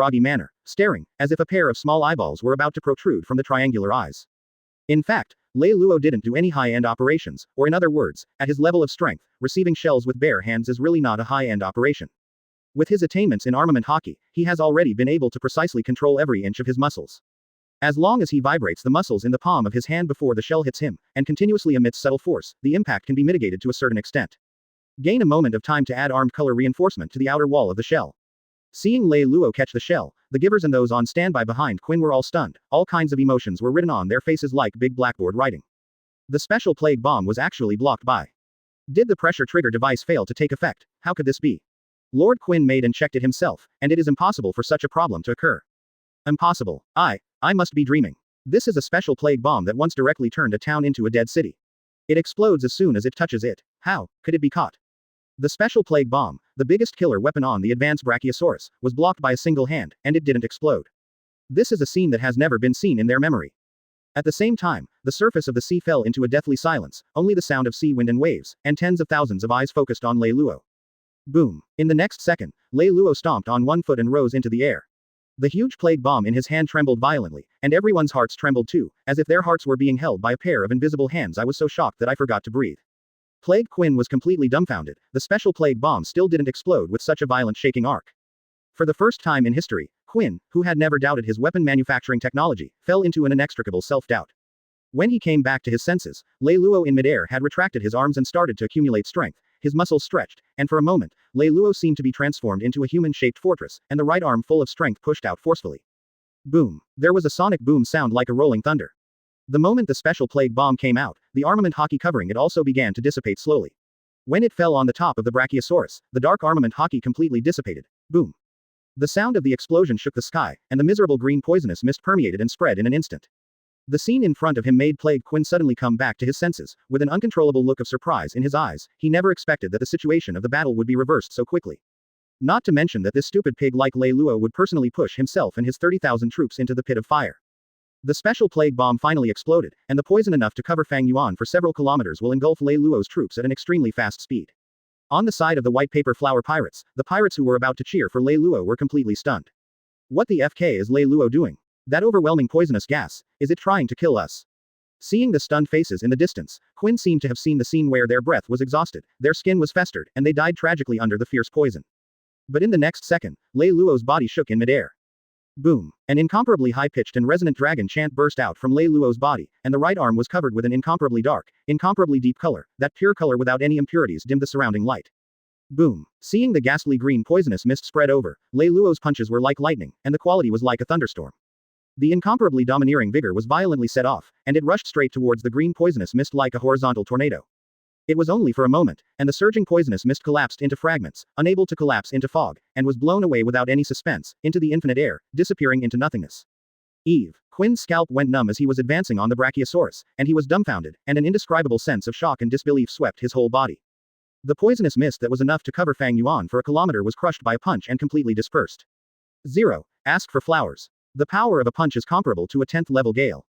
groggy manner, staring, as if a pair of small eyeballs were about to protrude from the triangular eyes. In fact, Lei Luo didn't do any high-end operations, or in other words, at his level of strength, receiving shells with bare hands is really not a high-end operation. With his attainments in Armament Haki, he has already been able to precisely control every inch of his muscles. As long as he vibrates the muscles in the palm of his hand before the shell hits him, and continuously emits subtle force, the impact can be mitigated to a certain extent. Gain a moment of time to add armed color reinforcement to the outer wall of the shell. Seeing Lei Luo catch the shell, the givers and those on standby behind Quinn were all stunned. All kinds of emotions were written on their faces like big blackboard writing. The special plague bomb was actually blocked by. Did the pressure trigger device fail to take effect? How could this be? Lord Quinn made and checked it himself, and it is impossible for such a problem to occur. Impossible. I must be dreaming. This is a special plague bomb that once directly turned a town into a dead city. It explodes as soon as it touches it. How could it be caught? The special plague bomb, the biggest killer weapon on the advanced Brachiosaurus, was blocked by a single hand, and it didn't explode. This is a scene that has never been seen in their memory. At the same time, the surface of the sea fell into a deathly silence, only the sound of sea wind and waves, and tens of thousands of eyes focused on Lei Luo. Boom. In the next second, Lei Luo stomped on one foot and rose into the air. The huge plague bomb in his hand trembled violently, and everyone's hearts trembled too, as if their hearts were being held by a pair of invisible hands. I was so shocked that I forgot to breathe. Plague Quinn was completely dumbfounded. The special plague bomb still didn't explode with such a violent shaking arc. For the first time in history, Quinn, who had never doubted his weapon manufacturing technology, fell into an inextricable self-doubt. When he came back to his senses, Lei Luo in midair had retracted his arms and started to accumulate strength. His muscles stretched, and for a moment, Lei Luo seemed to be transformed into a human-shaped fortress, and the right arm full of strength pushed out forcefully. Boom. There was a sonic boom sound like a rolling thunder. The moment the special plague bomb came out, the armament Haki covering it also began to dissipate slowly. When it fell on the top of the Brachiosaurus, the dark armament Haki completely dissipated. Boom. The sound of the explosion shook the sky, and the miserable green poisonous mist permeated and spread in an instant. The scene in front of him made Plague Quinn suddenly come back to his senses, with an uncontrollable look of surprise in his eyes. He never expected that the situation of the battle would be reversed so quickly. Not to mention that this stupid pig like Lei Luo would personally push himself and his 30,000 troops into the pit of fire. The special plague bomb finally exploded, and the poison enough to cover Fang Yuan for several kilometers will engulf Lei Luo's troops at an extremely fast speed. On the side of the white paper flower pirates, the pirates who were about to cheer for Lei Luo were completely stunned. What the FK is Lei Luo doing? That overwhelming poisonous gas, is it trying to kill us? Seeing the stunned faces in the distance, Quinn seemed to have seen the scene where their breath was exhausted, their skin was festered, and they died tragically under the fierce poison. But in the next second, Lei Luo's body shook in midair. Boom. An incomparably high-pitched and resonant dragon chant burst out from Lei Luo's body, and the right arm was covered with an incomparably dark, incomparably deep color. That pure color without any impurities dimmed the surrounding light. Boom. Seeing the ghastly green poisonous mist spread over, Lei Luo's punches were like lightning, and the quality was like a thunderstorm. The incomparably domineering vigor was violently set off, and it rushed straight towards the green poisonous mist like a horizontal tornado. It was only for a moment, and the surging poisonous mist collapsed into fragments, unable to collapse into fog, and was blown away without any suspense, into the infinite air, disappearing into nothingness. Quinn's scalp went numb as he was advancing on the Brachiosaurus, and he was dumbfounded, and an indescribable sense of shock and disbelief swept his whole body. The poisonous mist that was enough to cover Fang Yuan for a kilometer was crushed by a punch and completely dispersed. 0. Ask for flowers. The power of a punch is comparable to a 10th level gale.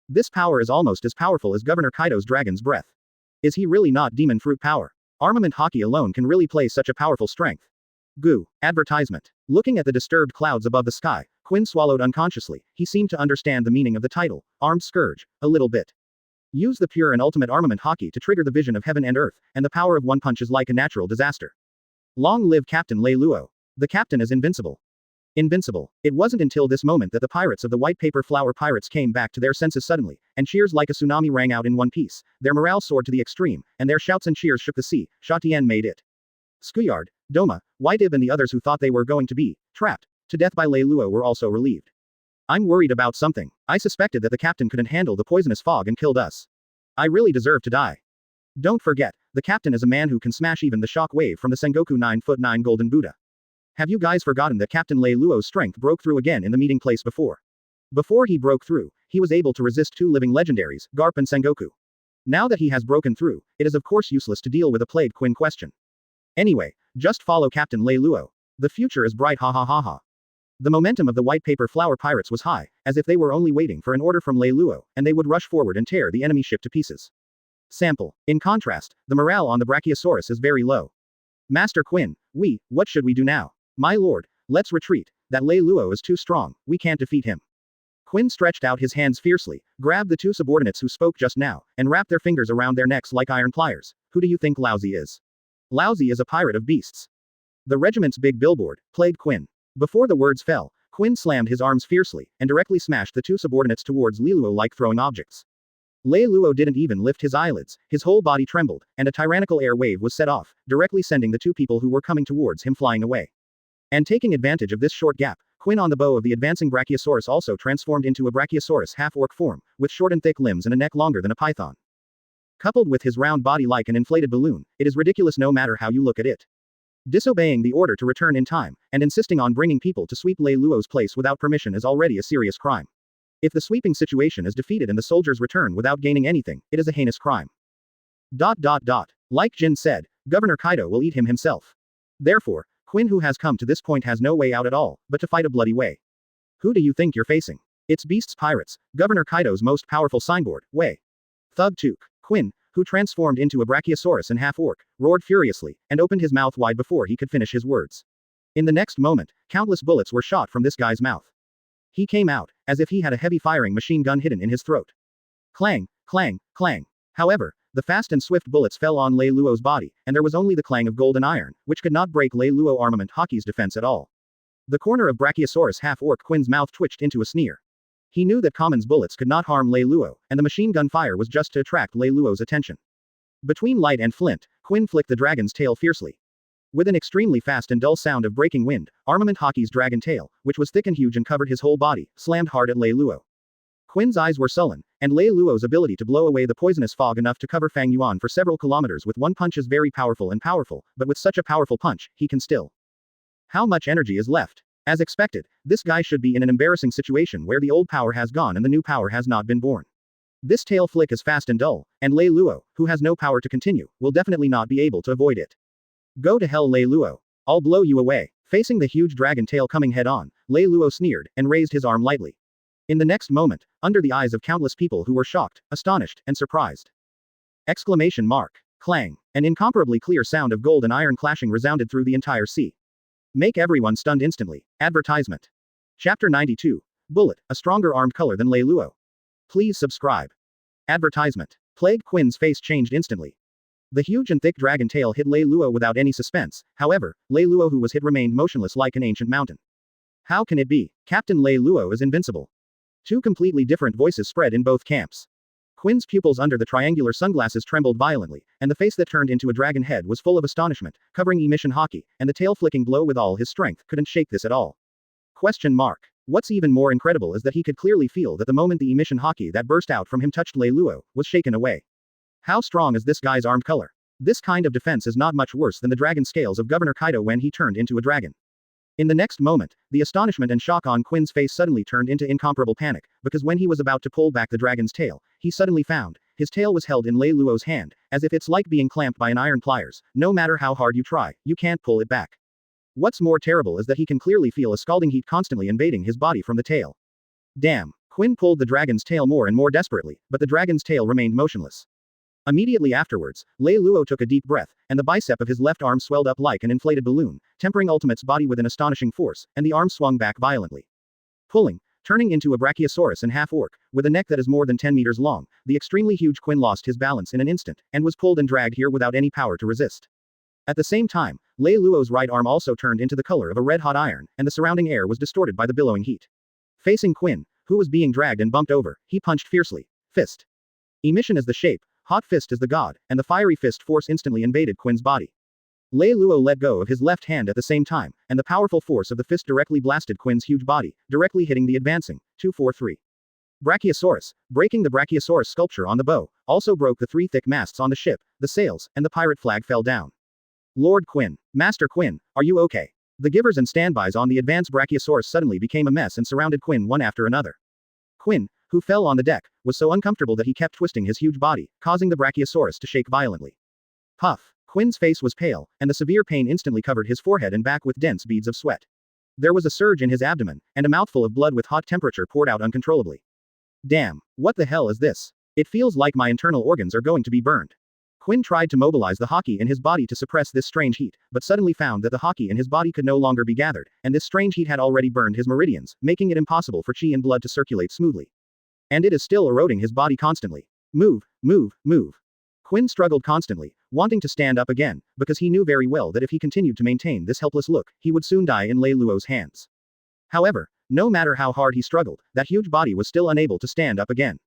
This power is almost as powerful as Governor Kaido's dragon's breath. Is he really not demon fruit power? Armament Haki alone can really play such a powerful strength. Goo. Advertisement. Looking at the disturbed clouds above the sky, Quinn swallowed unconsciously. He seemed to understand the meaning of the title, Armed Scourge, a little bit. Use the pure and ultimate Armament Haki to trigger the vision of heaven and earth, and the power of one punch is like a natural disaster. Long live Captain Lei Luo. The captain is invincible. Invincible. It wasn't until this moment that the pirates of the white paper flower pirates came back to their senses suddenly, and cheers like a tsunami rang out in one piece. Their morale soared to the extreme, and their shouts and cheers shook the sea. Sha Tian made it. Skuyard, Doma, Whitebeard and the others who thought they were going to be trapped to death by Lei Luo were also relieved. I'm worried about something. I suspected that the captain couldn't handle the poisonous fog and killed us. I really deserve to die. Don't forget, the captain is a man who can smash even the shock wave from the Sengoku 9'9" Golden Buddha. Have you guys forgotten that Captain Lei Luo's strength broke through again in the meeting place before? Before he broke through, he was able to resist two living legendaries, Garp and Sengoku. Now that he has broken through, it is of course useless to deal with a Plague Quinn question. Anyway, just follow Captain Lei Luo. The future is bright, ha ha ha ha. The momentum of the white paper flower pirates was high, as if they were only waiting for an order from Lei Luo, and they would rush forward and tear the enemy ship to pieces. Sample. In contrast, the morale on the Brachiosaurus is very low. Master Quinn, what should we do now? My lord, let's retreat. That Lei Luo is too strong, we can't defeat him. Quinn stretched out his hands fiercely, grabbed the two subordinates who spoke just now, and wrapped their fingers around their necks like iron pliers. Who do you think Lousy is? Lousy is a pirate of beasts. The regiment's big billboard, plagued Quinn. Before the words fell, Quinn slammed his arms fiercely, and directly smashed the two subordinates towards Lei Luo like throwing objects. Lei Luo didn't even lift his eyelids, his whole body trembled, and a tyrannical air wave was set off, directly sending the two people who were coming towards him flying away. And taking advantage of this short gap, Quinn on the bow of the advancing Brachiosaurus also transformed into a Brachiosaurus half-orc form, with short and thick limbs and a neck longer than a python. Coupled with his round body like an inflated balloon, it is ridiculous no matter how you look at it. Disobeying the order to return in time, and insisting on bringing people to sweep Lei Luo's place without permission is already a serious crime. If the sweeping situation is defeated and the soldiers return without gaining anything, it is a heinous crime. Like Jin said, Governor Kaido will eat him himself. Therefore, Quinn who has come to this point has no way out at all, but to fight a bloody way. Who do you think you're facing? It's Beast's Pirates, Governor Kaido's most powerful signboard, Way. Thug Took. Quinn, who transformed into a Brachiosaurus and half-orc, roared furiously, and opened his mouth wide before he could finish his words. In the next moment, countless bullets were shot from this guy's mouth. He came out, as if he had a heavy-firing machine gun hidden in his throat. Clang, clang, clang. However, the fast and swift bullets fell on Lei Luo's body, and there was only the clang of gold and iron, which could not break Lei Luo Armament Haki's defense at all. The corner of Brachiosaurus half-orc Quinn's mouth twitched into a sneer. He knew that Common's bullets could not harm Lei Luo, and the machine gun fire was just to attract Lei Luo's attention. Between light and flint, Quinn flicked the dragon's tail fiercely. With an extremely fast and dull sound of breaking wind, Armament Haki's dragon tail, which was thick and huge and covered his whole body, slammed hard at Lei Luo. Quinn's eyes were sullen, and Lei Luo's ability to blow away the poisonous fog enough to cover Fang Yuan for several kilometers with one punch is very powerful, but with such a powerful punch, he can still. How much energy is left? As expected, this guy should be in an embarrassing situation where the old power has gone and the new power has not been born. This tail flick is fast and dull, and Lei Luo, who has no power to continue, will definitely not be able to avoid it. Go to hell, Lei Luo. I'll blow you away. Facing the huge dragon tail coming head-on, Lei Luo sneered, and raised his arm lightly. In the next moment, under the eyes of countless people who were shocked, astonished, and surprised. Exclamation mark. Clang. An incomparably clear sound of gold and iron clashing resounded through the entire sea. Make everyone stunned instantly. Advertisement. Chapter 92. Bullet, a stronger armed color than Lei Luo. Please subscribe. Advertisement. Plague Quinn's face changed instantly. The huge and thick dragon tail hit Lei Luo without any suspense, however, Lei Luo who was hit remained motionless like an ancient mountain. How can it be? Captain Lei Luo is invincible. Two completely different voices spread in both camps. Quinn's pupils under the triangular sunglasses trembled violently, and the face that turned into a dragon head was full of astonishment, covering Emission Haki, and the tail flicking blow with all his strength couldn't shake this at all. Question mark. What's even more incredible is that he could clearly feel that the moment the Emission Haki that burst out from him touched Lei Luo, was shaken away. How strong is this guy's armed color? This kind of defense is not much worse than the dragon scales of Governor Kaido when he turned into a dragon. In the next moment, the astonishment and shock on Quinn's face suddenly turned into incomparable panic, because when he was about to pull back the dragon's tail, he suddenly found, his tail was held in Lei Luo's hand, as if it's like being clamped by an iron pliers, no matter how hard you try, you can't pull it back. What's more terrible is that he can clearly feel a scalding heat constantly invading his body from the tail. Damn. Quinn pulled the dragon's tail more and more desperately, but the dragon's tail remained motionless. Immediately afterwards, Lei Luo took a deep breath, and the bicep of his left arm swelled up like an inflated balloon, tempering Ultimate's body with an astonishing force, and the arm swung back violently. Pulling, turning into a Brachiosaurus and half-orc, with a neck that is more than 10 meters long, the extremely huge Quinn lost his balance in an instant, and was pulled and dragged here without any power to resist. At the same time, Lei Luo's right arm also turned into the color of a red-hot iron, and the surrounding air was distorted by the billowing heat. Facing Quinn, who was being dragged and bumped over, he punched fiercely. Fist. Emission is the shape, Hot Fist is the god, and the fiery fist force instantly invaded Quinn's body. Lei Luo let go of his left hand at the same time, and the powerful force of the fist directly blasted Quinn's huge body, directly hitting the advancing 243 Brachiosaurus, breaking the Brachiosaurus sculpture on the bow, also broke the three thick masts on the ship, the sails, and the pirate flag fell down. Lord Quinn. Master Quinn, are you okay? The givers and standbys on the advanced Brachiosaurus suddenly became a mess and surrounded Quinn one after another. Quinn, who fell on the deck, was so uncomfortable that he kept twisting his huge body, causing the Brachiosaurus to shake violently. Puff. Quinn's face was pale, and the severe pain instantly covered his forehead and back with dense beads of sweat. There was a surge in his abdomen, and a mouthful of blood with hot temperature poured out uncontrollably. Damn, what the hell is this? It feels like my internal organs are going to be burned. Quinn tried to mobilize the Haki in his body to suppress this strange heat, but suddenly found that the Haki in his body could no longer be gathered, and this strange heat had already burned his meridians, making it impossible for chi and blood to circulate smoothly. And it is still eroding his body constantly. Move, move, move. Quinn struggled constantly, wanting to stand up again, because he knew very well that if he continued to maintain this helpless look, he would soon die in Lei Luo's hands. However, No matter how hard he struggled, that huge body was still unable to stand up again.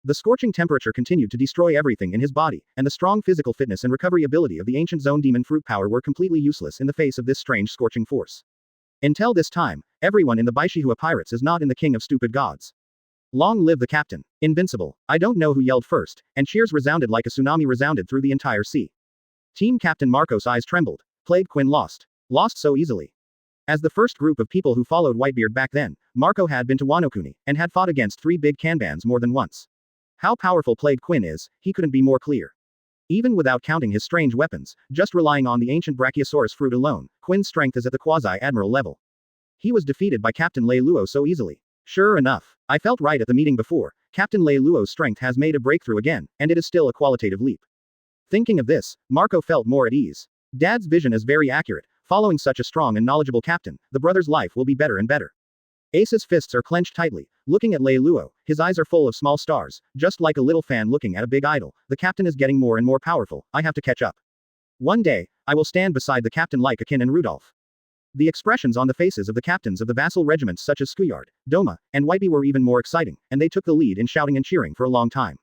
The scorching temperature continued to destroy everything in his body, and the strong physical fitness and recovery ability of the ancient zone demon fruit power were completely useless in the face of this strange scorching force. Until this time, everyone in the Baishihua pirates is not in the king of stupid gods. Long live the captain. Invincible. I don't know who yelled first, and cheers resounded like a tsunami resounded through the entire sea. Team Captain Marco's eyes trembled. Played Quinn lost. Lost so easily. As the first group of people who followed Whitebeard back then, Marco had been to Wano Kuni, and had fought against 3 big kanbans more than once. How powerful Plague Quinn is, he couldn't be more clear. Even without counting his strange weapons, just relying on the ancient Brachiosaurus fruit alone, Quinn's strength is at the quasi-admiral level. He was defeated by Captain Lei Luo so easily. Sure enough, I felt right at the meeting before, Captain Lei Luo's strength has made a breakthrough again, and it is still a qualitative leap. Thinking of this, Marco felt more at ease. Dad's vision is very accurate, following such a strong and knowledgeable captain, the brother's life will be better and better. Ace's fists are clenched tightly, looking at Lei Luo, his eyes are full of small stars, just like a little fan looking at a big idol. The captain is getting more and more powerful, I have to catch up. One day, I will stand beside the captain like Akin and Rudolph. The expressions on the faces of the captains of the vassal regiments such as Skuyard, Doma, and Whiteby were even more exciting, and they took the lead in shouting and cheering for a long time.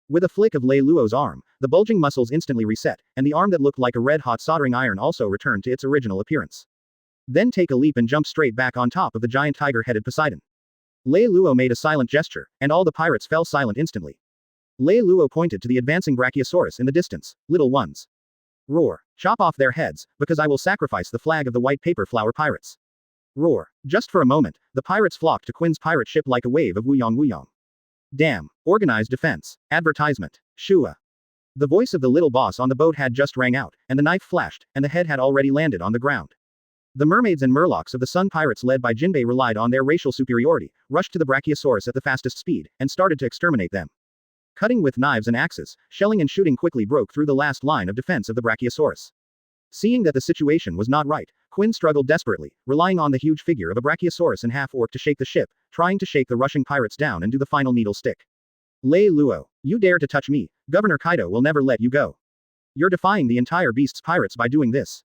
With a flick of Lei Luo's arm, the bulging muscles instantly reset, and the arm that looked like a red-hot soldering iron also returned to its original appearance. Then take a leap and jump straight back on top of the giant tiger-headed Poseidon. Lei Luo made a silent gesture, and all the pirates fell silent instantly. Lei Luo pointed to the advancing Brachiosaurus in the distance. Little ones. Roar. Chop off their heads, because I will sacrifice the flag of the white paper flower pirates. Roar. Just for a moment, the pirates flocked to Quinn's pirate ship like a wave of Wuyong Wuyong. Damn. Organized defense. Advertisement. Shua. The voice of the little boss on the boat had just rang out, and the knife flashed, and the head had already landed on the ground. The mermaids and murlocs of the Sun Pirates led by Jinbei relied on their racial superiority, rushed to the Brachiosaurus at the fastest speed, and started to exterminate them. Cutting with knives and axes, shelling and shooting quickly broke through the last line of defense of the Brachiosaurus. Seeing that the situation was not right, Quinn struggled desperately, relying on the huge figure of a Brachiosaurus and half-orc to shake the ship, trying to shake the rushing pirates down and do the final needle stick. Lei Luo, you dare to touch me, Governor Kaido will never let you go. You're defying the entire beast's pirates by doing this.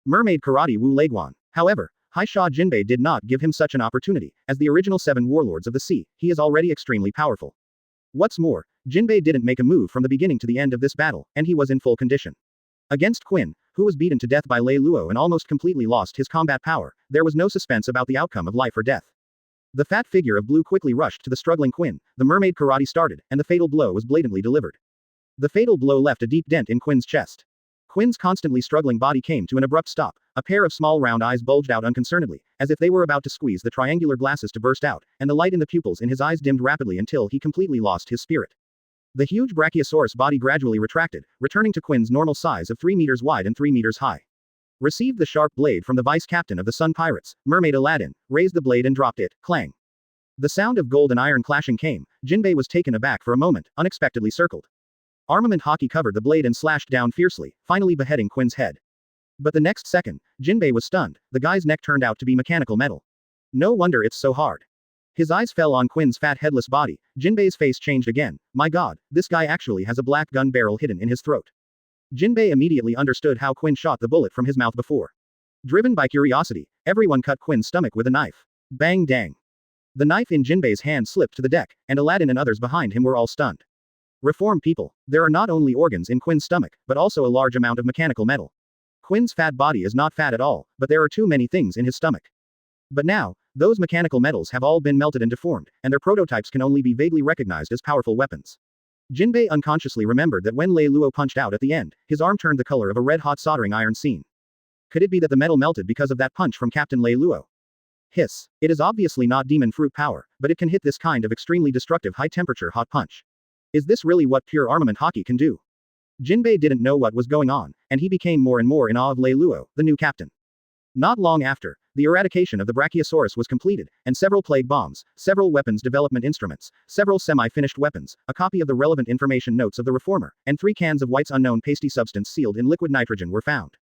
Mermaid Karate Wu Leiguan. However, Haisha Jinbei did not give him such an opportunity. As the original 7 warlords of the sea, he is already extremely powerful. What's more, Jinbei didn't make a move from the beginning to the end of this battle, and he was in full condition. Against Quinn, who was beaten to death by Lei Luo and almost completely lost his combat power, there was no suspense about the outcome of life or death. The fat figure of blue quickly rushed to the struggling Quinn, the mermaid karate started, and the fatal blow was blatantly delivered. The fatal blow left a deep dent in Quinn's chest. Quinn's constantly struggling body came to an abrupt stop, a pair of small round eyes bulged out unconcernedly, as if they were about to squeeze the triangular glasses to burst out, and the light in the pupils in his eyes dimmed rapidly until he completely lost his spirit. The huge Brachiosaurus body gradually retracted, returning to Quinn's normal size of 3 meters wide and 3 meters high. Received the sharp blade from the vice-captain of the Sun Pirates, Mermaid Aladdin, raised the blade and dropped it, clang. The sound of gold and iron clashing came. Jinbei was taken aback for a moment, unexpectedly circled. Armament Haki covered the blade and slashed down fiercely, finally beheading Quinn's head. But the next second, Jinbei was stunned. The guy's neck turned out to be mechanical metal. No wonder it's so hard. His eyes fell on Quinn's fat headless body. Jinbei's face changed again. My god, this guy actually has a black gun barrel hidden in his throat. Jinbei immediately understood how Quinn shot the bullet from his mouth before. Driven by curiosity, everyone cut Quinn's stomach with a knife. Bang dang. The knife in Jinbei's hand slipped to the deck, and Aladdin and others behind him were all stunned. Reform people. There are not only organs in Quinn's stomach, but also a large amount of mechanical metal. Quinn's fat body is not fat at all, but there are too many things in his stomach. But now, those mechanical metals have all been melted and deformed, and their prototypes can only be vaguely recognized as powerful weapons. Jinbei unconsciously remembered that when Lei Luo punched out at the end, his arm turned the color of a red-hot soldering iron scene. Could it be that the metal melted because of that punch from Captain Lei Luo? Hiss. It is obviously not demon fruit power, but it can hit this kind of extremely destructive high-temperature hot punch. Is this really what pure Armament Haki can do? Jinbei didn't know what was going on, and he became more and more in awe of Lei Luo, the new captain. Not long after, the eradication of the Brachiosaurus was completed, and several plague bombs, several weapons development instruments, several semi-finished weapons, a copy of the relevant information notes of the reformer, and 3 cans of White's unknown pasty substance sealed in liquid nitrogen were found.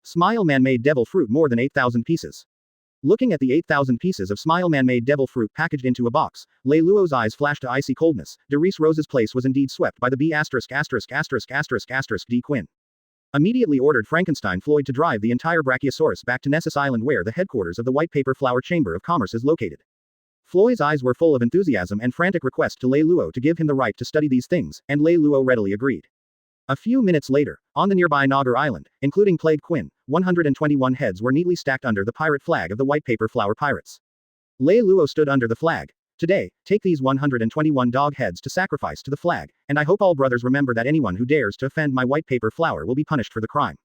Smile Man-made devil fruit more than 8,000 pieces. Looking at the 8,000 pieces of Smile Man-made devil fruit packaged into a box, Lei Luo's eyes flashed to icy coldness. Derice Rose's place was indeed swept by the B*********** D. Quinn. Immediately ordered Frankenstein Floyd to drive the entire Brachiosaurus back to Nessus Island where the headquarters of the White Paper Flower Chamber of Commerce is located. Floyd's eyes were full of enthusiasm and frantic request to Lei Luo to give him the right to study these things, and Lei Luo readily agreed. A few minutes later, on the nearby Nagar Island, including Plague Quinn, 121 heads were neatly stacked under the pirate flag of the White Paper Flower Pirates. Lei Luo stood under the flag. Today, take these 121 dog heads to sacrifice to the flag, and I hope all brothers remember that anyone who dares to offend my White Paper Flower will be punished for the crime.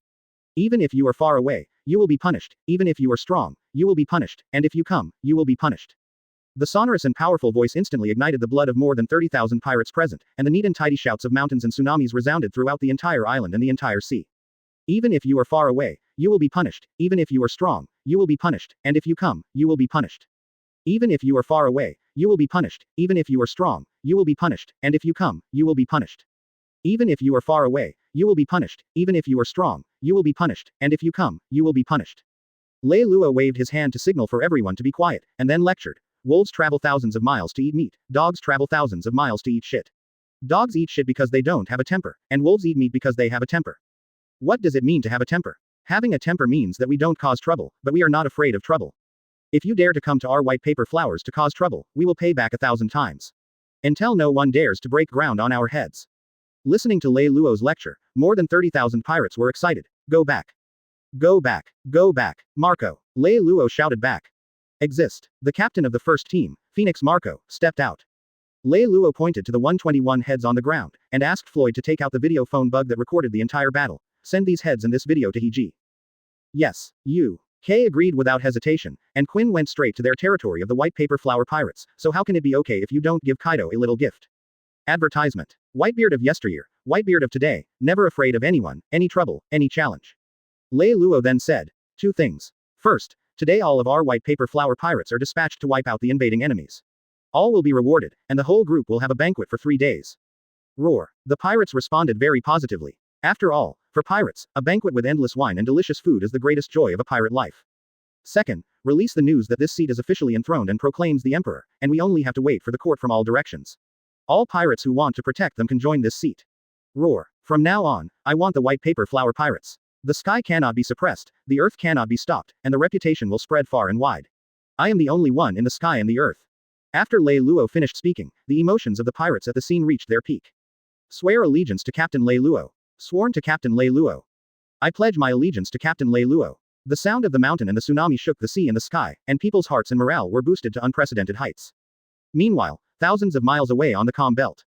Even if you are far away, you will be punished, even if you are strong, you will be punished, and if you come, you will be punished. The sonorous and powerful voice instantly ignited the blood of more than 30,000 pirates present, and the neat and tidy shouts of mountains and tsunamis resounded throughout the entire island and the entire sea. Even if you are far away, you will be punished, even if you are strong, you will be punished, and if you come, you will be punished. Even if you are far away, you will be punished, even if you are strong, you will be punished, and if you come, you will be punished. Even if you are far away, you will be punished, even if you are strong, you will be punished, and if you come, you will be punished. Lei Luo waved his hand to signal for everyone to be quiet, and then lectured. Wolves travel thousands of miles to eat meat, dogs travel thousands of miles to eat shit. Dogs eat shit because they don't have a temper, and wolves eat meat because they have a temper. What does it mean to have a temper? Having a temper means that we don't cause trouble, but we are not afraid of trouble. If you dare to come to our White Paper Flowers to cause trouble, we will pay back 1,000 times. Until no one dares to break ground on our heads. Listening to Lei Luo's lecture, more than 30,000 pirates were excited. Go back. Go back. Go back, Marco. Lei Luo shouted back. Exist. The captain of the first team, Phoenix Marco, stepped out. Lei Luo pointed to the 121 heads on the ground, and asked Floyd to take out the video phone bug that recorded the entire battle. Send these heads and this video to Hiji. Yes, you. Kay agreed without hesitation, and Quinn went straight to their territory of the White Paper Flower Pirates, so how can it be okay if you don't give Kaido a little gift? Advertisement. Whitebeard of yesteryear, Whitebeard of today, never afraid of anyone, any trouble, any challenge. Lei Luo then said. 2 things. First, today all of our White Paper Flower Pirates are dispatched to wipe out the invading enemies. All will be rewarded, and the whole group will have a banquet for 3 days. Roar. The pirates responded very positively. After all, for pirates, a banquet with endless wine and delicious food is the greatest joy of a pirate life. Second, release the news that this seat is officially enthroned and proclaims the emperor, and we only have to wait for the court from all directions. All pirates who want to protect them can join this seat. Roar. From now on, I want the White Paper Flower Pirates. The sky cannot be suppressed, the earth cannot be stopped, and the reputation will spread far and wide. I am the only one in the sky and the earth. After Lei Luo finished speaking, the emotions of the pirates at the scene reached their peak. Swear allegiance to Captain Lei Luo. Sworn to Captain Lei Luo. I pledge my allegiance to Captain Lei Luo. The sound of the mountain and the tsunami shook the sea and the sky, and people's hearts and morale were boosted to unprecedented heights. Meanwhile, thousands of miles away on the calm belt.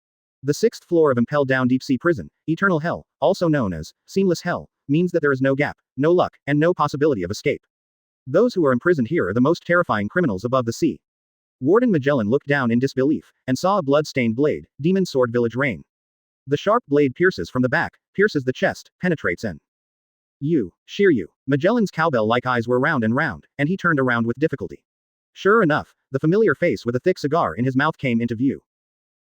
The 6th floor of Impel Down Deep Sea Prison, Eternal Hell, also known as Seamless Hell, means that there is no gap, no luck, and no possibility of escape. Those who are imprisoned here are the most terrifying criminals above the sea. Warden Magellan looked down in disbelief, and saw a blood-stained blade, Demon Sword Village Rain. The sharp blade pierces from the back, pierces the chest, penetrates in. Shiryu. Magellan's cowbell-like eyes were round, and he turned around with difficulty. Sure enough, the familiar face with a thick cigar in his mouth came into view.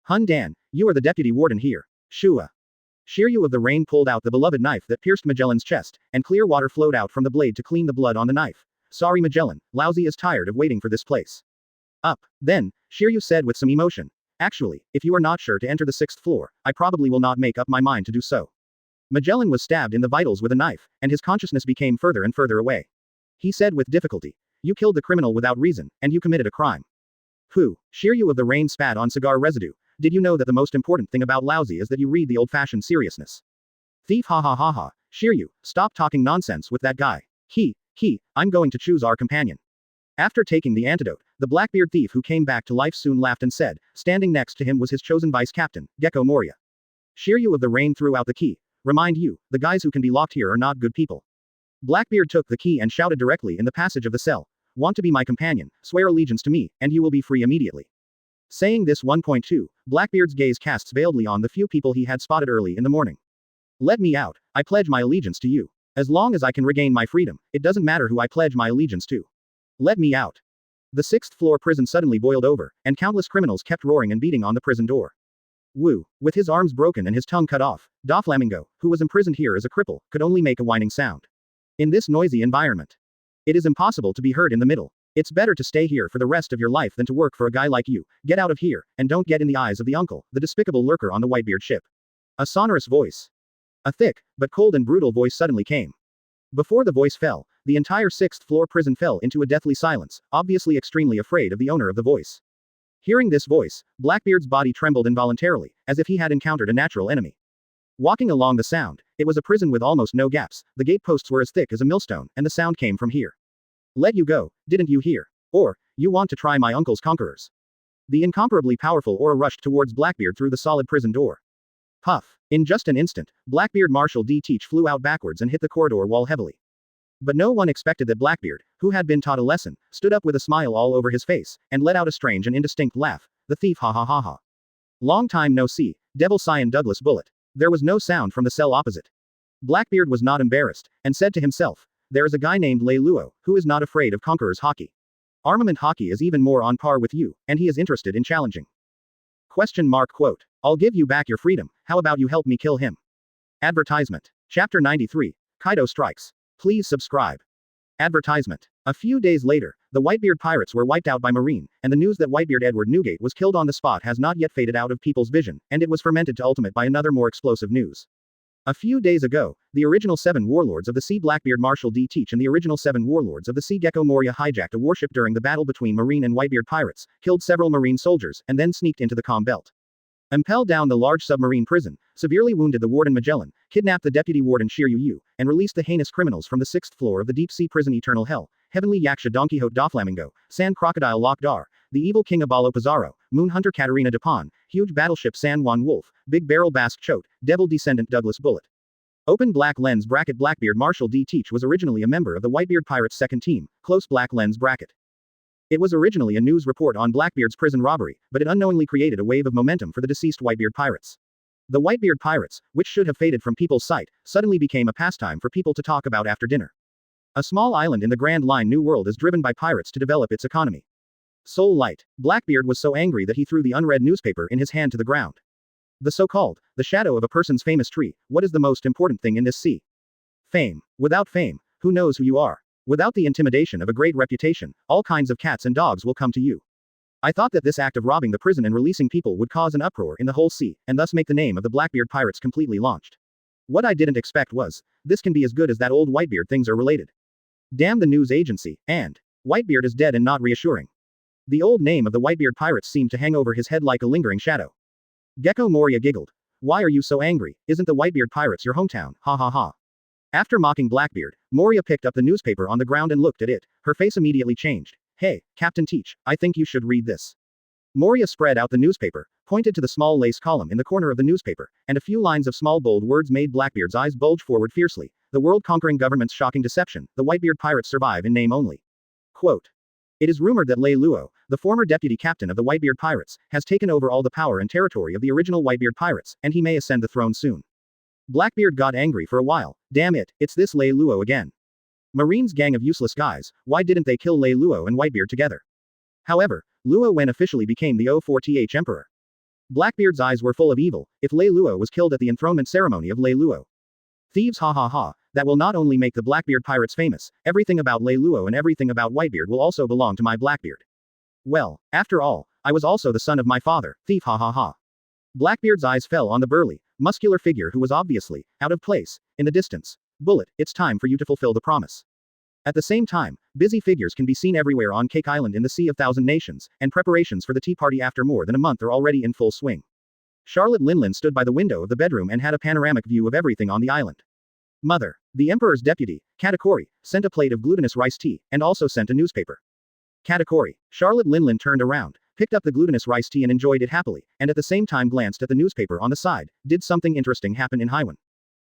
Hun Dan, you are the deputy warden here. Shua. Shiryu of the Rain pulled out the beloved knife that pierced Magellan's chest, and clear water flowed out from the blade to clean the blood on the knife. Sorry Magellan, Lousy is tired of waiting for this place. Up. Then, Shiryu said with some emotion. Actually, if you are not sure to enter the 6th floor, I probably will not make up my mind to do so. Magellan was stabbed in the vitals with a knife, and his consciousness became further and further away. He said with difficulty. You killed the criminal without reason, and you committed a crime. Who? Shiryu of the Rain spat on cigar residue. Did you know that the most important thing about Lousy is that you read the old-fashioned seriousness? Thief ha ha ha ha. Shiryu, stop talking nonsense with that guy. I'm going to choose our companion. After taking the antidote, the Blackbeard thief who came back to life soon laughed and said, standing next to him was his chosen vice-captain, Gecko Moria. Shiryu of the Rain threw out the key. Remind you, the guys who can be locked here are not good people. Blackbeard took the key and shouted directly in the passage of the cell. Want to be my companion, swear allegiance to me, and you will be free immediately. Saying this 1.2, Blackbeard's gaze casts veiledly on the few people he had spotted early in the morning. Let me out, I pledge my allegiance to you. As long as I can regain my freedom, it doesn't matter who I pledge my allegiance to. Let me out. The 6th floor prison suddenly boiled over, and countless criminals kept roaring and beating on the prison door. Wu, with his arms broken and his tongue cut off, Doflamingo, who was imprisoned here as a cripple, could only make a whining sound. In this noisy environment, it is impossible to be heard in the middle. It's better to stay here for the rest of your life than to work for a guy like you. Get out of here, and don't get in the eyes of the uncle, the despicable lurker on the Whitebeard ship. A sonorous voice. A thick, but cold and brutal voice suddenly came. Before the voice fell, the entire 6th floor prison fell into a deathly silence, obviously extremely afraid of the owner of the voice. Hearing this voice, Blackbeard's body trembled involuntarily, as if he had encountered a natural enemy. Walking along the sound, it was a prison with almost no gaps, the gateposts were as thick as a millstone, and the sound came from here. Let you go, didn't you hear? Or, you want to try my uncle's conquerors? The incomparably powerful aura rushed towards Blackbeard through the solid prison door. Puff. In just an instant, Blackbeard Marshal D. Teach flew out backwards and hit the corridor wall heavily. But no one expected that Blackbeard, who had been taught a lesson, stood up with a smile all over his face, and let out a strange and indistinct laugh. The thief, ha ha ha ha. Long time no see, Devil Cyan Douglas Bullet. There was no sound from the cell opposite. Blackbeard was not embarrassed, and said to himself, there is a guy named Lei Luo, who is not afraid of Conqueror's Haki. Armament Haki is even more on par with you, and he is interested in challenging. Question mark quote. I'll give you back your freedom, how about you help me kill him? Advertisement. Chapter 93. Kaido strikes. Please subscribe. Advertisement. A few days later, the Whitebeard pirates were wiped out by Marine, and the news that Whitebeard Edward Newgate was killed on the spot has not yet faded out of people's vision, and it was fermented to ultimate by another more explosive news. A few days ago, the original 7 warlords of the sea Blackbeard Marshal D. Teach and the original 7 warlords of the sea Gecko Moria hijacked a warship during the battle between Marine and Whitebeard pirates, killed several Marine soldiers, and then sneaked into the Calm Belt. Impelled down the large submarine prison, severely wounded the warden Magellan, kidnapped the deputy warden Shiryu, and released the heinous criminals from the 6th floor of the deep-sea prison Eternal Hell, Heavenly Yaksha Don Quixote Doflamingo, Sand Crocodile Loch Dar, the evil king Abalo Pizarro, Moon Hunter Katarina Dupont, huge battleship San Juan Wolf, big barrel Basque Chote, devil descendant Douglas Bullet. Open black lens bracket Blackbeard Marshal D. Teach was originally a member of the Whitebeard Pirates' second team, close black lens bracket. It was originally a news report on Blackbeard's prison robbery, but it unknowingly created a wave of momentum for the deceased Whitebeard pirates. The Whitebeard pirates, which should have faded from people's sight, suddenly became a pastime for people to talk about after dinner. A small island in the Grand Line New World is driven by pirates to develop its economy. Soul Light. Blackbeard was so angry that he threw the unread newspaper in his hand to the ground. The so-called, the shadow of a person's famous tree, what is the most important thing in this sea? Fame. Without fame, who knows who you are? Without the intimidation of a great reputation, all kinds of cats and dogs will come to you. I thought that this act of robbing the prison and releasing people would cause an uproar in the whole sea, and thus make the name of the Blackbeard pirates completely launched. What I didn't expect was, this can be as good as that old Whitebeard things are related. Damn the news agency, and Whitebeard is dead and not reassuring. The old name of the Whitebeard pirates seemed to hang over his head like a lingering shadow. Gecko Moria giggled. Why are you so angry? Isn't the Whitebeard pirates your hometown? Ha ha ha. After mocking Blackbeard, Moria picked up the newspaper on the ground and looked at it. Her face immediately changed. Hey, Captain Teach, I think you should read this. Moria spread out the newspaper, pointed to the small lace column in the corner of the newspaper, and a few lines of small bold words made Blackbeard's eyes bulge forward fiercely. The world-conquering government's shocking deception, the Whitebeard pirates survive in name only. Quote. It is rumored that Lei Luo, the former deputy captain of the Whitebeard pirates, has taken over all the power and territory of the original Whitebeard pirates, and he may ascend the throne soon. Blackbeard got angry for a while. Damn it, it's this Lei Luo again. Marine's gang of useless guys, why didn't they kill Lei Luo and Whitebeard together? However, Luo when officially became the 04th emperor. Blackbeard's eyes were full of evil. If Lei Luo was killed at the enthronement ceremony of Lei Luo. Thieves ha ha ha, that will not only make the Blackbeard pirates famous, everything about Lei Luo and everything about Whitebeard will also belong to my Blackbeard. Well, after all, I was also the son of my father, thief ha ha ha. Blackbeard's eyes fell on the burly, muscular figure who was obviously out of place in the distance. Bullet, it's time for you to fulfill the promise. At the same time, busy figures can be seen everywhere on Cake Island in the Sea of Thousand Nations, and preparations for the tea party after more than a month are already in full swing. Charlotte Linlin stood by the window of the bedroom and had a panoramic view of everything on the island. Mother, the Emperor's deputy, Katakuri, sent a plate of glutinous rice tea, and also sent a newspaper. Katakuri. Charlotte Linlin turned around, picked up the glutinous rice tea and enjoyed it happily, and at the same time glanced at the newspaper on the side. Did something interesting happen in Haiwan?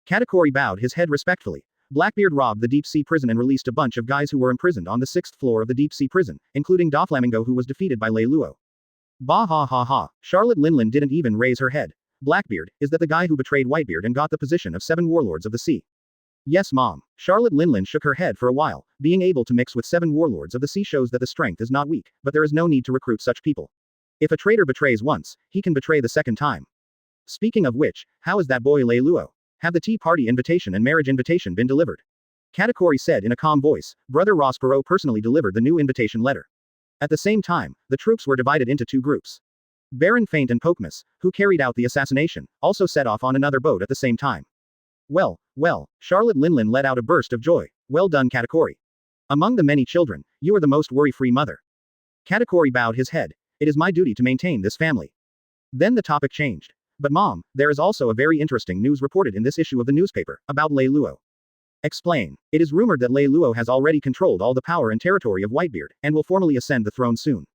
Katakuri bowed his head respectfully. Blackbeard robbed the deep-sea prison and released a bunch of guys who were imprisoned on the 6th floor of the deep-sea prison, including Doflamingo who was defeated by Lei Luo. Bah ha ha ha. Charlotte Linlin didn't even raise her head. Blackbeard, is that the guy who betrayed Whitebeard and got the position of 7 warlords of the sea? Yes, Mom. Charlotte Linlin shook her head for a while. Being able to mix with 7 warlords of the sea shows that the strength is not weak, but there is no need to recruit such people. If a traitor betrays once, he can betray the second time. Speaking of which, how is that boy Lei Luo? Have the tea party invitation and marriage invitation been delivered? Katakuri said in a calm voice. Brother Ross Perot personally delivered the new invitation letter. At the same time, the troops were divided into 2 groups. Baron Faint and Pokmas, who carried out the assassination, also set off on another boat at the same time. Well, Charlotte Linlin let out a burst of joy. Well done, Katakuri. Among the many children, you are the most worry-free mother. Katakuri bowed his head. It is my duty to maintain this family. Then the topic changed. But mom, there is also a very interesting news reported in this issue of the newspaper, about Lei Luo. Explain. It is rumored that Lei Luo has already controlled all the power and territory of Whitebeard, and will formally ascend the throne soon.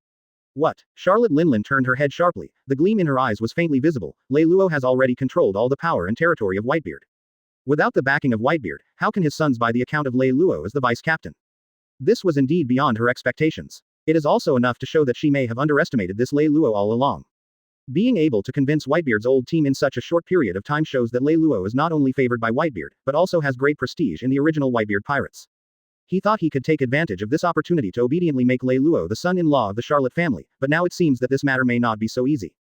What? Charlotte Linlin turned her head sharply, the gleam in her eyes was faintly visible. Lei Luo has already controlled all the power and territory of Whitebeard. Without the backing of Whitebeard, how can his sons buy the account of Lei Luo as the vice captain? This was indeed beyond her expectations. It is also enough to show that she may have underestimated this Lei Luo all along. Being able to convince Whitebeard's old team in such a short period of time shows that Lei Luo is not only favored by Whitebeard, but also has great prestige in the original Whitebeard pirates. He thought he could take advantage of this opportunity to obediently make Lei Luo the son-in-law of the Charlotte family, but now it seems that this matter may not be so easy.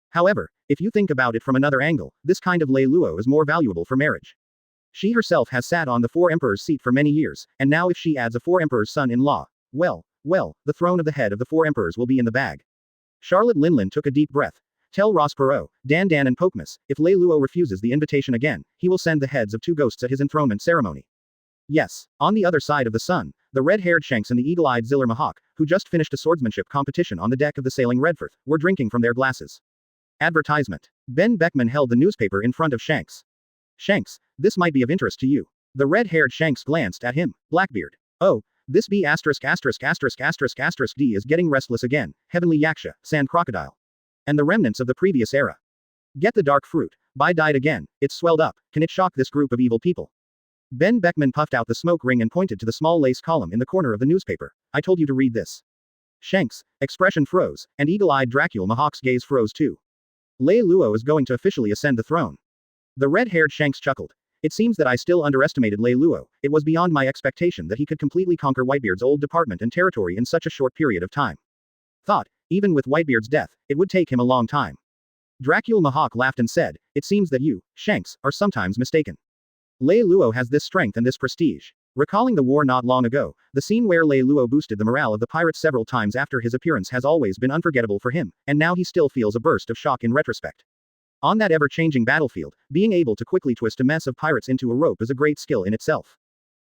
However, if you think about it from another angle, this kind of Lei Luo is more valuable for marriage. She herself has sat on the Four Emperors seat for many years, and now if she adds a Four Emperors son-in-law, well, the throne of the head of the Four Emperors will be in the bag. Charlotte Linlin took a deep breath. Tell Ross Perot, Dan and Pokmas, if Lei Luo refuses the invitation again, he will send the heads of 2 ghosts at his enthronement ceremony. Yes, on the other side of the sun, the red-haired Shanks and the eagle-eyed Ziller Mahawk, who just finished a swordsmanship competition on the deck of the sailing Redforth, were drinking from their glasses. Advertisement. Ben Beckman held the newspaper in front of Shanks. Shanks, this might be of interest to you. The red-haired Shanks glanced at him. Blackbeard. Oh, this B************ D is getting restless again. Heavenly Yaksha, Sand Crocodile. And the remnants of the previous era. Get the dark fruit. Bai died again. It's swelled up. Can it shock this group of evil people? Ben Beckman puffed out the smoke ring and pointed to the small lace column in the corner of the newspaper. I told you to read this. Shanks' expression froze, and eagle-eyed Dracula Mahawk's gaze froze too. Lei Luo is going to officially ascend the throne. The red-haired Shanks chuckled. It seems that I still underestimated Lei Luo. It was beyond my expectation that he could completely conquer Whitebeard's old department and territory in such a short period of time. Thought, even with Whitebeard's death, it would take him a long time. Dracula Mahawk laughed and said, it seems that you, Shanks, are sometimes mistaken. Lei Luo has this strength and this prestige. Recalling the war not long ago, the scene where Lei Luo boosted the morale of the pirates several times after his appearance has always been unforgettable for him, and now he still feels a burst of shock in retrospect. On that ever-changing battlefield, being able to quickly twist a mess of pirates into a rope is a great skill in itself.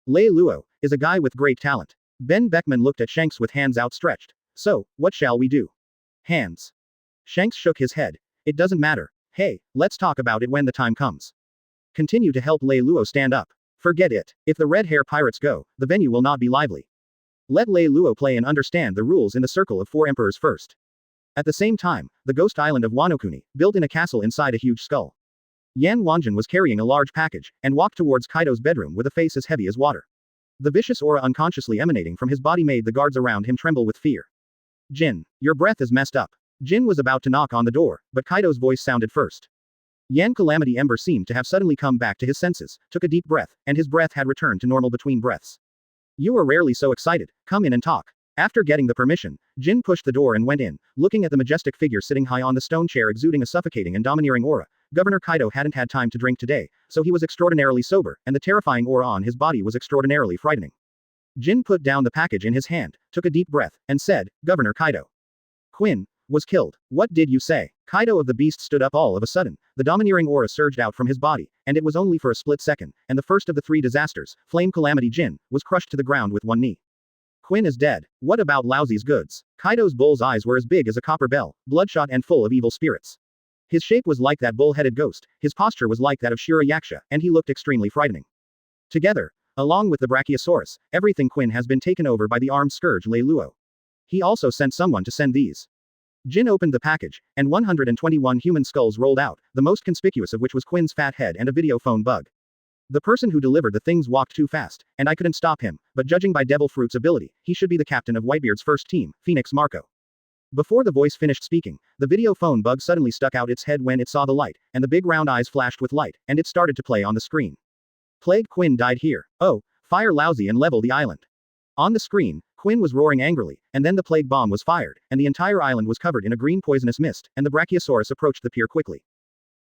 Lei Luo is a guy with great talent. Ben Beckman looked at Shanks with hands outstretched. So, what shall we do? Hands. Shanks shook his head. It doesn't matter. Hey, let's talk about it when the time comes. Continue to help Lei Luo stand up. Forget it. If the red hair pirates go, the venue will not be lively. Let Lei Luo play and understand the rules in the circle of 4 emperors first. At the same time, the ghost island of Wanokuni, built in a castle inside a huge skull. Yan Wanjin was carrying a large package, and walked towards Kaido's bedroom with a face as heavy as water. The vicious aura unconsciously emanating from his body made the guards around him tremble with fear. Jin, your breath is messed up. Jin was about to knock on the door, but Kaido's voice sounded first. Yan Calamity Ember seemed to have suddenly come back to his senses, took a deep breath, and his breath had returned to normal between breaths. You are rarely so excited, come in and talk. After getting the permission, Jin pushed the door and went in, looking at the majestic figure sitting high on the stone chair exuding a suffocating and domineering aura. Governor Kaido hadn't had time to drink today, so he was extraordinarily sober, and the terrifying aura on his body was extraordinarily frightening. Jin put down the package in his hand, took a deep breath, and said, Governor Kaido. Quinn was killed. What did you say? Kaido of the Beast stood up all of a sudden. The domineering aura surged out from his body, and it was only for a split second, and the first of the 3 disasters, Flame Calamity Jin, was crushed to the ground with one knee. Quinn is dead. What about Lousy's goods? Kaido's bull's eyes were as big as a copper bell, bloodshot and full of evil spirits. His shape was like that bull-headed ghost, his posture was like that of Shura Yaksha, and he looked extremely frightening. Together, along with the Brachiosaurus, everything Quinn has been taken over by the armed scourge Lei Luo. He also sent someone to send these. Jin opened the package, and 121 human skulls rolled out, the most conspicuous of which was Quinn's fat head and a video phone bug. The person who delivered the things walked too fast, and I couldn't stop him, but judging by Devil Fruit's ability, he should be the captain of Whitebeard's first team, Phoenix Marco. Before the voice finished speaking, the video phone bug suddenly stuck out its head when it saw the light, and the big round eyes flashed with light, and it started to play on the screen. Plague Quinn died here. Oh, fire Lousy and level the island. On the screen, Quinn was roaring angrily, and then the plague bomb was fired, and the entire island was covered in a green poisonous mist, and the Brachiosaurus approached the pier quickly.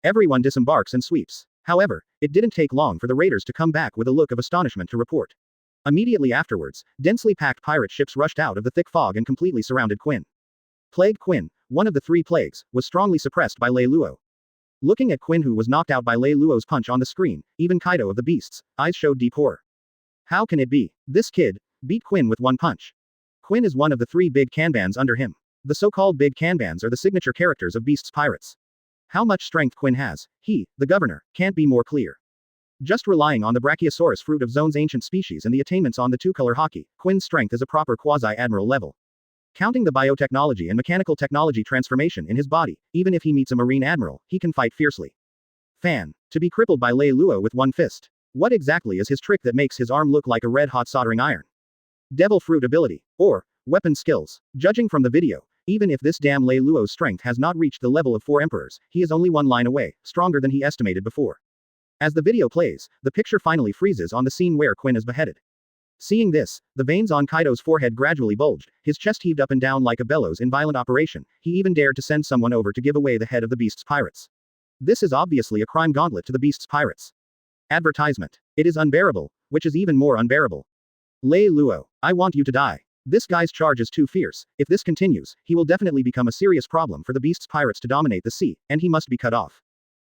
Everyone disembarks and sweeps. However, it didn't take long for the raiders to come back with a look of astonishment to report. Immediately afterwards, densely packed pirate ships rushed out of the thick fog and completely surrounded Quinn. Plague Quinn, one of the 3 plagues, was strongly suppressed by Lei Luo. Looking at Quinn, who was knocked out by Lei Luo's punch on the screen, even Kaido of the Beast's eyes showed deep horror. How can it be? This kid beat Quinn with one punch. Quinn is one of the 3 big kanbans under him. The so-called big kanbans are the signature characters of Beast's pirates. How much strength Quinn has, he, the governor, can't be more clear. Just relying on the Brachiosaurus fruit of Zone's ancient species and the attainments on the two-color Haki, Quinn's strength is a proper quasi-admiral level. Counting the biotechnology and mechanical technology transformation in his body, even if he meets a marine admiral, he can fight fiercely. Fan. To be crippled by Lei Luo with one fist. What exactly is his trick that makes his arm look like a red-hot soldering iron? Devil fruit ability. Or, weapon skills. Judging from the video, even if this damn Lei Luo's strength has not reached the level of 4 emperors, he is only one line away, stronger than he estimated before. As the video plays, the picture finally freezes on the scene where Quinn is beheaded. Seeing this, the veins on Kaido's forehead gradually bulged, his chest heaved up and down like a bellows in violent operation, he even dared to send someone over to give away the head of the Beast's pirates. This is obviously a crime gauntlet to the Beast's pirates. Advertisement. It is unbearable, which is even more unbearable. Lei Luo, I want you to die. This guy's charge is too fierce. If this continues, he will definitely become a serious problem for the Beast's pirates to dominate the sea, and he must be cut off.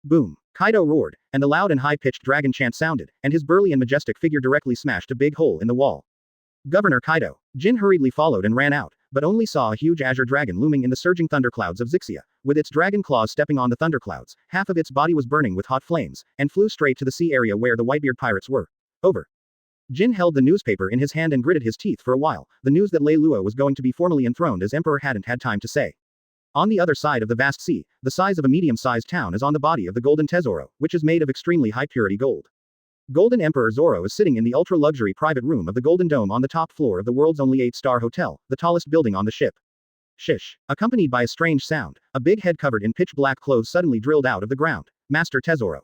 Boom. Kaido roared, and the loud and high-pitched dragon chant sounded, and his burly and majestic figure directly smashed a big hole in the wall. Governor Kaido. Jin hurriedly followed and ran out, but only saw a huge azure dragon looming in the surging thunderclouds of Zixia, with its dragon claws stepping on the thunderclouds, half of its body was burning with hot flames, and flew straight to the sea area where the Whitebeard pirates were. Over. Jin held the newspaper in his hand and gritted his teeth for a while. The news that Lei Luo was going to be formally enthroned as emperor hadn't had time to say. On the other side of the vast sea, the size of a medium-sized town is on the body of the Golden Tesoro, which is made of extremely high-purity gold. Golden Emperor Zoro is sitting in the ultra-luxury private room of the Golden Dome on the top floor of the world's only 8-star hotel, the tallest building on the ship. Shish. Accompanied by a strange sound, a big head covered in pitch-black clothes suddenly drilled out of the ground. Master Tesoro.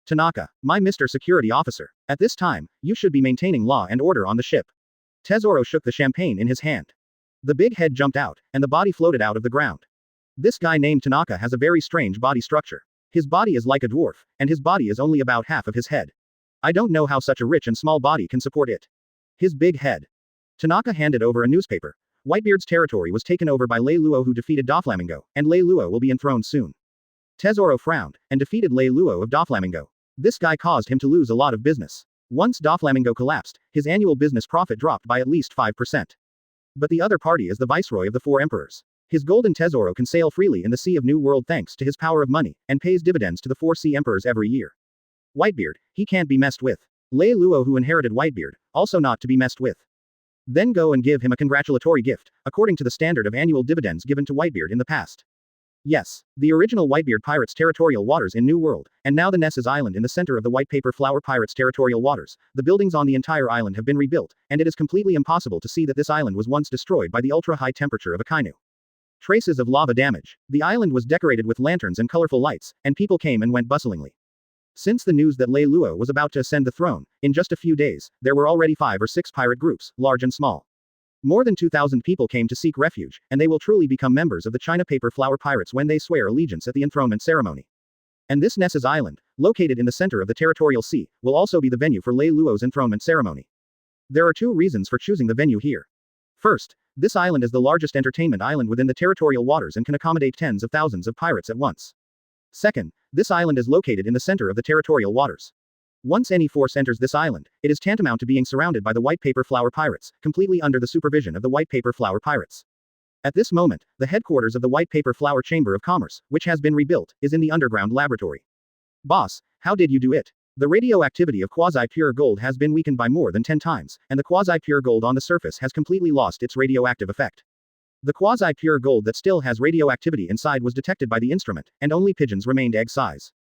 Tanaka, my Mr. Security Officer. At this time, you should be maintaining law and order on the ship. Tesoro shook the champagne in his hand. The big head jumped out, and the body floated out of the ground. This guy named Tanaka has a very strange body structure. His body is like a dwarf, and his body is only about half of his head. I don't know how such a rich and small body can support it. His big head. Tanaka handed over a newspaper. Whitebeard's territory was taken over by Lei Luo, who defeated Doflamingo, and Lei Luo will be enthroned soon. Tesoro frowned, and defeated Lei Luo of Doflamingo. This guy caused him to lose a lot of business. Once Doflamingo collapsed, his annual business profit dropped by at least 5%. But the other party is the viceroy of the 4 emperors. His golden Tesoro can sail freely in the Sea of New World thanks to his power of money, and pays dividends to the 4 sea emperors every year. Whitebeard, he can't be messed with. Lei Luo, who inherited Whitebeard, also not to be messed with. Then go and give him a congratulatory gift, according to the standard of annual dividends given to Whitebeard in the past. Yes, the original Whitebeard pirates' territorial waters in New World, and now the Nessus Island in the center of the White Paper Flower pirates' territorial waters. The buildings on the entire island have been rebuilt, and it is completely impossible to see that this island was once destroyed by the ultra-high temperature of Akainu. Traces of lava damage. The island was decorated with lanterns and colorful lights, and people came and went bustlingly. Since the news that Lei Luo was about to ascend the throne, in just a few days, there were already 5 or 6 pirate groups, large and small. More than 2,000 people came to seek refuge, and they will truly become members of the China Paper Flower Pirates when they swear allegiance at the enthronement ceremony. And this Nessus Island, located in the center of the territorial sea, will also be the venue for Lei Luo's enthronement ceremony. There are 2 reasons for choosing the venue here. First, this island is the largest entertainment island within the territorial waters and can accommodate tens of thousands of pirates at once. Second, this island is located in the center of the territorial waters. Once any force enters this island, it is tantamount to being surrounded by the White Paper Flower Pirates, completely under the supervision of the White Paper Flower Pirates. At this moment, the headquarters of the White Paper Flower Chamber of Commerce, which has been rebuilt, is in the underground laboratory. Boss, how did you do it? The radioactivity of quasi-pure gold has been weakened by more than 10 times, and the quasi-pure gold on the surface has completely lost its radioactive effect. The quasi-pure gold that still has radioactivity inside was detected by the instrument, and only pigeons remained egg size.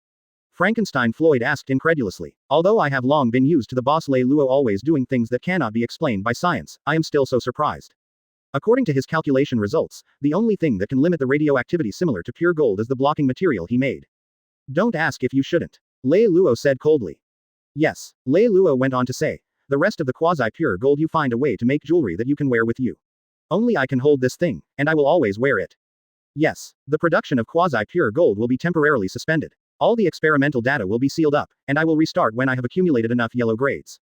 Frankenstein Floyd asked incredulously. Although I have long been used to the boss Lei Luo always doing things that cannot be explained by science, I am still so surprised. According to his calculation results, the only thing that can limit the radioactivity similar to pure gold is the blocking material he made. Don't ask if you shouldn't. Lei Luo said coldly. Yes, Lei Luo went on to say. The rest of the quasi-pure gold you find a way to make jewelry that you can wear with you. Only I can hold this thing, and I will always wear it. Yes, the production of quasi-pure gold will be temporarily suspended. All the experimental data will be sealed up, and I will restart when I have accumulated enough yellow grades.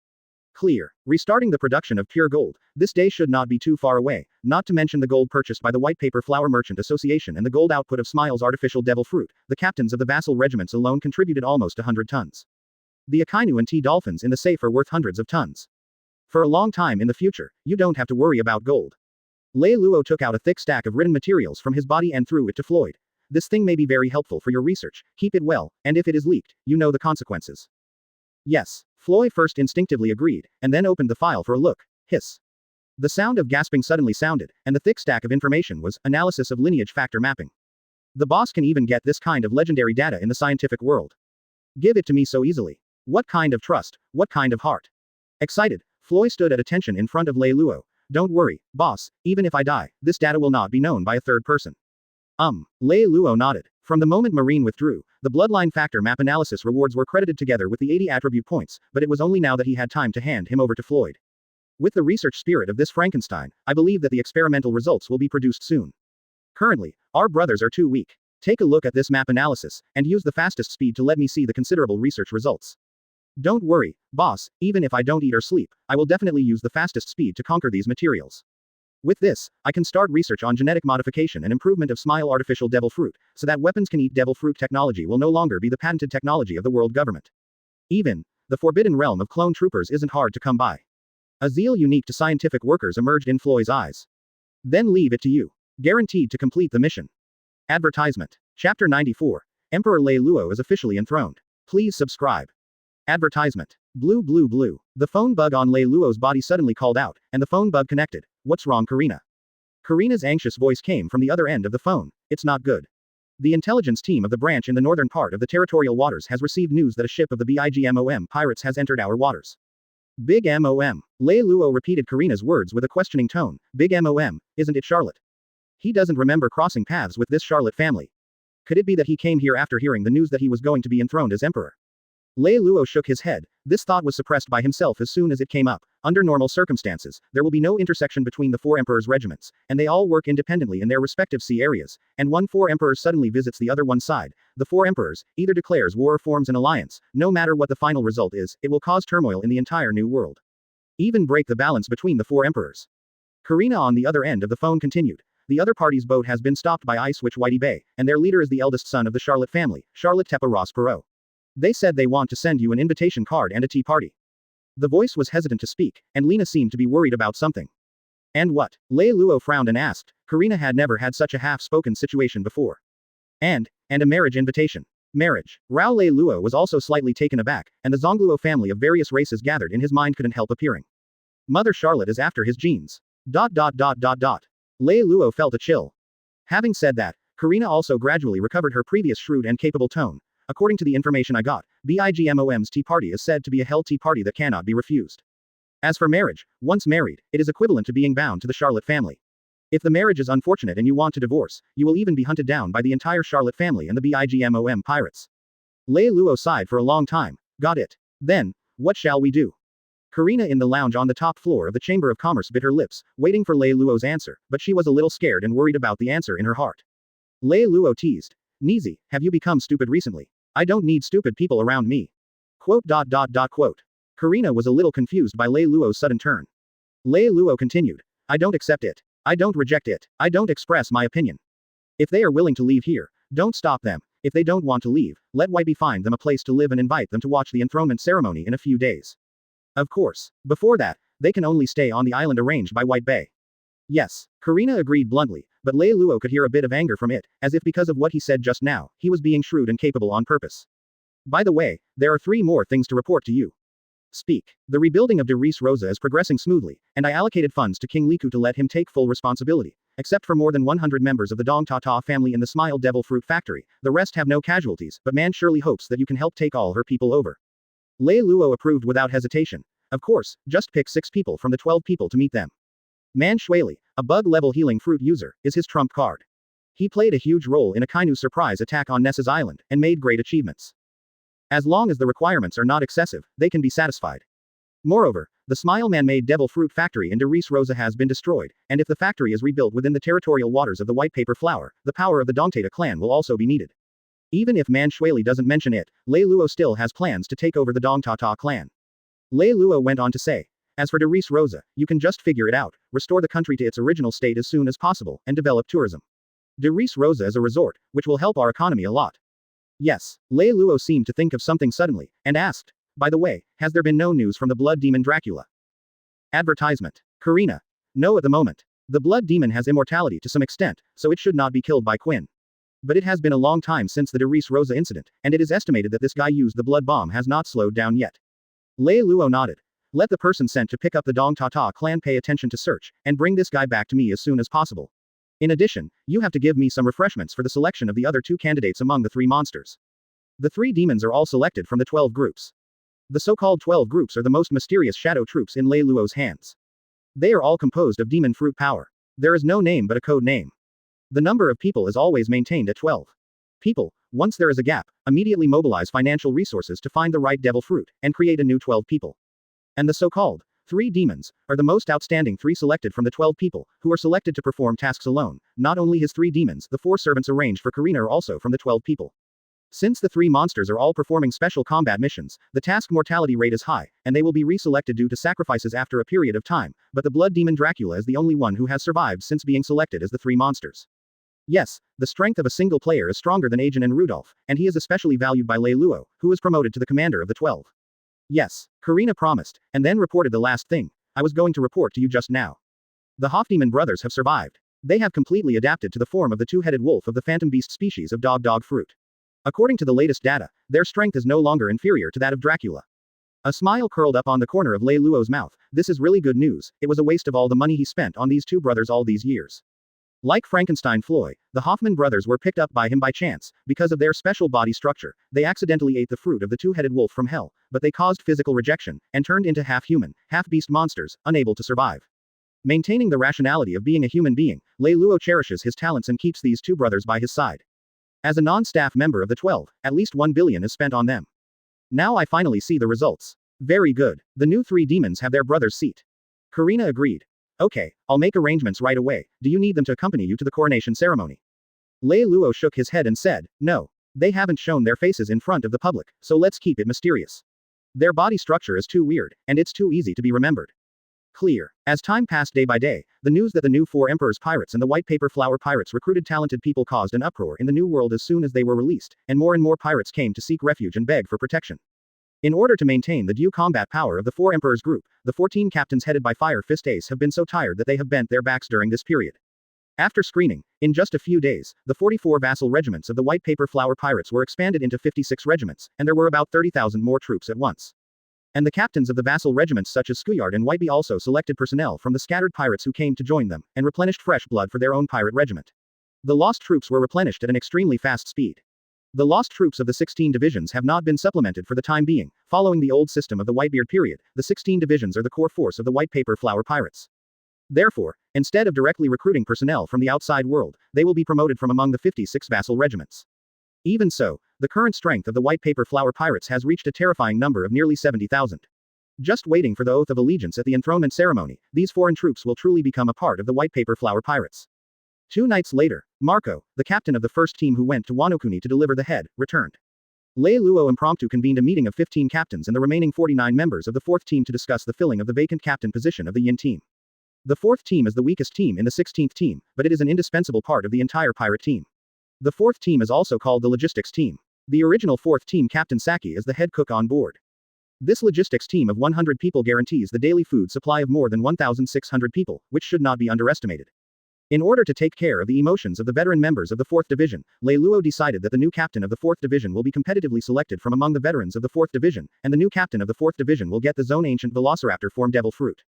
Clear. Restarting the production of pure gold, this day should not be too far away, not to mention the gold purchased by the White Paper Flower Merchant Association and the gold output of Smile's artificial devil fruit. The captains of the vassal regiments alone contributed almost 100 tons. The Akainu and T-dolphins in the safe are worth hundreds of tons. For a long time in the future, you don't have to worry about gold. Lei Luo took out a thick stack of written materials from his body and threw it to Floyd. This thing may be very helpful for your research, keep it well, and if it is leaked, you know the consequences. Yes. Floyd first instinctively agreed, and then opened the file for a look. Hiss. The sound of gasping suddenly sounded, and the thick stack of information was analysis of lineage factor mapping. The boss can even get this kind of legendary data in the scientific world. Give it to me so easily. What kind of trust, what kind of heart? Excited, Floyd stood at attention in front of Lei Luo. Don't worry, boss, even if I die, this data will not be known by a third person. Lei Luo nodded. From the moment Marine withdrew, the bloodline factor map analysis rewards were credited together with the 80 attribute points, but it was only now that he had time to hand him over to Floyd. With the research spirit of this Frankenstein, I believe that the experimental results will be produced soon. Currently, our brothers are too weak. Take a look at this map analysis, and use the fastest speed to let me see the considerable research results. Don't worry, boss, even if I don't eat or sleep, I will definitely use the fastest speed to conquer these materials. With this, I can start research on genetic modification and improvement of Smile artificial devil fruit, so that weapons can eat devil fruit technology will no longer be the patented technology of the world government. Even, the forbidden realm of clone troopers isn't hard to come by. A zeal unique to scientific workers emerged in Floyd's eyes. Then leave it to you. Guaranteed to complete the mission. Advertisement. Chapter 94. Emperor Lei Luo is officially enthroned. Please subscribe. Advertisement. Blue blue blue. The phone bug on Lei Luo's body suddenly called out, and the phone bug connected. What's wrong, Karina? Karina's anxious voice came from the other end of the phone. It's not good. The intelligence team of the branch in the northern part of the territorial waters has received news that a ship of the BIGMOM pirates has entered our waters. Big MOM. Lei Luo repeated Karina's words with a questioning tone. Big MOM, isn't it Charlotte? He doesn't remember crossing paths with this Charlotte family. Could it be that he came here after hearing the news that he was going to be enthroned as emperor? Lei Luo shook his head. This thought was suppressed by himself as soon as it came up. Under normal circumstances, there will be no intersection between the four emperors' regiments, and they all work independently in their respective sea areas, and one four emperor suddenly visits the other one side. The four emperors either declares war or forms an alliance. No matter what the final result is, it will cause turmoil in the entire new world. Even break the balance between the four emperors. Karina on the other end of the phone continued. The other party's boat has been stopped by Ice Witch Whitey Bay, and their leader is the eldest son of the Charlotte family, Charlotte Tepa Ross Perot. They said they want to send you an invitation card and a tea party. The voice was hesitant to speak, and Lena seemed to be worried about something. And what? Lei Luo frowned and asked. Karina had never had such a half-spoken situation before. And a marriage invitation. Marriage. Rao Lei Luo was also slightly taken aback, and the Zongluo family of various races gathered in his mind couldn't help appearing. Mother Charlotte is after his genes. Lei Luo felt a chill. Having said that, Karina also gradually recovered her previous shrewd and capable tone. According to the information I got, BIGMOM's tea party is said to be a hell tea party that cannot be refused. As for marriage, once married, it is equivalent to being bound to the Charlotte family. If the marriage is unfortunate and you want to divorce, you will even be hunted down by the entire Charlotte family and the BIGMOM pirates. Lei Luo sighed for a long time. Got it. Then, what shall we do? Karina in the lounge on the top floor of the Chamber of Commerce bit her lips, waiting for Lei Luo's answer, but she was a little scared and worried about the answer in her heart. Lei Luo teased. Nizi, have you become stupid recently? I don't need stupid people around me. Quote. Karina was a little confused by Lei Luo's sudden turn. Lei Luo continued. I don't accept it. I don't reject it. I don't express my opinion. If they are willing to leave here, don't stop them. If they don't want to leave, let Whitey find them a place to live and invite them to watch the enthronement ceremony in a few days. Of course, before that, they can only stay on the island arranged by White Bay. Yes, Karina agreed bluntly, but Lei Luo could hear a bit of anger from it, as if because of what he said just now, he was being shrewd and capable on purpose. By the way, there are 3 more things to report to you. Speak. The rebuilding of de Reis Rosa is progressing smoothly, and I allocated funds to King Liku to let him take full responsibility. Except for more than 100 members of the Dong Ta Ta family in the Smile Devil Fruit Factory, the rest have no casualties, but Man surely hopes that you can help take all her people over. Lei Luo approved without hesitation. Of course, just pick 6 people from the 12 people to meet them. Man Shueli, a bug-level healing fruit user, is his trump card. He played a huge role in Akainu's surprise attack on Ness's island, and made great achievements. As long as the requirements are not excessive, they can be satisfied. Moreover, the Smile man-made devil fruit factory in de Reis Rosa has been destroyed, and if the factory is rebuilt within the territorial waters of the White Paper Flower, the power of the Dongtata clan will also be needed. Even if Man Shueli doesn't mention it, Lei Luo still has plans to take over the Dongtata clan. Lei Luo went on to say. As for de Reis Rosa, you can just figure it out, restore the country to its original state as soon as possible, and develop tourism. De Reis Rosa is a resort, which will help our economy a lot. Yes, Lei Luo seemed to think of something suddenly, and asked, by the way, has there been no news from the blood demon Dracula? Advertisement. Karina. No at the moment. The blood demon has immortality to some extent, so it should not be killed by Quinn. But it has been a long time since the Derice Rosa incident, and it is estimated that this guy used the blood bomb has not slowed down yet. Lei Luo nodded. Let the person sent to pick up the Dong Tata clan pay attention to search, and bring this guy back to me as soon as possible. In addition, you have to give me some refreshments for the selection of the other 2 candidates among the 3 monsters. The 3 demons are all selected from the 12 groups. The so-called 12 groups are the most mysterious shadow troops in Lei Luo's hands. They are all composed of demon fruit power. There is no name but a code name. The number of people is always maintained at 12. People, once there is a gap, immediately mobilize financial resources to find the right devil fruit, and create a new 12 people. And the so-called 3 demons are the most outstanding 3 selected from the 12 people, who are selected to perform tasks alone. Not only his 3 demons, the 4 servants arranged for Karina are also from the 12 people. Since the 3 monsters are all performing special combat missions, the task mortality rate is high, and they will be reselected due to sacrifices after a period of time, but the blood demon Dracula is the only one who has survived since being selected as the 3 monsters. Yes, the strength of a single player is stronger than Agen and Rudolph, and he is especially valued by Lei Luo, who is promoted to the commander of the 12. Yes, Karina promised, and then reported the last thing. I was going to report to you just now. The Hofdemon brothers have survived. They have completely adapted to the form of the 2-headed wolf of the phantom beast species of dog fruit. According to the latest data, their strength is no longer inferior to that of Dracula. A smile curled up on the corner of Lei Luo's mouth. This is really good news. It was a waste of all the money he spent on these 2 brothers all these years. Like Frankenstein Floyd, the Hoffman brothers were picked up by him by chance, because of their special body structure. They accidentally ate the fruit of the 2-headed wolf from hell, but they caused physical rejection, and turned into half-human, half-beast monsters, unable to survive. Maintaining the rationality of being a human being, Lei Luo cherishes his talents and keeps these 2 brothers by his side. As a non-staff member of the 12, at least 1 billion is spent on them. Now I finally see the results. Very good. The new 3 demons have their brother's seat. Karina agreed. Okay, I'll make arrangements right away. Do you need them to accompany you to the coronation ceremony? Lei Luo shook his head and said, no. They haven't shown their faces in front of the public, so let's keep it mysterious. Their body structure is too weird, and it's too easy to be remembered. Clear. As time passed day by day, the news that the new 4 Emperors pirates and the White Paper Flower pirates recruited talented people caused an uproar in the New World as soon as they were released, and more pirates came to seek refuge and beg for protection. In order to maintain the due combat power of the 4 Emperors group, the 14 captains headed by Fire Fist Ace have been so tired that they have bent their backs during this period. After screening, in just a few days, the 44 vassal regiments of the White Paper Flower pirates were expanded into 56 regiments, and there were about 30,000 more troops at once. And the captains of the vassal regiments such as Skuyard and Whiteby also selected personnel from the scattered pirates who came to join them, and replenished fresh blood for their own pirate regiment. The lost troops were replenished at an extremely fast speed. The lost troops of the 16 divisions have not been supplemented for the time being. Following the old system of the Whitebeard period, the 16 divisions are the core force of the White Paper Flower pirates. Therefore, instead of directly recruiting personnel from the outside world, they will be promoted from among the 56 vassal regiments. Even so, the current strength of the White Paper Flower pirates has reached a terrifying number of nearly 70,000. Just waiting for the oath of allegiance at the enthronement ceremony, these foreign troops will truly become a part of the White Paper Flower pirates. 2 nights later, Marco, the captain of the first team who went to Wanokuni to deliver the head, returned. Lei Luo impromptu convened a meeting of 15 captains and the remaining 49 members of the 4th team to discuss the filling of the vacant captain position of the Yin team. The 4th team is the weakest team in the 16th team, but it is an indispensable part of the entire pirate team. The 4th team is also called the logistics team. The original 4th team captain Saki is the head cook on board. This logistics team of 100 people guarantees the daily food supply of more than 1,600 people, which should not be underestimated. In order to take care of the emotions of the veteran members of the 4th Division, Lei Luo decided that the new captain of the 4th Division will be competitively selected from among the veterans of the 4th Division, and the new captain of the 4th Division will get the Zone Ancient Velociraptor form Devil Fruit.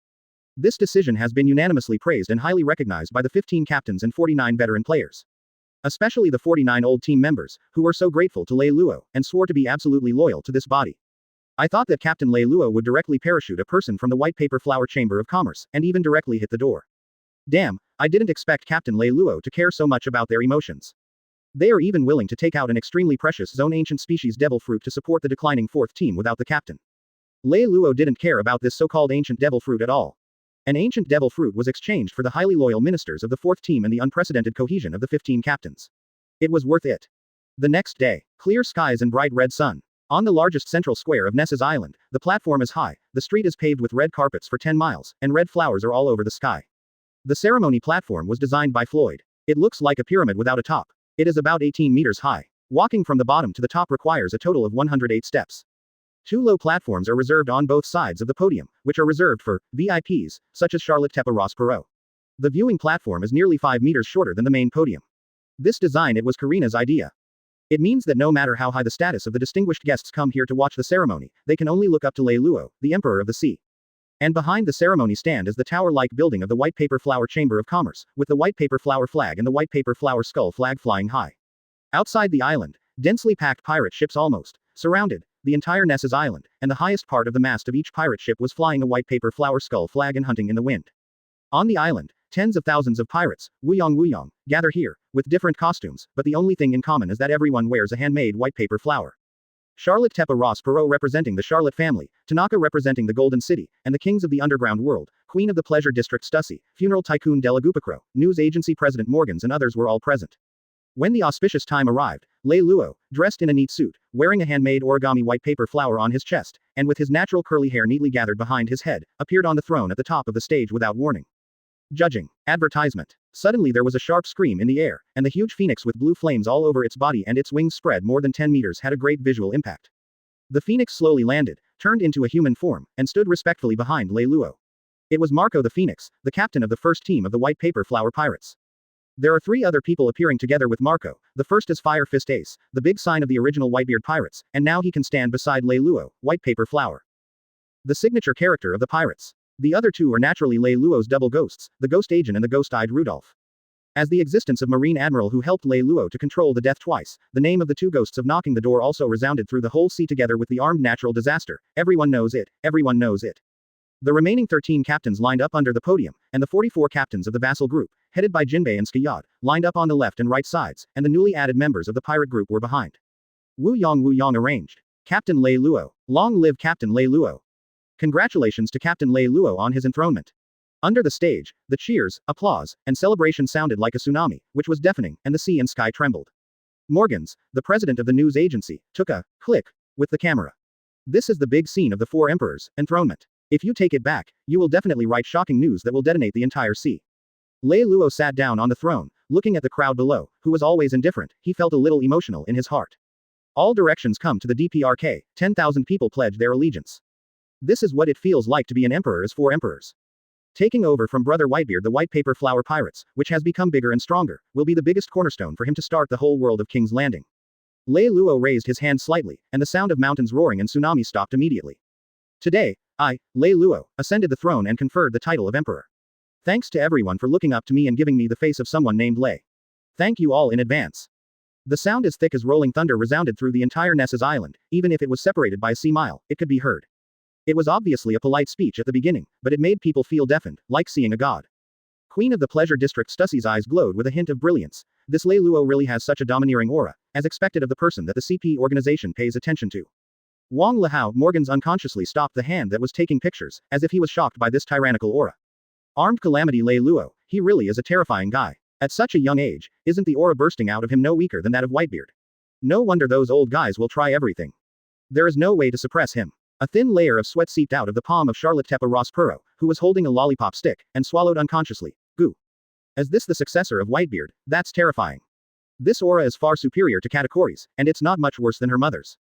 This decision has been unanimously praised and highly recognized by the 15 captains and 49 veteran players. Especially the 49 old team members, who were so grateful to Lei Luo, and swore to be absolutely loyal to this body. I thought that Captain Lei Luo would directly parachute a person from the White Paper Flower Chamber of Commerce, and even directly hit the door. Damn, I didn't expect Captain Lei Luo to care so much about their emotions. They are even willing to take out an extremely precious Zone Ancient Species Devil Fruit to support the declining 4th team without the captain. Lei Luo didn't care about this so-called Ancient Devil Fruit at all. An Ancient Devil Fruit was exchanged for the highly loyal ministers of the 4th team and the unprecedented cohesion of the 15 captains. It was worth it. The next day, clear skies and bright red sun. On the largest central square of Ness's Island, the platform is high, the street is paved with red carpets for 10 miles, and red flowers are all over the sky. The ceremony platform was designed by Floyd. It looks like a pyramid without a top. It is about 18 meters high. Walking from the bottom to the top requires a total of 108 steps. 2 low platforms are reserved on both sides of the podium, which are reserved for VIPs, such as Charlotte Tepa Ross Perot. The viewing platform is nearly 5 meters shorter than the main podium. This design it was Karina's idea. It means that no matter how high the status of the distinguished guests come here to watch the ceremony, they can only look up to Lei Luo, the Emperor of the Sea. And behind the ceremony stand is the tower-like building of the White Paper Flower Chamber of Commerce, with the White Paper Flower flag and the White Paper Flower skull flag flying high. Outside the island, densely packed pirate ships almost surrounded the entire Nessus Island, and the highest part of the mast of each pirate ship was flying a White Paper Flower skull flag and hunting in the wind. On the island, tens of thousands of pirates, Wuyong, gather here, with different costumes, but the only thing in common is that everyone wears a handmade white paper flower. Charlotte Tepa Ross Perot representing the Charlotte family, Tanaka representing the Golden City, and the kings of the underground world, Queen of the Pleasure District Stussy, funeral tycoon Della Gupacro, news agency president Morgans and others were all present. When the auspicious time arrived, Lei Luo, dressed in a neat suit, wearing a handmade origami white paper flower on his chest, and with his natural curly hair neatly gathered behind his head, appeared on the throne at the top of the stage without warning. Judging. Advertisement. Suddenly there was a sharp scream in the air, and the huge phoenix with blue flames all over its body and its wings spread more than 10 meters had a great visual impact. The phoenix slowly landed, turned into a human form, and stood respectfully behind Lei Luo. It was Marco the Phoenix, the captain of the first team of the White Paper Flower Pirates. There are 3 other people appearing together with Marco. The first is Fire Fist Ace, the big sign of the original Whitebeard pirates, and now he can stand beside Lei Luo, White Paper Flower, the signature character of the pirates. The other 2 are naturally Lei Luo's double ghosts, the Ghost Agent and the Ghost-Eyed Rudolph. As the existence of Marine Admiral who helped Lei Luo to control the death twice, the name of the 2 ghosts of knocking the door also resounded through the whole sea together with the armed natural disaster. Everyone knows it, everyone knows it. The remaining 13 captains lined up under the podium, and the 44 captains of the vassal group, headed by Jinbei and Skayad, lined up on the left and right sides, and the newly added members of the pirate group were behind. Wuyong arranged. Captain Lei Luo. Long live Captain Lei Luo. Congratulations to Captain Lei Luo on his enthronement. Under the stage, the cheers, applause, and celebration sounded like a tsunami, which was deafening, and the sea and sky trembled. Morgans, the president of the news agency, took a click with the camera. This is the big scene of the 4 emperors, enthronement. If you take it back, you will definitely write shocking news that will detonate the entire sea. Lei Luo sat down on the throne, looking at the crowd below, who was always indifferent. He felt a little emotional in his heart. All directions come to the DPRK, 10,000 people pledge their allegiance. This is what it feels like to be an emperor as 4 emperors. Taking over from Brother Whitebeard the White Paper Flower Pirates, which has become bigger and stronger, will be the biggest cornerstone for him to start the whole world of King's Landing. Lei Luo raised his hand slightly, and the sound of mountains roaring and tsunamis stopped immediately. Today, I, Lei Luo, ascended the throne and conferred the title of Emperor. Thanks to everyone for looking up to me and giving me the face of someone named Lei. Thank you all in advance. The sound as thick as rolling thunder resounded through the entire Nessus Island. Even if it was separated by a sea mile, it could be heard. It was obviously a polite speech at the beginning, but it made people feel deafened, like seeing a god. Queen of the Pleasure District Stussy's eyes glowed with a hint of brilliance. This Lei Luo really has such a domineering aura, as expected of the person that the CP organization pays attention to. Wang Lehao Morgans unconsciously stopped the hand that was taking pictures, as if he was shocked by this tyrannical aura. Armed calamity Lei Luo, he really is a terrifying guy. At such a young age, isn't the aura bursting out of him no weaker than that of Whitebeard? No wonder those old guys will try everything. There is no way to suppress him. A thin layer of sweat seeped out of the palm of Charlotte Tepa Ross Perot, who was holding a lollipop stick, and swallowed unconsciously. Goo. Is this the successor of Whitebeard? That's terrifying. This aura is far superior to Katakori's, and it's not much worse than her mother's.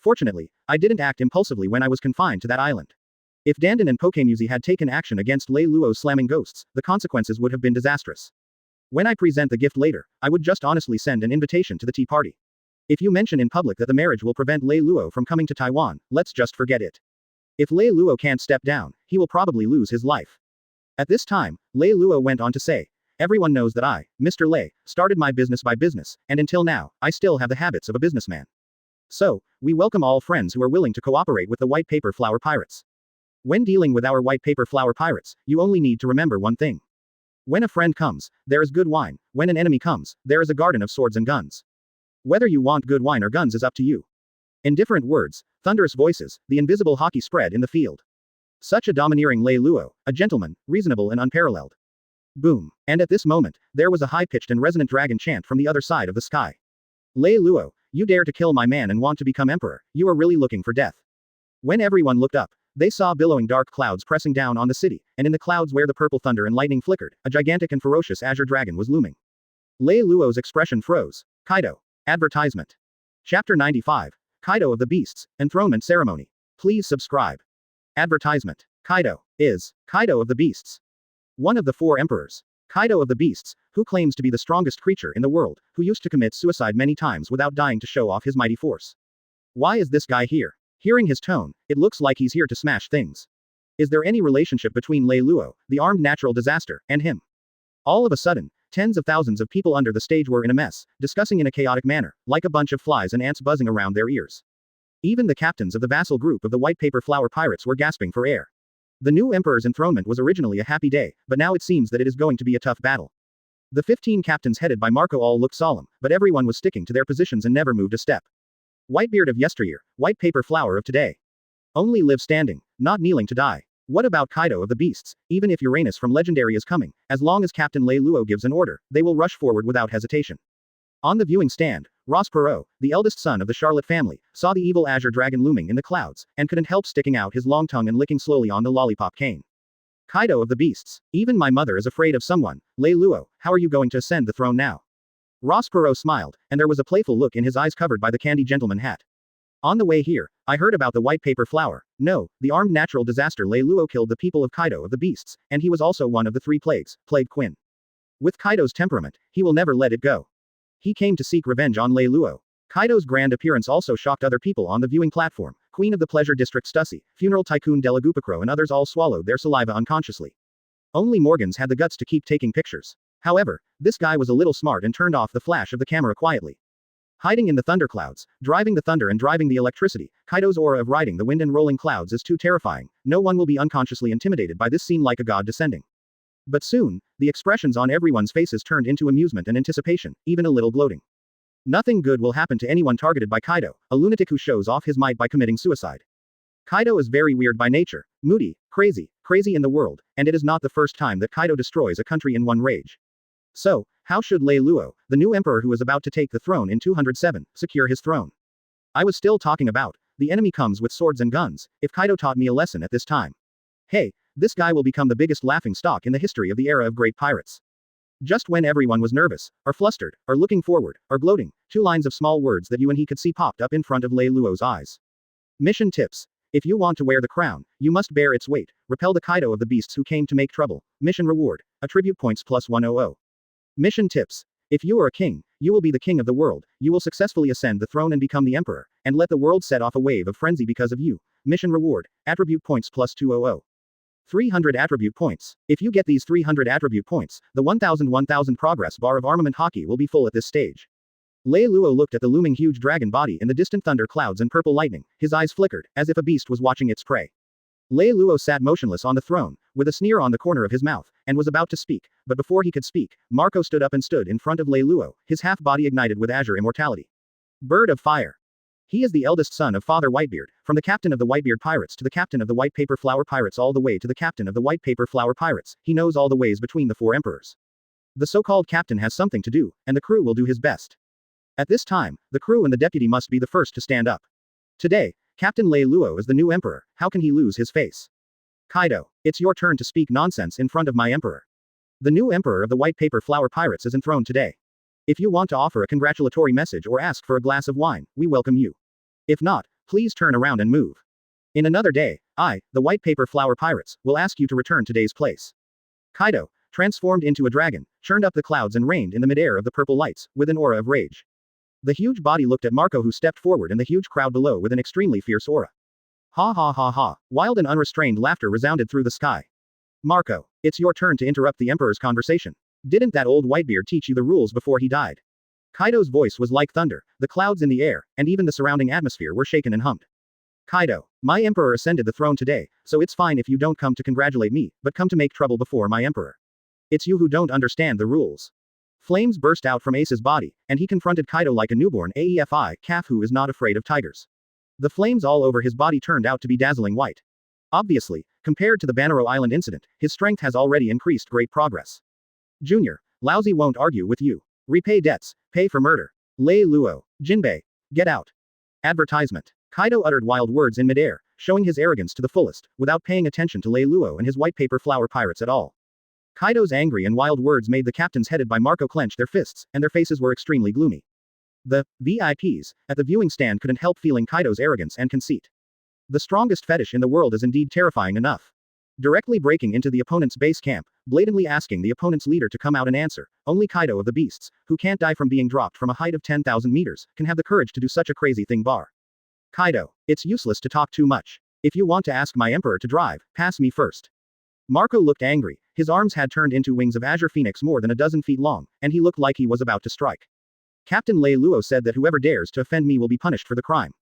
Fortunately, I didn't act impulsively when I was confined to that island. If Dandan and Pokemuzi had taken action against Lei Luo's slamming ghosts, the consequences would have been disastrous. When I present the gift later, I would just honestly send an invitation to the tea party. If you mention in public that the marriage will prevent Lei Luo from coming to Taiwan, let's just forget it. If Lei Luo can't step down, he will probably lose his life. At this time, Lei Luo went on to say, everyone knows that I, Mr. Lei, started my business by business, and until now, I still have the habits of a businessman. So, we welcome all friends who are willing to cooperate with the White Paper Flower Pirates. When dealing with our White Paper Flower Pirates, you only need to remember one thing. When a friend comes, there is good wine. When an enemy comes, there is a garden of swords and guns. Whether you want good wine or guns is up to you. In different words, thunderous voices, the invisible hockey spread in the field. Such a domineering Lei Luo, a gentleman, reasonable and unparalleled. Boom. And at this moment, there was a high-pitched and resonant dragon chant from the other side of the sky. Lei Luo, you dare to kill my man and want to become emperor, you are really looking for death. When everyone looked up, they saw billowing dark clouds pressing down on the city, and in the clouds where the purple thunder and lightning flickered, a gigantic and ferocious azure dragon was looming. Lei Luo's expression froze. Kaido. Advertisement. Chapter 95. Kaido of the Beasts, Enthronement Ceremony. Please subscribe. Advertisement. Kaido is Kaido of the Beasts. One of the 4 emperors. Kaido of the Beasts, who claims to be the strongest creature in the world, who used to commit suicide many times without dying to show off his mighty force. Why is this guy here? Hearing his tone, it looks like he's here to smash things. Is there any relationship between Lei Luo, the armed natural disaster, and him? All of a sudden, tens of thousands of people under the stage were in a mess, discussing in a chaotic manner, like a bunch of flies and ants buzzing around their ears. Even the captains of the vassal group of the White Paper Flower Pirates were gasping for air. The new emperor's enthronement was originally a happy day, but now it seems that it is going to be a tough battle. The 15 captains headed by Marco all looked solemn, but everyone was sticking to their positions and never moved a step. Whitebeard of yesteryear, White Paper Flower of today. Only live standing, not kneeling to die. What about Kaido of the Beasts? Even if Uranus from Legendary is coming, as long as Captain Lei Luo gives an order, they will rush forward without hesitation. On the viewing stand, Ross Perot, the eldest son of the Charlotte family, saw the evil azure dragon looming in the clouds, and couldn't help sticking out his long tongue and licking slowly on the lollipop cane. Kaido of the Beasts. Even my mother is afraid of someone. Lei Luo, how are you going to ascend the throne now? Ross Perot smiled, and there was a playful look in his eyes covered by the candy gentleman hat. On the way here, I heard about the White Paper Flower. No, the armed natural disaster Lei Luo killed the people of Kaido of the Beasts, and he was also one of the 3 plagues, plague Quinn. With Kaido's temperament, he will never let it go. He came to seek revenge on Lei Luo. Kaido's grand appearance also shocked other people on the viewing platform. Queen of the Pleasure District Stussy, funeral tycoon Delagupacro and others all swallowed their saliva unconsciously. Only Morgans had the guts to keep taking pictures. However, this guy was a little smart and turned off the flash of the camera quietly. Hiding in the thunderclouds, driving the thunder and driving the electricity, Kaido's aura of riding the wind and rolling clouds is too terrifying. No one will be unconsciously intimidated by this scene like a god descending. But soon, the expressions on everyone's faces turned into amusement and anticipation, even a little gloating. Nothing good will happen to anyone targeted by Kaido, a lunatic who shows off his might by committing suicide. Kaido is very weird by nature, moody, crazy in the world, and it is not the first time that Kaido destroys a country in one rage. So, how should Lei Luo, the new emperor who is about to take the throne in 207, secure his throne? I was still talking about, the enemy comes with swords and guns, if Kaido taught me a lesson at this time. Hey, this guy will become the biggest laughing stock in the history of the era of great pirates. Just when everyone was nervous, or flustered, or looking forward, or gloating, 2 lines of small words that you and he could see popped up in front of Lei Luo's eyes. Mission tips. If you want to wear the crown, you must bear its weight. Repel the Kaido of the Beasts who came to make trouble. Mission reward. Attribute points plus 100. Mission tips. If you are a king, you will be the king of the world. You will successfully ascend the throne and become the emperor, and let the world set off a wave of frenzy because of you. Mission reward. Attribute points plus 200. 300 attribute points. If you get these 300 attribute points, the 1000 progress bar of Armament Haki will be full at this stage. Lei Luo looked at the looming huge dragon body in the distant thunder clouds and purple lightning. His eyes flickered, as if a beast was watching its prey. Lei Luo sat motionless on the throne, with a sneer on the corner of his mouth, and was about to speak, but before he could speak, Marco stood up and stood in front of Lei Luo, his half-body ignited with azure immortality. Bird of Fire. He is the eldest son of Father Whitebeard, from the captain of the Whitebeard Pirates to the captain of the White Paper Flower Pirates all the way to the captain of the White Paper Flower Pirates. He knows all the ways between the 4 emperors. The so-called captain has something to do, and the crew will do his best. At this time, the crew and the deputy must be the first to stand up. Today, Captain Lei Luo is the new emperor. How can he lose his face? Kaido, it's your turn to speak nonsense in front of my emperor. The new emperor of the White Paper Flower Pirates is enthroned today. If you want to offer a congratulatory message or ask for a glass of wine, we welcome you. If not, please turn around and move. In another day, I, the White Paper Flower Pirates, will ask you to return to today's place. Kaido, transformed into a dragon, churned up the clouds and reigned in the midair of the purple lights, with an aura of rage. The huge body looked at Marco who stepped forward and the huge crowd below with an extremely fierce aura. Ha ha ha ha. Wild and unrestrained laughter resounded through the sky. Marco, it's your turn to interrupt the emperor's conversation. Didn't that old Whitebeard teach you the rules before he died? Kaido's voice was like thunder, the clouds in the air, and even the surrounding atmosphere were shaken and hummed. Kaido, my emperor ascended the throne today, so it's fine if you don't come to congratulate me, but come to make trouble before my emperor. It's you who don't understand the rules. Flames burst out from Ace's body, and he confronted Kaido like a newborn AEFI calf who is not afraid of tigers. The flames all over his body turned out to be dazzling white. Obviously, compared to the Banaro Island incident, his strength has already increased great progress. Junior, Lousy won't argue with you. Repay debts, pay for murder. Lei Luo, Jinbei, get out. Advertisement. Kaido uttered wild words in midair, showing his arrogance to the fullest, without paying attention to Lei Luo and his White Paper Flower Pirates at all. Kaido's angry and wild words made the captains headed by Marco clench their fists, and their faces were extremely gloomy. The VIPs at the viewing stand couldn't help feeling Kaido's arrogance and conceit. The strongest fetish in the world is indeed terrifying enough. Directly breaking into the opponent's base camp, blatantly asking the opponent's leader to come out and answer. Only Kaido of the Beasts, who can't die from being dropped from a height of 10,000 meters, can have the courage to do such a crazy thing. Kaido, it's useless to talk too much. If you want to ask my emperor to drive, pass me first. Marco looked angry. His arms had turned into wings of azure phoenix more than a dozen feet long, and he looked like he was about to strike. Captain Lei Luo said that whoever dares to offend me will be punished for the crime.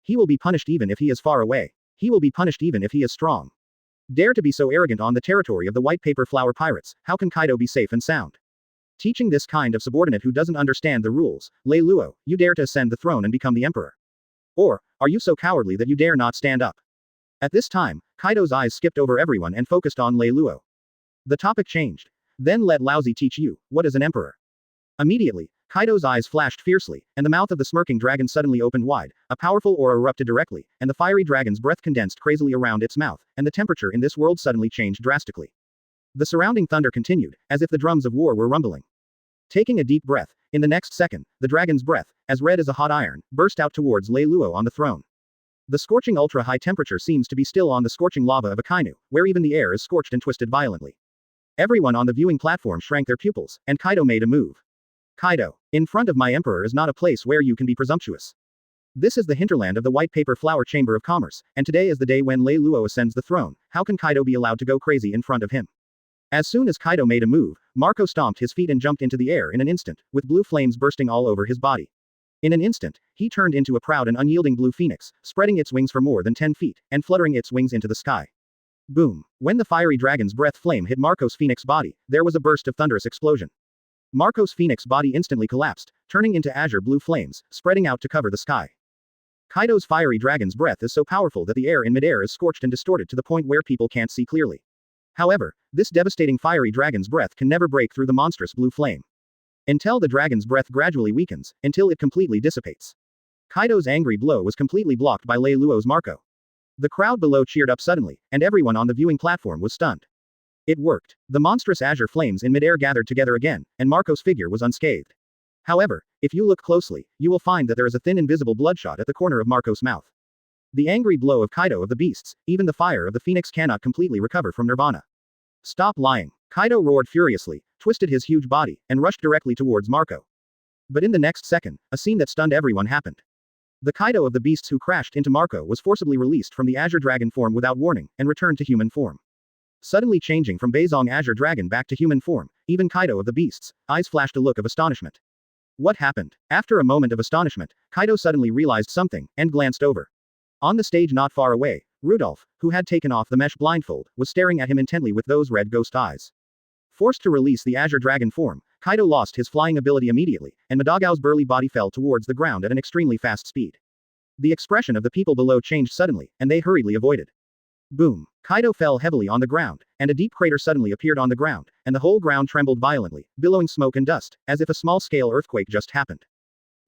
He will be punished even if he is far away. He will be punished even if he is strong. Dare to be so arrogant on the territory of the white paper flower pirates, how can Kaido be safe and sound? Teaching this kind of subordinate who doesn't understand the rules, Lei Luo, you dare to ascend the throne and become the emperor? Or, are you so cowardly that you dare not stand up? At this time, Kaido's eyes skipped over everyone and focused on Lei Luo. The topic changed. Then let Laozi teach you, what is an emperor? Immediately, Kaido's eyes flashed fiercely, and the mouth of the smirking dragon suddenly opened wide, a powerful aura erupted directly, and the fiery dragon's breath condensed crazily around its mouth, and the temperature in this world suddenly changed drastically. The surrounding thunder continued, as if the drums of war were rumbling. Taking a deep breath, in the next second, the dragon's breath, as red as a hot iron, burst out towards Lei Luo on the throne. The scorching ultra-high temperature seems to be still on the scorching lava of Akainu, where even the air is scorched and twisted violently. Everyone on the viewing platform shrank their pupils, and Kaido made a move. Kaido, in front of my emperor is not a place where you can be presumptuous. This is the hinterland of the White Paper Flower Chamber of Commerce, and today is the day when Lei Luo ascends the throne. How can Kaido be allowed to go crazy in front of him? As soon as Kaido made a move, Marco stomped his feet and jumped into the air in an instant, with blue flames bursting all over his body. In an instant, he turned into a proud and unyielding blue phoenix, spreading its wings for more than 10 feet, and fluttering its wings into the sky. Boom! When the fiery dragon's breath flame hit Marco's phoenix body, there was a burst of thunderous explosion. Marco's phoenix body instantly collapsed, turning into azure blue flames, spreading out to cover the sky. Kaido's fiery dragon's breath is so powerful that the air in midair is scorched and distorted to the point where people can't see clearly. However, this devastating fiery dragon's breath can never break through the monstrous blue flame. Until the dragon's breath gradually weakens, until it completely dissipates. Kaido's angry blow was completely blocked by Lei Luo's Marco. The crowd below cheered up suddenly, and everyone on the viewing platform was stunned. It worked. The monstrous azure flames in midair gathered together again, and Marco's figure was unscathed. However, if you look closely, you will find that there is a thin invisible bloodshot at the corner of Marco's mouth. The angry blow of Kaido of the Beasts, even the fire of the Phoenix cannot completely recover from Nirvana. Stop lying. Kaido roared furiously, twisted his huge body, and rushed directly towards Marco. But in the next second, a scene that stunned everyone happened. The Kaido of the Beasts who crashed into Marco was forcibly released from the azure dragon form without warning, and returned to human form. Suddenly changing from Beizong Azure Dragon back to human form, even Kaido of the Beasts' eyes flashed a look of astonishment. What happened? After a moment of astonishment, Kaido suddenly realized something, and glanced over. On the stage not far away, Rudolph, who had taken off the mesh blindfold, was staring at him intently with those red ghost eyes. Forced to release the Azure Dragon form, Kaido lost his flying ability immediately, and Madagao's burly body fell towards the ground at an extremely fast speed. The expression of the people below changed suddenly, and they hurriedly avoided. Boom! Kaido fell heavily on the ground, and a deep crater suddenly appeared on the ground, and the whole ground trembled violently, billowing smoke and dust, as if a small-scale earthquake just happened.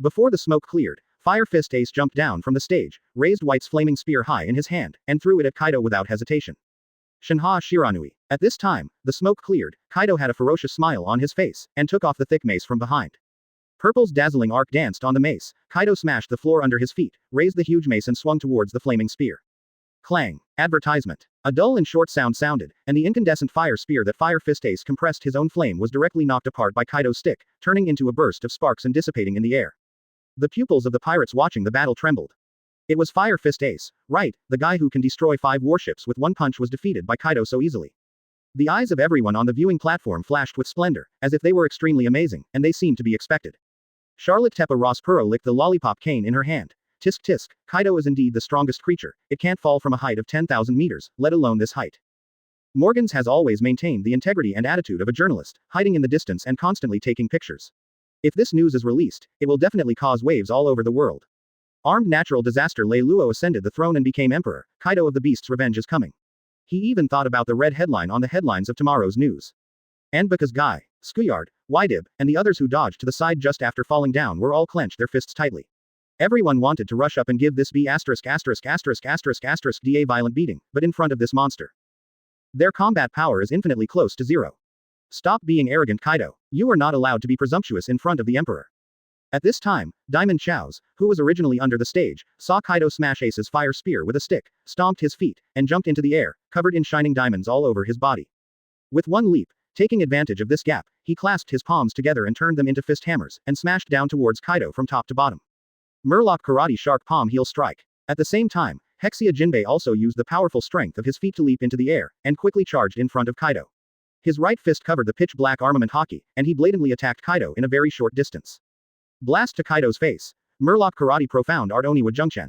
Before the smoke cleared, Fire Fist Ace jumped down from the stage, raised White's flaming spear high in his hand, and threw it at Kaido without hesitation. Shinha Shiranui. At this time, the smoke cleared, Kaido had a ferocious smile on his face, and took off the thick mace from behind. Purple's dazzling arc danced on the mace, Kaido smashed the floor under his feet, raised the huge mace and swung towards the flaming spear. Clang. Advertisement. A dull and short sound sounded, and the incandescent fire spear that Fire Fist Ace compressed his own flame was directly knocked apart by Kaido's stick, turning into a burst of sparks and dissipating in the air. The pupils of the pirates watching the battle trembled. It was Fire Fist Ace, right, the guy who can destroy 5 warships with one punch was defeated by Kaido so easily. The eyes of everyone on the viewing platform flashed with splendor, as if they were extremely amazing, and they seemed to be expected. Charlotte Tepa Rospuro licked the lollipop cane in her hand. Tisk tisk, Kaido is indeed the strongest creature, it can't fall from a height of 10,000 meters, let alone this height. Morgans has always maintained the integrity and attitude of a journalist, hiding in the distance and constantly taking pictures. If this news is released, it will definitely cause waves all over the world. Armed natural disaster Lei Luo ascended the throne and became emperor, Kaido of the Beast's revenge is coming. He even thought about the red headline on the headlines of tomorrow's news. And because Guy, Skuyard, Whitebeard, and the others who dodged to the side just after falling down were all clenched their fists tightly. Everyone wanted to rush up and give this da violent beating, but in front of this monster. Their combat power is infinitely close to zero. Stop being arrogant, Kaido. You are not allowed to be presumptuous in front of the emperor. At this time, Diamond Chaos, who was originally under the stage, saw Kaido smash Ace's fire spear with a stick, stomped his feet, and jumped into the air, covered in shining diamonds all over his body. With one leap, Taking advantage of this gap, he clasped his palms together and turned them into fist hammers, and smashed down towards Kaido from top to bottom. Murloc Karate Shark Palm Heel Strike. At the same time, Hexia Jinbei also used the powerful strength of his feet to leap into the air, and quickly charged in front of Kaido. His right fist covered the pitch-black Armament Haki, and he blatantly attacked Kaido in a very short distance. Blast to Kaido's face. Murloc Karate Profound Art Oniwa Jungchen.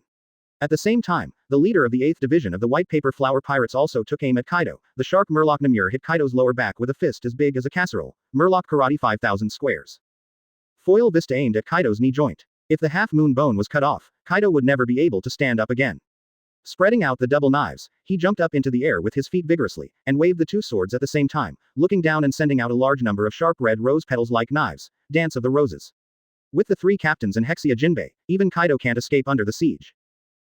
At the same time, the leader of the 8th Division of the White Paper Flower Pirates also took aim at Kaido. The shark Murloc Namur hit Kaido's lower back with a fist as big as a casserole. Murloc Karate 5000 squares. Foil Vista aimed at Kaido's knee joint. If the half-moon bone was cut off, Kaido would never be able to stand up again. Spreading out the double knives, he jumped up into the air with his feet vigorously, and waved the two swords at the same time, looking down and sending out a large number of sharp red rose petals like knives. Dance of the Roses. With the 3 captains and Hexia Jinbei, even Kaido can't escape under the siege.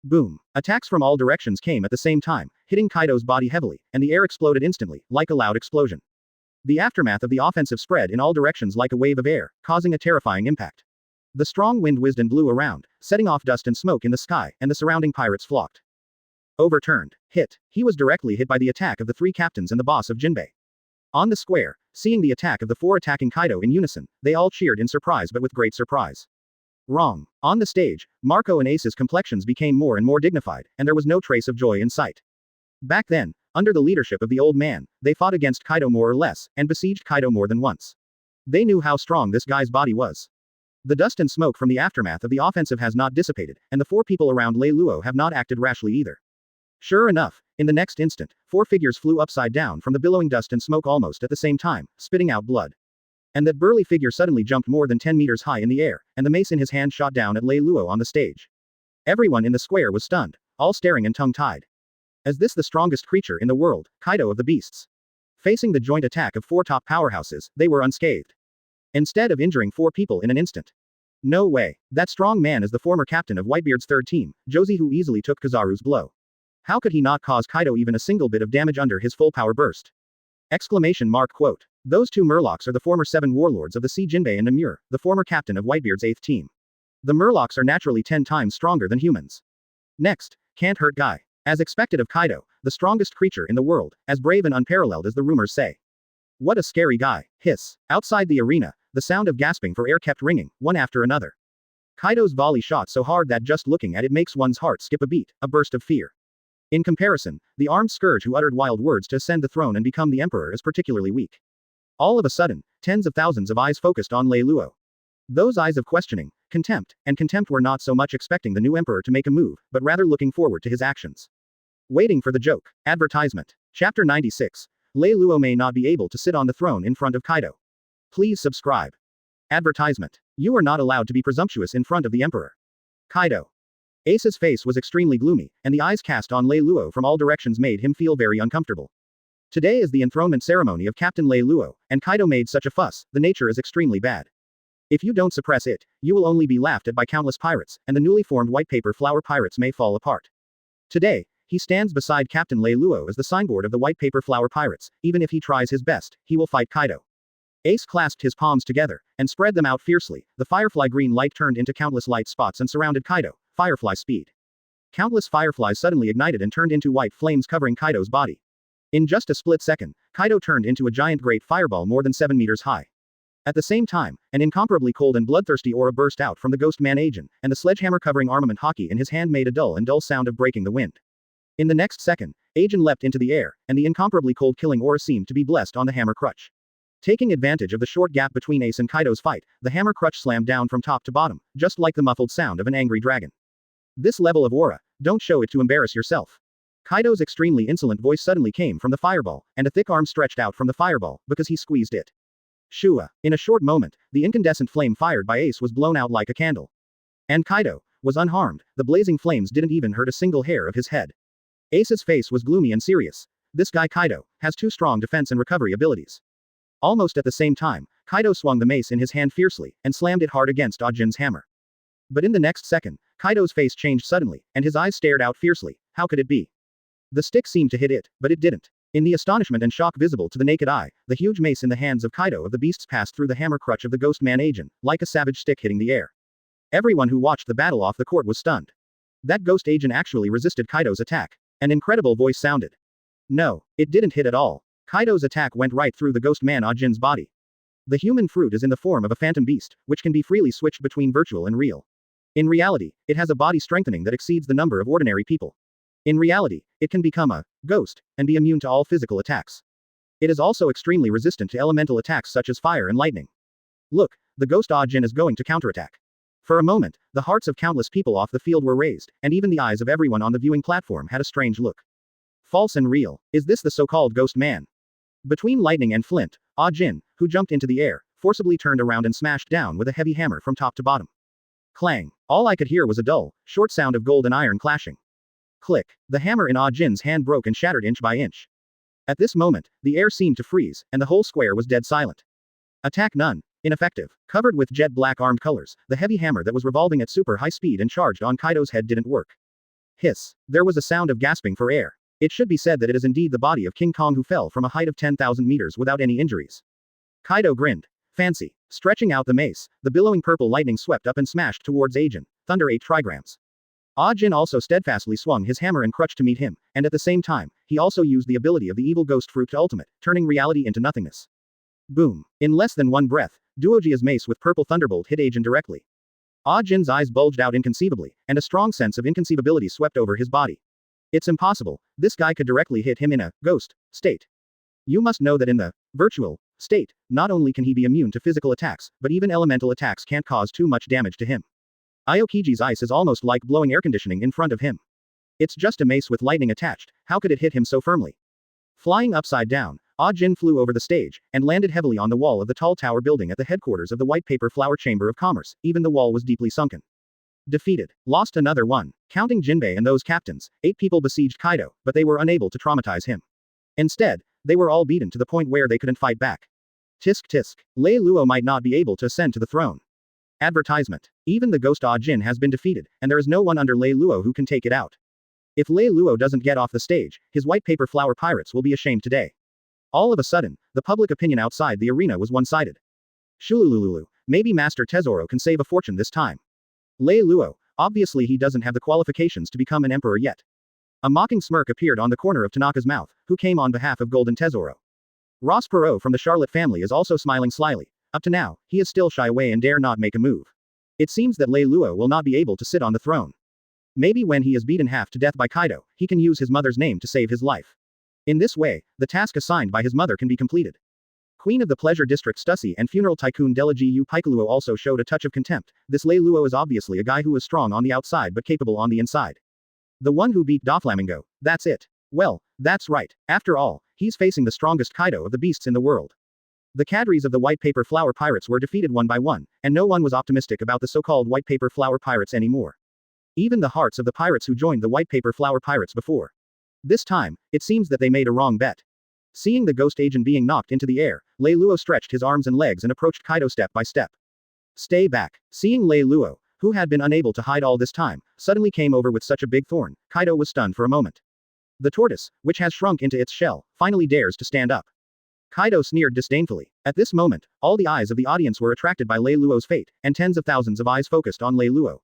Boom. Attacks from all directions came at the same time, hitting Kaido's body heavily, and the air exploded instantly, like a loud explosion. The aftermath of the offensive spread in all directions like a wave of air, causing a terrifying impact. The strong wind whizzed and blew around, setting off dust and smoke in the sky, and the surrounding pirates flocked. Overturned. Hit. He was directly hit by the attack of the 3 captains and the boss of Jinbei. On the square, seeing the attack of the 4 attacking Kaido in unison, they all cheered in surprise but with great surprise. Wrong. On the stage, Marco and Ace's complexions became more and more dignified, and there was no trace of joy in sight. Back then, under the leadership of the old man, they fought against Kaido more or less, and besieged Kaido more than once. They knew how strong this guy's body was. The dust and smoke from the aftermath of the offensive has not dissipated, and the 4 people around Lei Luo have not acted rashly either. Sure enough, in the next instant, 4 figures flew upside down from the billowing dust and smoke almost at the same time, spitting out blood. And that burly figure suddenly jumped more than 10 meters high in the air, and the mace in his hand shot down at Lei Luo on the stage. Everyone in the square was stunned, all staring and tongue-tied. As this the strongest creature in the world, Kaido of the beasts. Facing the joint attack of 4 top powerhouses, they were unscathed. Instead of injuring 4 people in an instant. No way. That strong man is the former captain of Whitebeard's 3rd team, Josie, who easily took Kizaru's blow. How could he not cause Kaido even a single bit of damage under his full power burst? Exclamation mark quote. Those 2 Murlocs are the former 7 warlords of the Sea Jinbei and Namur, the former captain of Whitebeard's 8th team. The Murlocs are naturally 10 times stronger than humans. Next, can't hurt guy. As expected of Kaido, the strongest creature in the world, as brave and unparalleled as the rumors say. What a scary guy. Hiss. Outside the arena, the sound of gasping for air kept ringing, one after another. Kaido's volley shot so hard that just looking at it makes one's heart skip a beat, a burst of fear. In comparison, the armed scourge who uttered wild words to ascend the throne and become the emperor is particularly weak. All of a sudden, tens of thousands of eyes focused on Lei Luo. Those eyes of questioning, contempt were not so much expecting the new emperor to make a move, but rather looking forward to his actions. Waiting for the joke. Advertisement. Chapter 96. Lei Luo may not be able to sit on the throne in front of Kaido. Please subscribe. Advertisement. You are not allowed to be presumptuous in front of the emperor. Kaido. Ace's face was extremely gloomy, and the eyes cast on Lei Luo from all directions made him feel very uncomfortable. Today is the enthronement ceremony of Captain Lei Luo, and Kaido made such a fuss. The nature is extremely bad. If you don't suppress it, you will only be laughed at by countless pirates, and the newly formed white paper flower pirates may fall apart. Today, he stands beside Captain Lei Luo as the signboard of the white paper flower pirates. Even if he tries his best, he will fight Kaido. Ace clasped his palms together, and spread them out fiercely. The firefly green light turned into countless light spots and surrounded Kaido, firefly speed. Countless fireflies suddenly ignited and turned into white flames covering Kaido's body. In just a split second, Kaido turned into a giant great fireball more than 7 meters high. At the same time, an incomparably cold and bloodthirsty aura burst out from the ghost man Agent, and the sledgehammer covering Armament Haki in his hand made a dull sound of breaking the wind. In the next second, Agent leapt into the air, and the incomparably cold killing aura seemed to be blessed on the hammer crutch. Taking advantage of the short gap between Ace and Kaido's fight, the hammer crutch slammed down from top to bottom, just like the muffled sound of an angry dragon. This level of aura, don't show it to embarrass yourself. Kaido's extremely insolent voice suddenly came from the fireball, and a thick arm stretched out from the fireball, because he squeezed it. Shua. In a short moment, the incandescent flame fired by Ace was blown out like a candle. And Kaido was unharmed. The blazing flames didn't even hurt a single hair of his head. Ace's face was gloomy and serious. This guy Kaido has 2 strong defense and recovery abilities. Almost at the same time, Kaido swung the mace in his hand fiercely, and slammed it hard against Ajin's hammer. But in the next second, Kaido's face changed suddenly, and his eyes stared out fiercely. How could it be? The stick seemed to hit it, but it didn't. In the astonishment and shock visible to the naked eye, the huge mace in the hands of Kaido of the beasts passed through the hammer crutch of the ghost man Agent, like a savage stick hitting the air. Everyone who watched the battle off the court was stunned. That ghost agent actually resisted Kaido's attack. An incredible voice sounded. No, it didn't hit at all. Kaido's attack went right through the ghost man Ajin's body. The human fruit is in the form of a phantom beast, which can be freely switched between virtual and real. In reality, it has a body strengthening that exceeds the number of ordinary people. In reality, it can become a ghost and be immune to all physical attacks. It is also extremely resistant to elemental attacks such as fire and lightning. Look, the ghost Ajin is going to counterattack. For a moment, the hearts of countless people off the field were raised, and even the eyes of everyone on the viewing platform had a strange look. False and real. Is this the so-called ghost man? Between lightning and flint, Ajin, who jumped into the air, forcibly turned around and smashed down with a heavy hammer from top to bottom. Clang. All I could hear was a dull, short sound of gold and iron clashing. Click. The hammer in Ajin's hand broke and shattered inch by inch. At this moment, the air seemed to freeze, and the whole square was dead silent. Attack none. Ineffective. Covered with jet black armed colors, the heavy hammer that was revolving at super high speed and charged on Kaido's head didn't work. Hiss. There was a sound of gasping for air. It should be said that it is indeed the body of King Kong who fell from a height of 10,000 meters without any injuries. Kaido grinned. Fancy. Stretching out the mace, the billowing purple lightning swept up and smashed towards Ajin. Thunder 8 trigrams. Ajin also steadfastly swung his hammer and crutch to meet him, and at the same time, he also used the ability of the evil ghost fruit to ultimate, turning reality into nothingness. Boom. In less than one breath, Duojia's mace with purple thunderbolt hit Ajin directly. Ajin's eyes bulged out inconceivably, and a strong sense of inconceivability swept over his body. It's impossible, this guy could directly hit him in a ghost state. You must know that in the virtual state, not only can he be immune to physical attacks, but even elemental attacks can't cause too much damage to him. Aokiji's ice is almost like blowing air conditioning in front of him. It's just a mace with lightning attached, how could it hit him so firmly? Flying upside down, Ajin flew over the stage, and landed heavily on the wall of the tall tower building at the headquarters of the White Paper Flower Chamber of Commerce, even the wall was deeply sunken. Defeated. Lost another one. Counting Jinbei and those captains, 8 people besieged Kaido, but they were unable to traumatize him. Instead, they were all beaten to the point where they couldn't fight back. Tisk tisk. Lei Luo might not be able to ascend to the throne. Advertisement. Even the ghost Ajin has been defeated, and there is no one under Lei Luo who can take it out. If Lei Luo doesn't get off the stage, his White Paper Flower pirates will be ashamed today. All of a sudden, the public opinion outside the arena was one-sided. Shululululu, maybe Master Tesoro can save a fortune this time. Lei Luo, obviously he doesn't have the qualifications to become an emperor yet. A mocking smirk appeared on the corner of Tanaka's mouth, who came on behalf of Golden Tesoro. Ross Perot from the Charlotte family is also smiling slyly. Up to now, he is still shy away and dare not make a move. It seems that Lei Luo will not be able to sit on the throne. Maybe when he is beaten half to death by Kaido, he can use his mother's name to save his life. In this way, the task assigned by his mother can be completed. Queen of the Pleasure District Stussy and funeral tycoon Delaji Yu Pikaluo also showed a touch of contempt. This Lei Luo is obviously a guy who is strong on the outside but capable on the inside. The one who beat Doflamingo, that's it. Well, that's right. After all, he's facing the strongest Kaido of the beasts in the world. The cadres of the White Paper Flower Pirates were defeated one by one, and no one was optimistic about the so-called White Paper Flower Pirates anymore. Even the hearts of the pirates who joined the White Paper Flower Pirates before. This time, it seems that they made a wrong bet. Seeing the ghost agent being knocked into the air, Lei Luo stretched his arms and legs and approached Kaido step by step. Stay back. Seeing Lei Luo, who had been unable to hide all this time, suddenly came over with such a big thorn, Kaido was stunned for a moment. The tortoise, which has shrunk into its shell, finally dares to stand up. Kaido sneered disdainfully. At this moment, all the eyes of the audience were attracted by Lei Luo's fate, and tens of thousands of eyes focused on Lei Luo.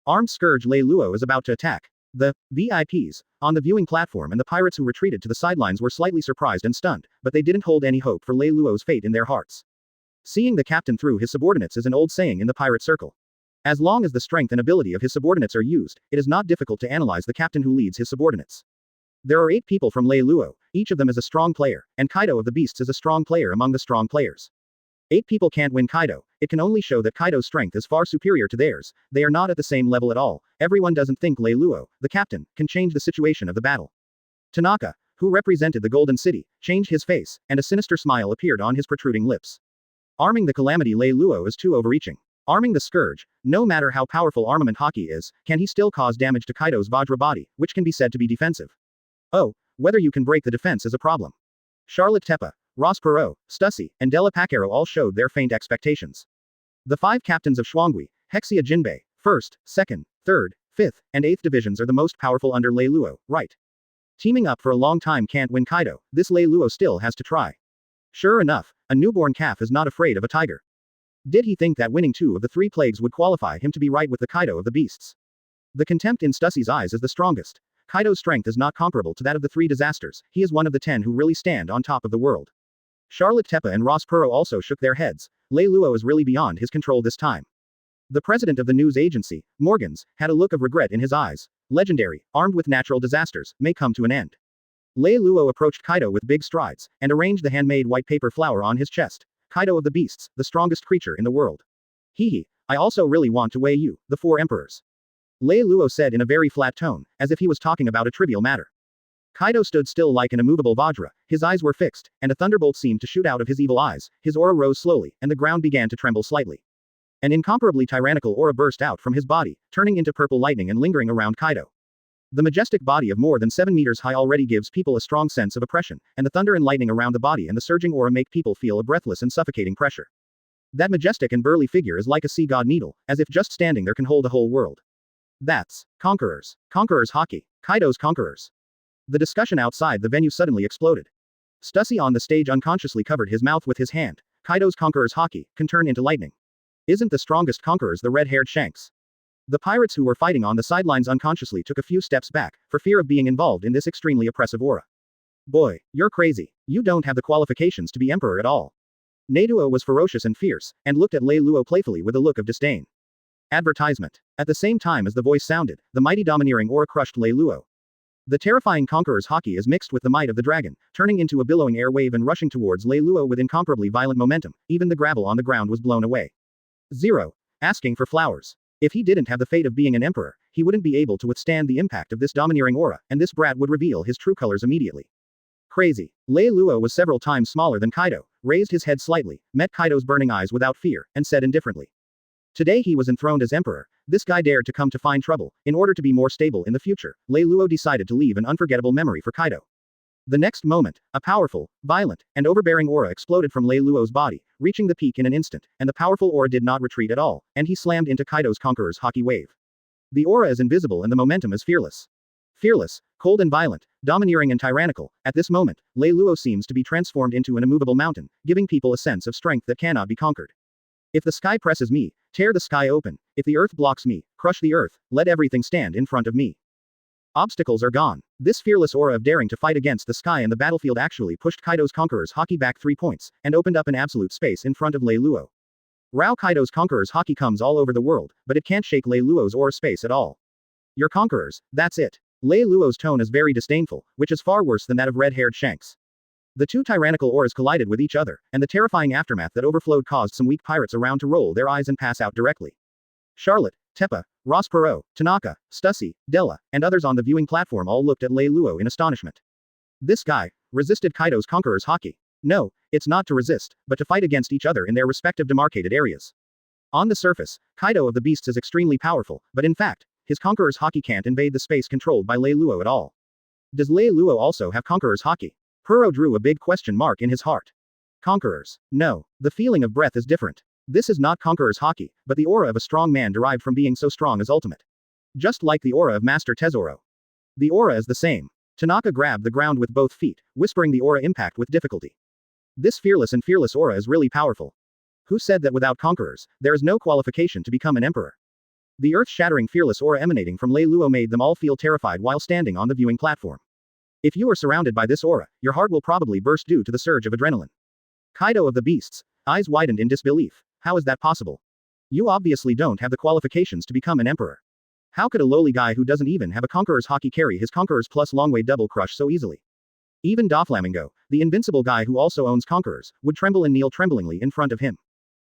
Armed scourge Lei Luo is about to attack. The VIPs on the viewing platform and the pirates who retreated to the sidelines were slightly surprised and stunned, but they didn't hold any hope for Lei Luo's fate in their hearts. Seeing the captain through his subordinates is an old saying in the pirate circle. As long as the strength and ability of his subordinates are used, it is not difficult to analyze the captain who leads his subordinates. There are 8 people from Lei Luo, each of them is a strong player, and Kaido of the Beasts is a strong player among the strong players. 8 people can't win Kaido, it can only show that Kaido's strength is far superior to theirs, they are not at the same level at all, everyone doesn't think Lei Luo, the captain, can change the situation of the battle. Tanaka, who represented the Golden City, changed his face, and a sinister smile appeared on his protruding lips. Arming the calamity Lei Luo is too overreaching. Arming the scourge, no matter how powerful Armament Haki is, can he still cause damage to Kaido's Vajra body, which can be said to be defensive. Oh, whether you can break the defense is a problem. Charlotte Tepa, Ross Perot, Stussy, and Della Pacero all showed their faint expectations. The 5 captains of Shuanghui, Hexia Jinbei, 1st, 2nd, 3rd, 5th, and 8th divisions are the most powerful under Lei Luo, right? Teaming up for a long time can't win Kaido, this Lei Luo still has to try. Sure enough, a newborn calf is not afraid of a tiger. Did he think that winning 2 of the 3 plagues would qualify him to be right with the Kaido of the beasts? The contempt in Stussy's eyes is the strongest. Kaido's strength is not comparable to that of the three disasters, he is one of the 10 who really stand on top of the world. Charlotte Tepa and Ross Perot also shook their heads. Lei Luo is really beyond his control this time. The president of the news agency, Morgans, had a look of regret in his eyes. Legendary, armed with natural disasters, may come to an end. Lei Luo approached Kaido with big strides, and arranged the handmade white paper flower on his chest. Kaido of the beasts, the strongest creature in the world. Hehe, I also really want to weigh you, the 4 emperors. Lei Luo said in a very flat tone, as if he was talking about a trivial matter. Kaido stood still like an immovable Vajra, his eyes were fixed, and a thunderbolt seemed to shoot out of his evil eyes, his aura rose slowly, and the ground began to tremble slightly. An incomparably tyrannical aura burst out from his body, turning into purple lightning and lingering around Kaido. The majestic body of more than 7 meters high already gives people a strong sense of oppression, and the thunder and lightning around the body and the surging aura make people feel a breathless and suffocating pressure. That majestic and burly figure is like a sea god needle, as if just standing there can hold the whole world. That's Conquerors. Conquerors Haki. Kaido's Conquerors. The discussion outside the venue suddenly exploded. Stussy on the stage unconsciously covered his mouth with his hand. Kaido's Conquerors Haki can turn into lightning. Isn't the strongest conquerors the red-haired Shanks? The pirates who were fighting on the sidelines unconsciously took a few steps back, for fear of being involved in this extremely oppressive aura. Boy, you're crazy. You don't have the qualifications to be emperor at all. Leuo was ferocious and fierce, and looked at Lei Luo playfully with a look of disdain. Advertisement. At the same time as the voice sounded, the mighty domineering aura crushed Lei Luo. The terrifying Conqueror's Haki is mixed with the might of the dragon, turning into a billowing air wave and rushing towards Lei Luo with incomparably violent momentum. Even the gravel on the ground was blown away. 0. Asking for flowers. If he didn't have the fate of being an emperor, he wouldn't be able to withstand the impact of this domineering aura, and this brat would reveal his true colors immediately. Crazy. Lei Luo was several times smaller than Kaido, raised his head slightly, met Kaido's burning eyes without fear, and said indifferently. Today he was enthroned as emperor. This guy dared to come to find trouble. In order to be more stable in the future, Lei Luo decided to leave an unforgettable memory for Kaido. The next moment, a powerful, violent, and overbearing aura exploded from Lei Luo's body, reaching the peak in an instant, and the powerful aura did not retreat at all, and he slammed into Kaido's Conqueror's Haki wave. The aura is invisible and the momentum is fearless. Fearless, cold and violent, domineering and tyrannical, at this moment, Lei Luo seems to be transformed into an immovable mountain, giving people a sense of strength that cannot be conquered. If the sky presses me, tear the sky open. If the earth blocks me, crush the earth, let everything stand in front of me. Obstacles are gone. This fearless aura of daring to fight against the sky and the battlefield actually pushed Kaido's Conqueror's Haki back 3 points, and opened up an absolute space in front of Lei Luo. Rao Kaido's Conqueror's Haki comes all over the world, but it can't shake Lei Luo's aura space at all. Your conquerors, that's it. Lei Luo's tone is very disdainful, which is far worse than that of red-haired Shanks. The two tyrannical auras collided with each other, and the terrifying aftermath that overflowed caused some weak pirates around to roll their eyes and pass out directly. Charlotte, Tepa, Ross Perot, Tanaka, Stussy, Della, and others on the viewing platform all looked at Lei Luo in astonishment. This guy resisted Kaido's Conqueror's Haki. No, it's not to resist, but to fight against each other in their respective demarcated areas. On the surface, Kaido of the Beasts is extremely powerful, but in fact, his Conqueror's Haki can't invade the space controlled by Lei Luo at all. Does Lei Luo also have Conqueror's Haki? Perot drew a big question mark in his heart. Conquerors. No. The feeling of breath is different. This is not Conqueror's Haki, but the aura of a strong man derived from being so strong as ultimate. Just like the aura of Master Tesoro. The aura is the same. Tanaka grabbed the ground with both feet, whispering the aura impact with difficulty. This fearless and fearless aura is really powerful. Who said that without conquerors, there is no qualification to become an emperor? The earth-shattering fearless aura emanating from Lei Luo made them all feel terrified while standing on the viewing platform. If you are surrounded by this aura, your heart will probably burst due to the surge of adrenaline. Kaido of the Beasts, eyes widened in disbelief. How is that possible? You obviously don't have the qualifications to become an emperor. How could a lowly guy who doesn't even have a Conqueror's Haki carry his Conquerors plus Longway double crush so easily? Even Doflamingo, the invincible guy who also owns Conquerors, would tremble and kneel tremblingly in front of him.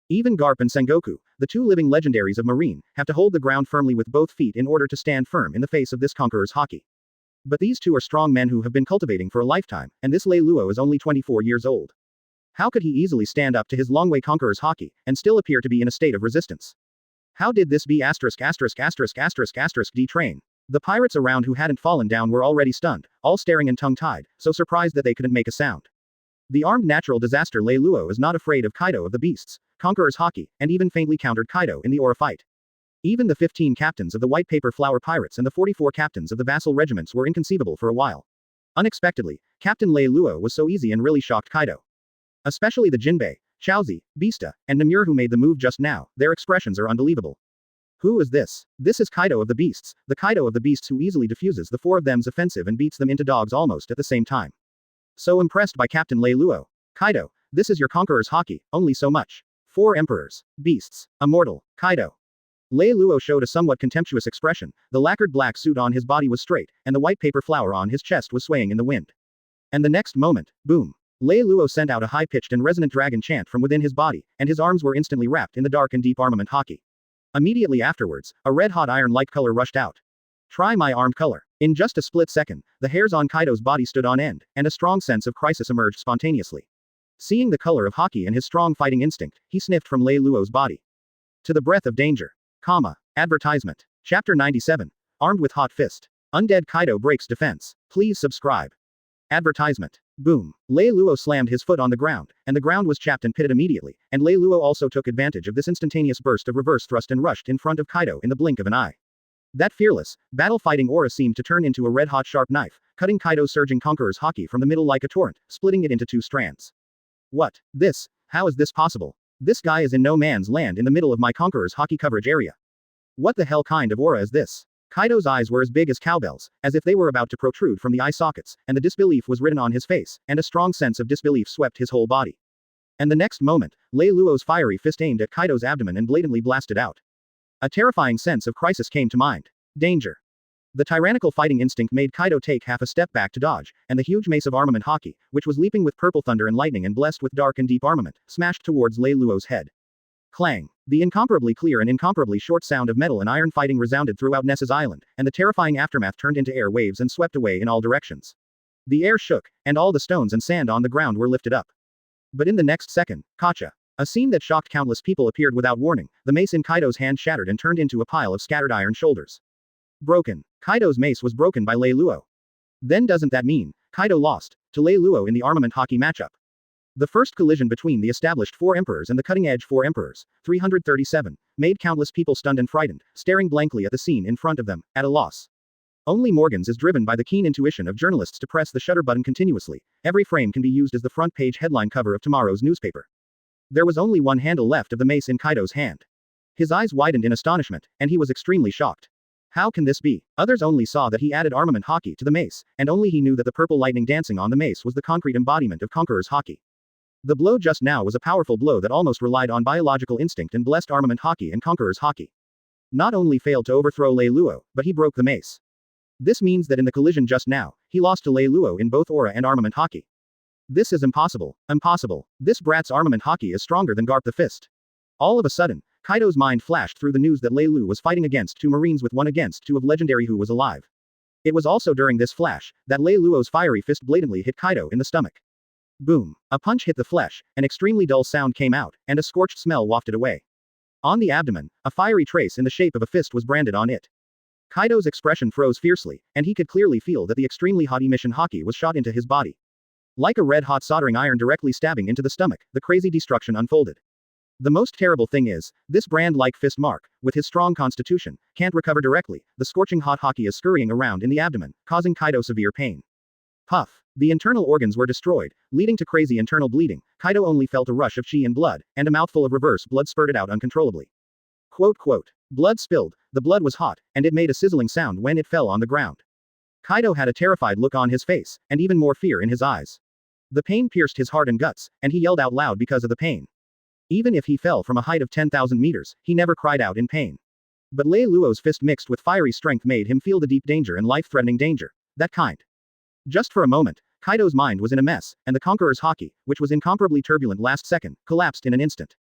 Even Garp and Sengoku, the two living legendaries of Marine, have to hold the ground firmly with both feet in order to stand firm in the face of this Conqueror's Haki. But these two are strong men who have been cultivating for a lifetime, and this Lei Luo is only 24 years old. How could he easily stand up to his Longway Conqueror's Haki, and still appear to be in a state of resistance? How did this be ******** detrain? The pirates around who hadn't fallen down were already stunned, all staring and tongue-tied, so surprised that they couldn't make a sound. The armed natural disaster Lei Luo is not afraid of Kaido of the Beasts, Conqueror's Haki, and even faintly countered Kaido in the aura fight. Even the 15 captains of the White Paper Flower Pirates and the 44 captains of the vassal regiments were inconceivable for a while. Unexpectedly, Captain Lei Luo was so easy and really shocked Kaido. Especially the Jinbei, Chaozi, Beasta, and Namur who made the move just now, their expressions are unbelievable. Who is this? This is Kaido of the Beasts, the Kaido of the Beasts who easily diffuses the four of them's offensive and beats them into dogs almost at the same time. So impressed by Captain Lei Luo. Kaido, this is your Conqueror's Haki, only so much. 4 Emperors. Beasts. Immortal. Kaido. Lei Luo showed a somewhat contemptuous expression, the lacquered black suit on his body was straight, and the white paper flower on his chest was swaying in the wind. And the next moment, boom. Lei Luo sent out a high-pitched and resonant dragon chant from within his body, and his arms were instantly wrapped in the dark and deep Armament Haki. Immediately afterwards, a red-hot iron-like color rushed out. Try my armed color. In just a split second, the hairs on Kaido's body stood on end, and a strong sense of crisis emerged spontaneously. Seeing the color of Haki and his strong fighting instinct, he sniffed from Lei Luo's body. To the breath of danger. Advertisement. Chapter 97. Armed with hot fist. Undead Kaido breaks defense. Please subscribe. Advertisement. Boom. Lei Luo slammed his foot on the ground, and the ground was chapped and pitted immediately, and Lei Luo also took advantage of this instantaneous burst of reverse thrust and rushed in front of Kaido in the blink of an eye. That fearless, battle-fighting aura seemed to turn into a red-hot sharp knife, cutting Kaido's surging Conqueror's Haki from the middle like a torrent, splitting it into 2 strands. What? This? How is this possible? This guy is in no man's land in the middle of my Conqueror's Haki coverage area. What the hell kind of aura is this? Kaido's eyes were as big as cowbells, as if they were about to protrude from the eye sockets, and the disbelief was written on his face, and a strong sense of disbelief swept his whole body. And the next moment, Lei Luo's fiery fist aimed at Kaido's abdomen and blatantly blasted out. A terrifying sense of crisis came to mind. Danger. The tyrannical fighting instinct made Kaido take half a step back to dodge, and the huge mace of Armament Haki, which was leaping with purple thunder and lightning and blessed with dark and deep armament, smashed towards Lei Luo's head. Clang. The incomparably clear and incomparably short sound of metal and iron fighting resounded throughout Ness's island, and the terrifying aftermath turned into air waves and swept away in all directions. The air shook, and all the stones and sand on the ground were lifted up. But in the next second, gotcha. A scene that shocked countless people appeared without warning, the mace in Kaido's hand shattered and turned into a pile of scattered iron shoulders. Broken. Kaido's mace was broken by Lei Luo. Then doesn't that mean Kaido lost to Lei Luo in the Armament Haki matchup? The first collision between the established 4 emperors and the cutting-edge 4 emperors, 337, made countless people stunned and frightened, staring blankly at the scene in front of them, at a loss. Only Morgan's is driven by the keen intuition of journalists to press the shutter button continuously. Every frame can be used as the front page headline cover of tomorrow's newspaper. There was only one handle left of the mace in Kaido's hand. His eyes widened in astonishment, and he was extremely shocked. How can this be? Others only saw that he added Armament Haki to the mace, and only he knew that the purple lightning dancing on the mace was the concrete embodiment of Conqueror's Haki. The blow just now was a powerful blow that almost relied on biological instinct and blessed Armament Haki and Conqueror's Haki. Not only failed to overthrow Lei Luo, but he broke the mace. This means that in the collision just now, he lost to Lei Luo in both aura and Armament Haki. This is impossible. Impossible. This brat's Armament Haki is stronger than Garp the Fist. All of a sudden, Kaido's mind flashed through the news that Lei Luo was fighting against 2 Marines with 1 against 2 of legendary who was alive. It was also during this flash, that Lei Luo's fiery fist blatantly hit Kaido in the stomach. Boom. A punch hit the flesh, an extremely dull sound came out, and a scorched smell wafted away. On the abdomen, a fiery trace in the shape of a fist was branded on it. Kaido's expression froze fiercely, and he could clearly feel that the extremely hot emission Haki was shot into his body. Like a red-hot soldering iron directly stabbing into the stomach, the crazy destruction unfolded. The most terrible thing is, this brand-like fist mark, with his strong constitution, can't recover directly. The scorching hot Haki is scurrying around in the abdomen, causing Kaido severe pain. Puff. The internal organs were destroyed, leading to crazy internal bleeding. Kaido only felt a rush of chi and blood, and a mouthful of reverse blood spurted out uncontrollably. Quote. Blood spilled. The blood was hot, and it made a sizzling sound when it fell on the ground. Kaido had a terrified look on his face, and even more fear in his eyes. The pain pierced his heart and guts, and he yelled out loud because of the pain. Even if he fell from a height of 10,000 meters, he never cried out in pain. But Lei Luo's fist mixed with fiery strength made him feel the deep danger and life-threatening danger. That kind. Just for a moment, Kaido's mind was in a mess, and the Conqueror's Haki, which was incomparably turbulent last second, collapsed in an instant.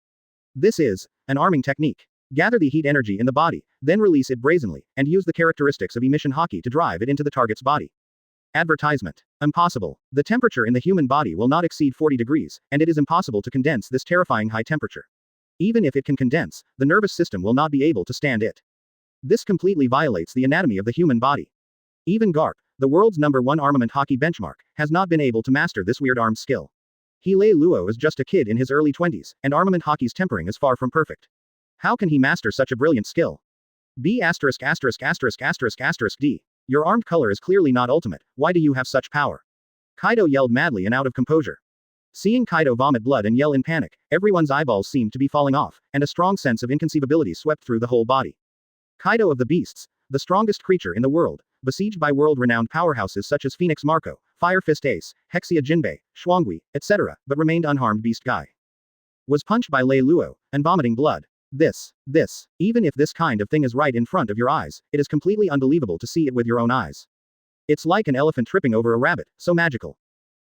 This is an arming technique. Gather the heat energy in the body, then release it brazenly, and use the characteristics of emission Haki to drive it into the target's body. Advertisement. Impossible. The temperature in the human body will not exceed 40 degrees, and it is impossible to condense this terrifying high temperature. Even if it can condense, the nervous system will not be able to stand it. This completely violates the anatomy of the human body. Even Garp, the world's #1 Armament Haki benchmark, has not been able to master this weird armed skill. Lei Luo is just a kid in his early 20s, and Armament Haki's tempering is far from perfect. How can he master such a brilliant skill? B*************** D. Your armed color is clearly not ultimate, why do you have such power? Kaido yelled madly and out of composure. Seeing Kaido vomit blood and yell in panic, everyone's eyeballs seemed to be falling off, and a strong sense of inconceivability swept through the whole body. Kaido of the Beasts, the strongest creature in the world, besieged by world-renowned powerhouses such as Phoenix Marco, Fire Fist Ace, Hexia Jinbei, Shuangui, etc., but remained unharmed. Beast Guy was punched by Lei Luo, and vomiting blood. Even if this kind of thing is right in front of your eyes, it is completely unbelievable to see it with your own eyes. It's like an elephant tripping over a rabbit, so magical.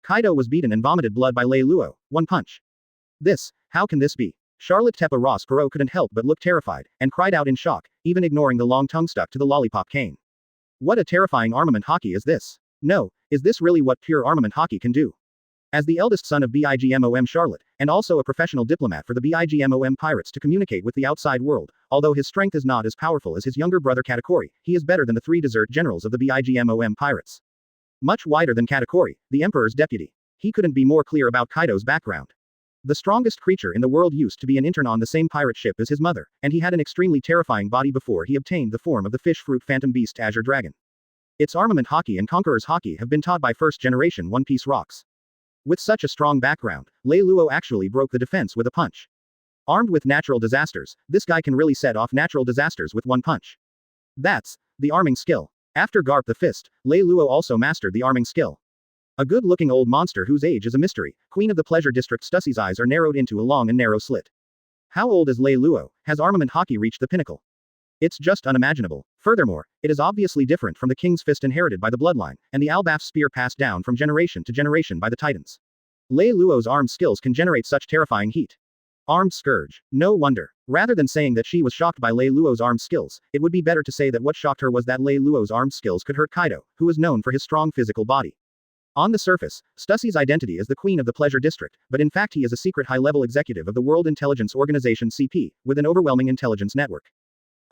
Kaido was beaten and vomited blood by Lei Luo, one punch. How can this be? Charlotte Tepa Ross Perot couldn't help but look terrified, and cried out in shock, even ignoring the long tongue stuck to the lollipop cane. What a terrifying armament haki is this? No, is this really what pure armament haki can do? As the eldest son of BIGMOM Charlotte, and also a professional diplomat for the BIGMOM pirates to communicate with the outside world, although his strength is not as powerful as his younger brother Katakuri, he is better than the 3 desert generals of the BIGMOM pirates. Much wider than Katakuri, the emperor's deputy. He couldn't be more clear about Kaido's background. The strongest creature in the world used to be an intern on the same pirate ship as his mother, and he had an extremely terrifying body before he obtained the form of the fish fruit phantom beast Azure Dragon. Its armament haki and Conqueror's haki have been taught by first-generation One Piece rocks. With such a strong background, Lei Luo actually broke the defense with a punch. Armed with natural disasters, this guy can really set off natural disasters with one punch. That's the arming skill. After Garp the Fist, Lei Luo also mastered the arming skill. A good-looking old monster whose age is a mystery, Queen of the Pleasure District. Stussie's eyes are narrowed into a long and narrow slit. How old is Lei Luo? Has armament haki reached the pinnacle? It's just unimaginable. Furthermore, it is obviously different from the King's Fist inherited by the bloodline, and the Albaf spear passed down from generation to generation by the Titans. Lei Luo's armed skills can generate such terrifying heat. Armed Scourge. No wonder. Rather than saying that she was shocked by Lei Luo's armed skills, it would be better to say that what shocked her was that Lei Luo's armed skills could hurt Kaido, who is known for his strong physical body. On the surface, Stussie's identity is the Queen of the Pleasure District, but in fact he is a secret high-level executive of the World Intelligence Organization (CP), with an overwhelming intelligence network.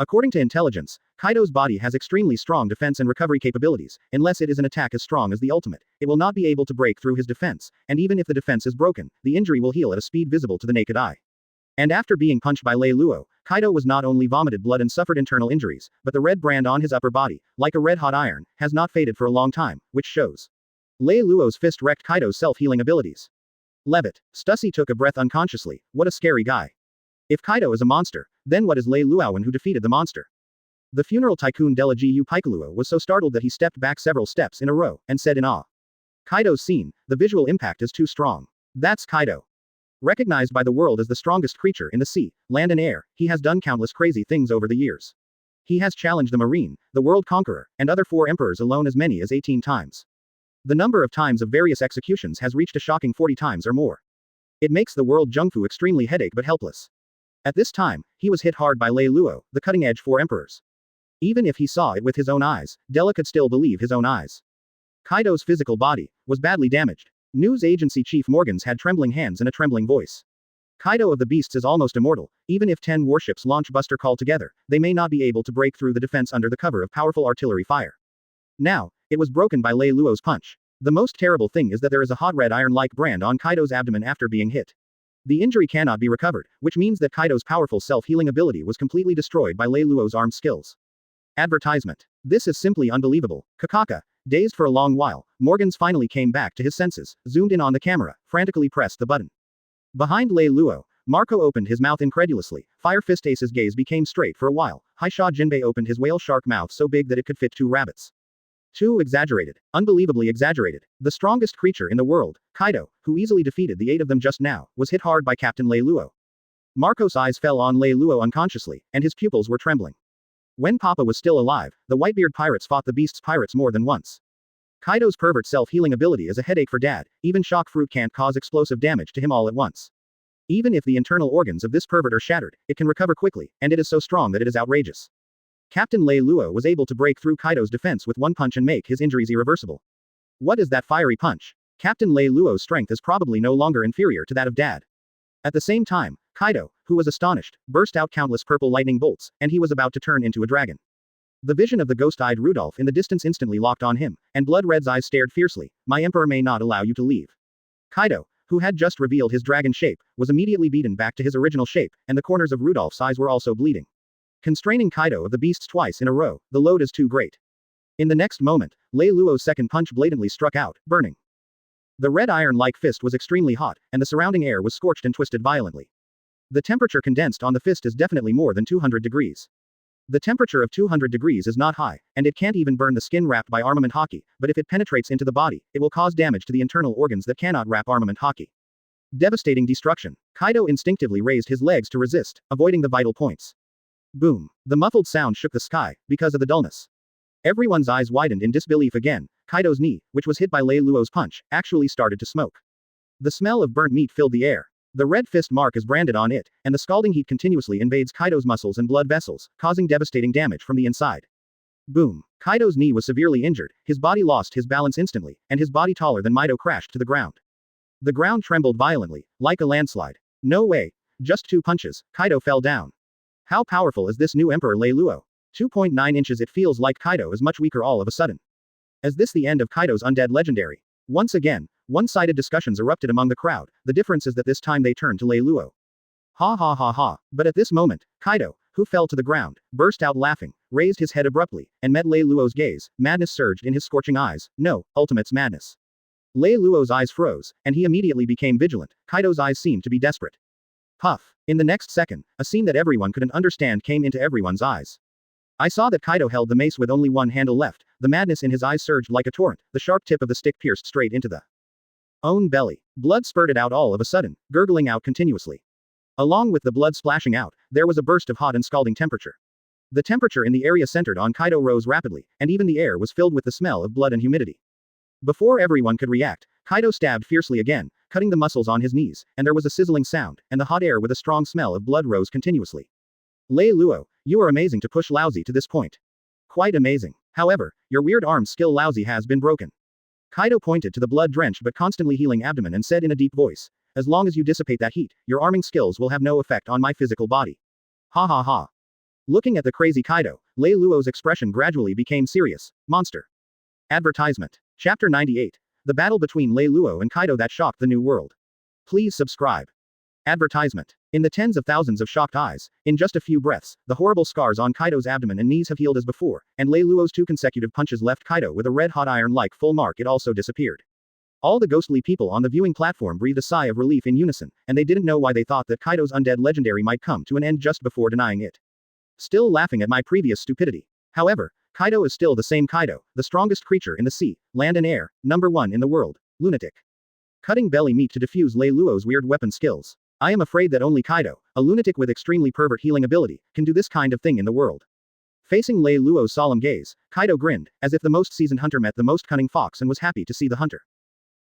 According to intelligence, Kaido's body has extremely strong defense and recovery capabilities. Unless it is an attack as strong as the ultimate, it will not be able to break through his defense, and even if the defense is broken, the injury will heal at a speed visible to the naked eye. And after being punched by Lei Luo, Kaido was not only vomited blood and suffered internal injuries, but the red brand on his upper body, like a red-hot iron, has not faded for a long time, which shows Lei Luo's fist wrecked Kaido's self-healing abilities. Levitt. Stussie took a breath unconsciously. What a scary guy. If Kaido is a monster, then what is Lei Luowen who defeated the monster? The funeral tycoon Dela Gu Pikaluo was so startled that he stepped back several steps in a row, and said in awe. Kaido's scene, the visual impact is too strong. That's Kaido. Recognized by the world as the strongest creature in the sea, land and air, he has done countless crazy things over the years. He has challenged the Marine, the World Conqueror, and other 4 emperors alone as many as 18 times. The number of times of various executions has reached a shocking 40 times or more. It makes the world Jungfu extremely headache but helpless. At this time, he was hit hard by Lei Luo, the cutting-edge 4 emperors. Even if he saw it with his own eyes, Dela could still believe his own eyes. Kaido's physical body was badly damaged. News agency Chief Morgans had trembling hands and a trembling voice. Kaido of the Beasts is almost immortal. Even if 10 warships launch Buster Call together, they may not be able to break through the defense under the cover of powerful artillery fire. Now, it was broken by Lei Luo's punch. The most terrible thing is that there is a hot red iron-like brand on Kaido's abdomen after being hit. The injury cannot be recovered, which means that Kaido's powerful self-healing ability was completely destroyed by Lei Luo's armed skills. Advertisement. This is simply unbelievable. Kakaka. Dazed for a long while, Morgans finally came back to his senses, zoomed in on the camera, frantically pressed the button. Behind Lei Luo, Marco opened his mouth incredulously. Fire Fist Ace's gaze became straight for a while. Haisha Jinbei opened his whale shark mouth so big that it could fit 2 rabbits. Too exaggerated. Unbelievably exaggerated. The strongest creature in the world, Kaido, who easily defeated the 8 of them just now, was hit hard by Captain Lei Luo. Marco's eyes fell on Lei Luo unconsciously, and his pupils were trembling. When Papa was still alive, the Whitebeard pirates fought the Beast's pirates more than once. Kaido's pervert self-healing ability is a headache for Dad. Even shock fruit can't cause explosive damage to him all at once. Even if the internal organs of this pervert are shattered, it can recover quickly, and it is so strong that it is outrageous. Captain Lei Luo was able to break through Kaido's defense with one punch and make his injuries irreversible. What is that fiery punch? Captain Lei Luo's strength is probably no longer inferior to that of Dad. At the same time, Kaido, who was astonished, burst out countless purple lightning bolts, and he was about to turn into a dragon. The vision of the ghost-eyed Rudolph in the distance instantly locked on him, and Blood Red's eyes stared fiercely. My emperor may not allow you to leave. Kaido, who had just revealed his dragon shape, was immediately beaten back to his original shape, and the corners of Rudolph's eyes were also bleeding. Constraining Kaido of the Beasts twice in a row, the load is too great. In the next moment, Lei Luo's second punch blatantly struck out, burning. The red iron-like fist was extremely hot, and the surrounding air was scorched and twisted violently. The temperature condensed on the fist is definitely more than 200 degrees. The temperature of 200 degrees is not high, and it can't even burn the skin wrapped by Armament Haki, but if it penetrates into the body, it will cause damage to the internal organs that cannot wrap Armament Haki. Devastating destruction. Kaido instinctively raised his legs to resist, avoiding the vital points. Boom. The muffled sound shook the sky, because of the dullness. Everyone's eyes widened in disbelief again. Kaido's knee, which was hit by Lei Luo's punch, actually started to smoke. The smell of burnt meat filled the air. The red fist mark is branded on it, and the scalding heat continuously invades Kaido's muscles and blood vessels, causing devastating damage from the inside. Boom. Kaido's knee was severely injured, his body lost his balance instantly, and his body taller than Mido crashed to the ground. The ground trembled violently, like a landslide. No way. Just 2 punches, Kaido fell down. How powerful is this new Emperor Lei Luo? 2.9 inches. It feels like Kaido is much weaker all of a sudden. Is this the end of Kaido's undead legendary? Once again, one-sided discussions erupted among the crowd. The difference is that this time they turned to Lei Luo. Ha ha ha ha. But at this moment, Kaido, who fell to the ground, burst out laughing, raised his head abruptly, and met Lei Luo's gaze. Madness surged in his scorching eyes. No, Ultimate's madness. Lei Luo's eyes froze, and he immediately became vigilant. Kaido's eyes seemed to be desperate. Puff. In the next second, a scene that everyone couldn't understand came into everyone's eyes. I saw that Kaido held the mace with only one handle left. The madness in his eyes surged like a torrent. The sharp tip of the stick pierced straight into the own belly. Blood spurted out all of a sudden, gurgling out continuously. Along with the blood splashing out, there was a burst of hot and scalding temperature. The temperature in the area centered on Kaido rose rapidly, and even the air was filled with the smell of blood and humidity. Before everyone could react, Kaido stabbed fiercely again, cutting the muscles on his knees, and there was a sizzling sound, and the hot air with a strong smell of blood rose continuously. Lei Luo, you are amazing to push Lousy to this point. Quite amazing. However, your weird arm skill Lousy has been broken. Kaido pointed to the blood-drenched but constantly healing abdomen and said in a deep voice, as long as you dissipate that heat, your arming skills will have no effect on my physical body. Ha ha ha. Looking at the crazy Kaido, Lei Luo's expression gradually became serious. Monster. Advertisement. Chapter 98. The battle between Lei Luo and Kaido that shocked the new world. Please subscribe. Advertisement. In the tens of thousands of shocked eyes, in just a few breaths, the horrible scars on Kaido's abdomen and knees have healed as before, and Lei Luo's 2 consecutive punches left Kaido with a red-hot iron-like full mark. It also disappeared. All the ghostly people on the viewing platform breathed a sigh of relief in unison, and they didn't know why they thought that Kaido's undead legendary might come to an end just before denying it. Still laughing at my previous stupidity. However, Kaido is still the same Kaido, the strongest creature in the sea, land and air, #1 in the world. Lunatic. Cutting belly meat to defuse Lei Luo's weird weapon skills. I am afraid that only Kaido, a lunatic with extremely pervert healing ability, can do this kind of thing in the world. Facing Lei Luo's solemn gaze, Kaido grinned, as if the most seasoned hunter met the most cunning fox and was happy to see the hunter.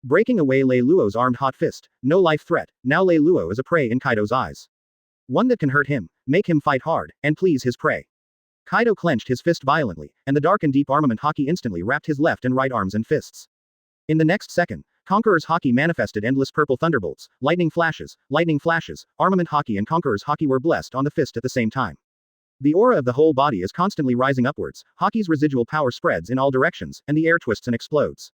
Breaking away Lei Luo's armed hot fist, no life threat, now Lei Luo is a prey in Kaido's eyes. One that can hurt him, make him fight hard, and please his prey. Kaido clenched his fist violently, and the dark and deep Armament Haki instantly wrapped his left and right arms and fists. In the next second, Conqueror's Haki manifested endless purple thunderbolts, lightning flashes, Armament Haki and Conqueror's Haki were blessed on the fist at the same time. The aura of the whole body is constantly rising upwards, Haki's residual power spreads in all directions, and the air twists and explodes.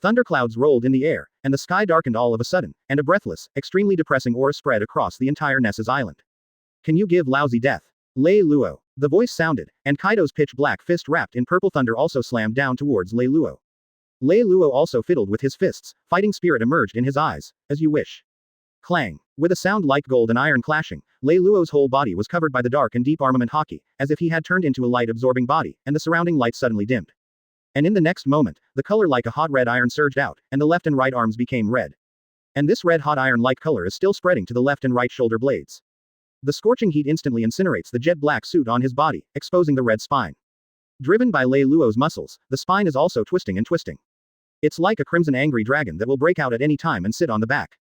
Thunderclouds rolled in the air, and the sky darkened all of a sudden, and a breathless, extremely depressing aura spread across the entire Nessus Island. Can you give Lousy death? Lei Luo. The voice sounded, and Kaido's pitch-black fist wrapped in purple thunder also slammed down towards Lei Luo. Lei Luo also fiddled with his fists, fighting spirit emerged in his eyes. As you wish. Clang. With a sound like gold and iron clashing, Lei Luo's whole body was covered by the dark and deep Armament Haki, as if he had turned into a light-absorbing body, and the surrounding light suddenly dimmed. And in the next moment, the color like a hot red iron surged out, and the left and right arms became red. And this red-hot iron-like color is still spreading to the left and right shoulder blades. The scorching heat instantly incinerates the jet-black suit on his body, exposing the red spine. Driven by Lei Luo's muscles, the spine is also twisting and twisting. It's like a crimson angry dragon that will break out at any time and sit on the back.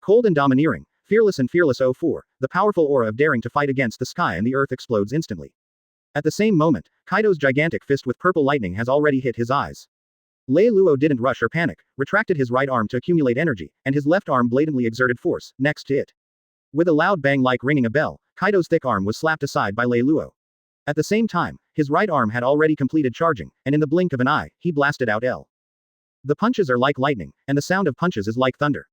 Cold and domineering, fearless and fearless 04, the powerful aura of daring to fight against the sky and the earth explodes instantly. At the same moment, Kaido's gigantic fist with purple lightning has already hit his eyes. Lei Luo didn't rush or panic, retracted his right arm to accumulate energy, and his left arm blatantly exerted force, next to it. With a loud bang like ringing a bell, Kaido's thick arm was slapped aside by Lei Luo. At the same time, his right arm had already completed charging, and in the blink of an eye, he blasted out L. The punches are like lightning, and the sound of punches is like thunder.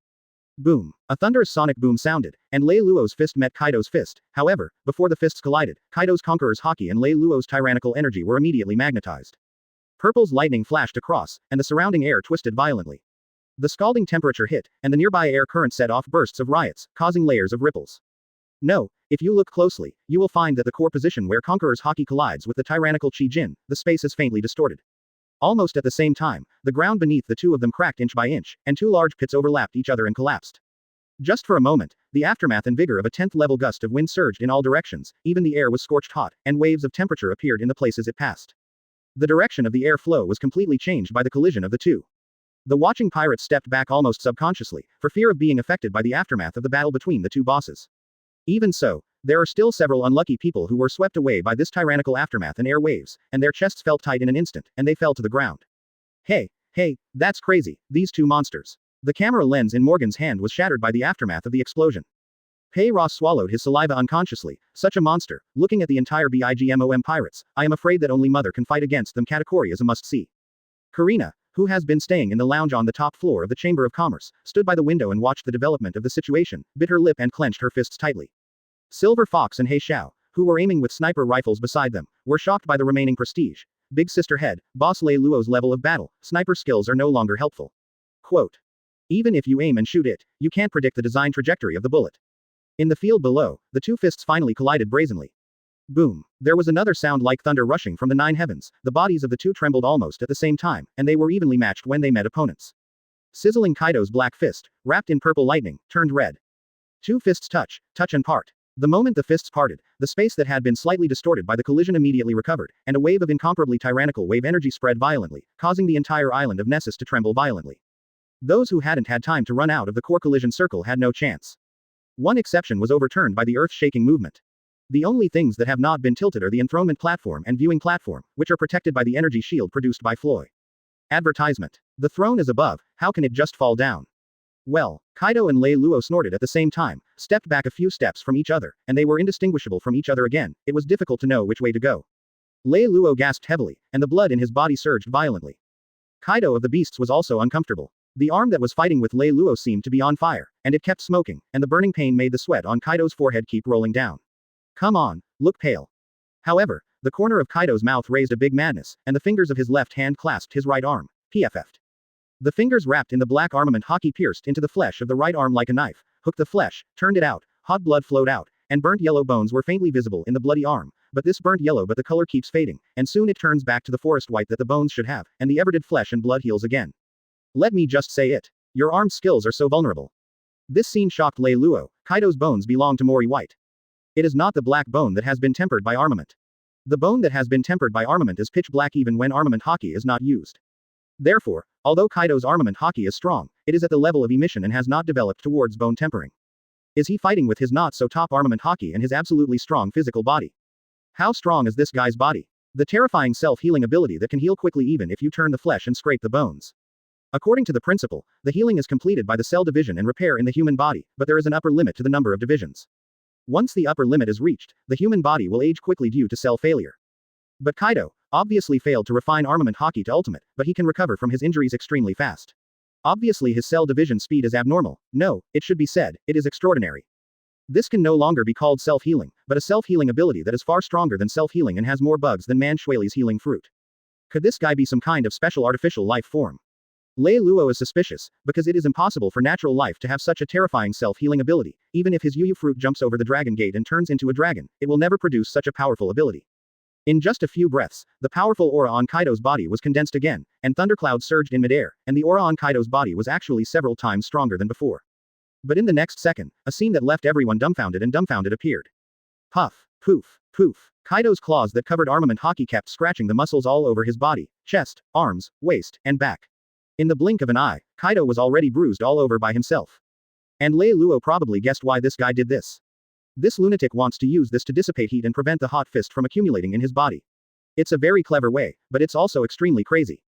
Boom. A thunderous sonic boom sounded, and Lei Luo's fist met Kaido's fist. However, before the fists collided, Kaido's Conqueror's Haki and Lei Luo's tyrannical energy were immediately magnetized. Purple's lightning flashed across, and the surrounding air twisted violently. The scalding temperature hit, and the nearby air current set off bursts of riots, causing layers of ripples. No, If you look closely, you will find that the core position where Conqueror's Haki collides with the tyrannical Chi-Jin, the space is faintly distorted. Almost at the same time, the ground beneath the two of them cracked inch by inch, and two large pits overlapped each other and collapsed. Just for a moment, the aftermath and vigor of a 10th-level gust of wind surged in all directions, even the air was scorched hot, and waves of temperature appeared in the places it passed. The direction of the air flow was completely changed by the collision of the two. The watching pirates stepped back almost subconsciously, for fear of being affected by the aftermath of the battle between the two bosses. Even so, there are still several unlucky people who were swept away by this tyrannical aftermath and air waves, and their chests felt tight in an instant, and they fell to the ground. Hey, that's crazy, these two monsters. The camera lens in Morgan's hand was shattered by the aftermath of the explosion. Pei Ross swallowed his saliva unconsciously. Such a monster. Looking at the entire BIGMOM pirates, I am afraid that only Mother can fight against them. Katakuri is a must-see. Karina, who has been staying in the lounge on the top floor of the Chamber of Commerce, stood by the window and watched the development of the situation, bit her lip and clenched her fists tightly. Silver Fox and Hei Xiao, who were aiming with sniper rifles beside them, were shocked by the remaining prestige. Big Sister Head, Boss Lei Luo's level of battle, sniper skills are no longer helpful. Quote. Even if you aim and shoot it, you can't predict the design trajectory of the bullet. In the field below, the two fists finally collided brazenly. Boom. There was another sound like thunder rushing from the nine heavens. The bodies of the two trembled almost at the same time, and they were evenly matched when they met opponents. Sizzling Kaido's black fist, wrapped in purple lightning, turned red. Two fists touch and part. The moment the fists parted, the space that had been slightly distorted by the collision immediately recovered, and a wave of incomparably tyrannical wave energy spread violently, causing the entire island of Nessus to tremble violently. Those who hadn't had time to run out of the core collision circle had no chance. One exception was overturned by the earth-shaking movement. The only things that have not been tilted are the enthronement platform and viewing platform, which are protected by the energy shield produced by Floy. Advertisement. The throne is above, how can it just fall down? Well, Kaido and Lei Luo snorted at the same time, stepped back a few steps from each other, and they were indistinguishable from each other again. It was difficult to know which way to go. Lei Luo gasped heavily, and the blood in his body surged violently. Kaido of the Beasts was also uncomfortable. The arm that was fighting with Lei Luo seemed to be on fire, and it kept smoking, and the burning pain made the sweat on Kaido's forehead keep rolling down. Come on, look pale. However, the corner of Kaido's mouth raised a big madness, and the fingers of his left hand clasped his right arm, PFF'd. The fingers wrapped in the black armament Haki pierced into the flesh of the right arm like a knife, hooked the flesh, turned it out, hot blood flowed out, and burnt yellow bones were faintly visible in the bloody arm, but this burnt yellow but the color keeps fading, and soon it turns back to the forest white that the bones should have, and the everdead flesh and blood heals again. Let me just say it. Your arm skills are so vulnerable. This scene shocked Lei Luo. Kaido's bones belong to Mori White. It is not the black bone that has been tempered by armament. The bone that has been tempered by armament is pitch black even when armament Haki is not used. Therefore, although Kaido's armament Haki is strong, it is at the level of emission and has not developed towards bone tempering. Is he fighting with his not-so-top armament Haki and his absolutely strong physical body? How strong is this guy's body? The terrifying self-healing ability that can heal quickly even if you turn the flesh and scrape the bones. According to the principle, the healing is completed by the cell division and repair in the human body, but there is an upper limit to the number of divisions. Once the upper limit is reached, the human body will age quickly due to cell failure. But Kaido obviously failed to refine armament Haki to ultimate, but he can recover from his injuries extremely fast. Obviously his cell division speed is abnormal. No, it should be said, it is extraordinary. This can no longer be called self-healing, but a self-healing ability that is far stronger than self-healing and has more bugs than Man Shuali's healing fruit. Could this guy be some kind of special artificial life form? Lei Luo is suspicious, because it is impossible for natural life to have such a terrifying self-healing ability. Even if his Yu fruit jumps over the dragon gate and turns into a dragon, it will never produce such a powerful ability. In just a few breaths, the powerful aura on Kaido's body was condensed again, and thunderclouds surged in midair, and the aura on Kaido's body was actually several times stronger than before. But in the next second, a scene that left everyone dumbfounded appeared. Puff, poof, poof. Kaido's claws that covered armament Haki kept scratching the muscles all over his body, chest, arms, waist, and back. In the blink of an eye, Kaido was already bruised all over by himself. And Lei Luo probably guessed why this guy did this. This lunatic wants to use this to dissipate heat and prevent the hot fist from accumulating in his body. It's a very clever way, but it's also extremely crazy.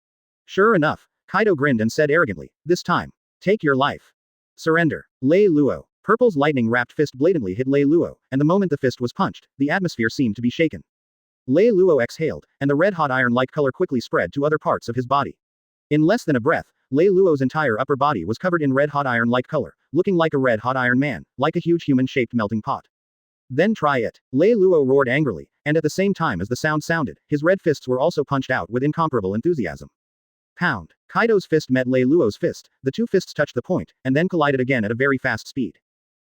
Sure enough, Kaido grinned and said arrogantly, this time, take your life. Surrender. Lei Luo. Purple's lightning-wrapped fist blatantly hit Lei Luo, and the moment the fist was punched, the atmosphere seemed to be shaken. Lei Luo exhaled, and the red-hot iron-like color quickly spread to other parts of his body. In less than a breath, Lei Luo's entire upper body was covered in red-hot iron-like color, looking like a red-hot iron man, like a huge human-shaped melting pot. Then try it. Lei Luo roared angrily, and at the same time as the sound sounded, his red fists were also punched out with incomparable enthusiasm. Pound. Kaido's fist met Lei Luo's fist, the two fists touched the point, and then collided again at a very fast speed.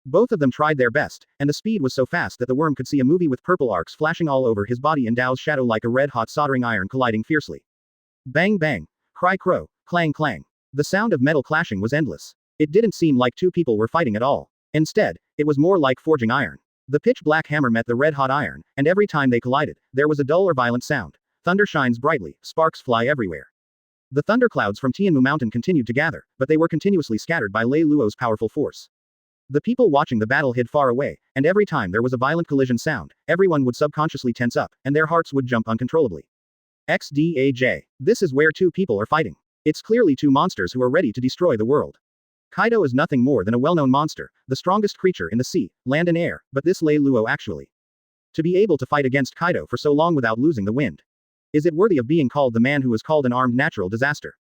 Both of them tried their best, and the speed was so fast that the worm could see a movie with purple arcs flashing all over his body and Dao's shadow like a red-hot soldering iron colliding fiercely. Bang bang, cry crow, clang clang. The sound of metal clashing was endless. It didn't seem like two people were fighting at all. Instead, it was more like forging iron. The pitch-black hammer met the red-hot iron, and every time they collided, there was a dull or violent sound. Thunder shines brightly, sparks fly everywhere. The thunderclouds from Tianmu Mountain continued to gather, but they were continuously scattered by Lei Luo's powerful force. The people watching the battle hid far away, and every time there was a violent collision sound, everyone would subconsciously tense up, and their hearts would jump uncontrollably. XDAJ. This is where two people are fighting. It's clearly two monsters who are ready to destroy the world. Kaido is nothing more than a well-known monster, the strongest creature in the sea, land and air, but this Lei Luo actually. To be able to fight against Kaido for so long without losing the wind. Is it worthy of being called the man who is called an armed natural disaster?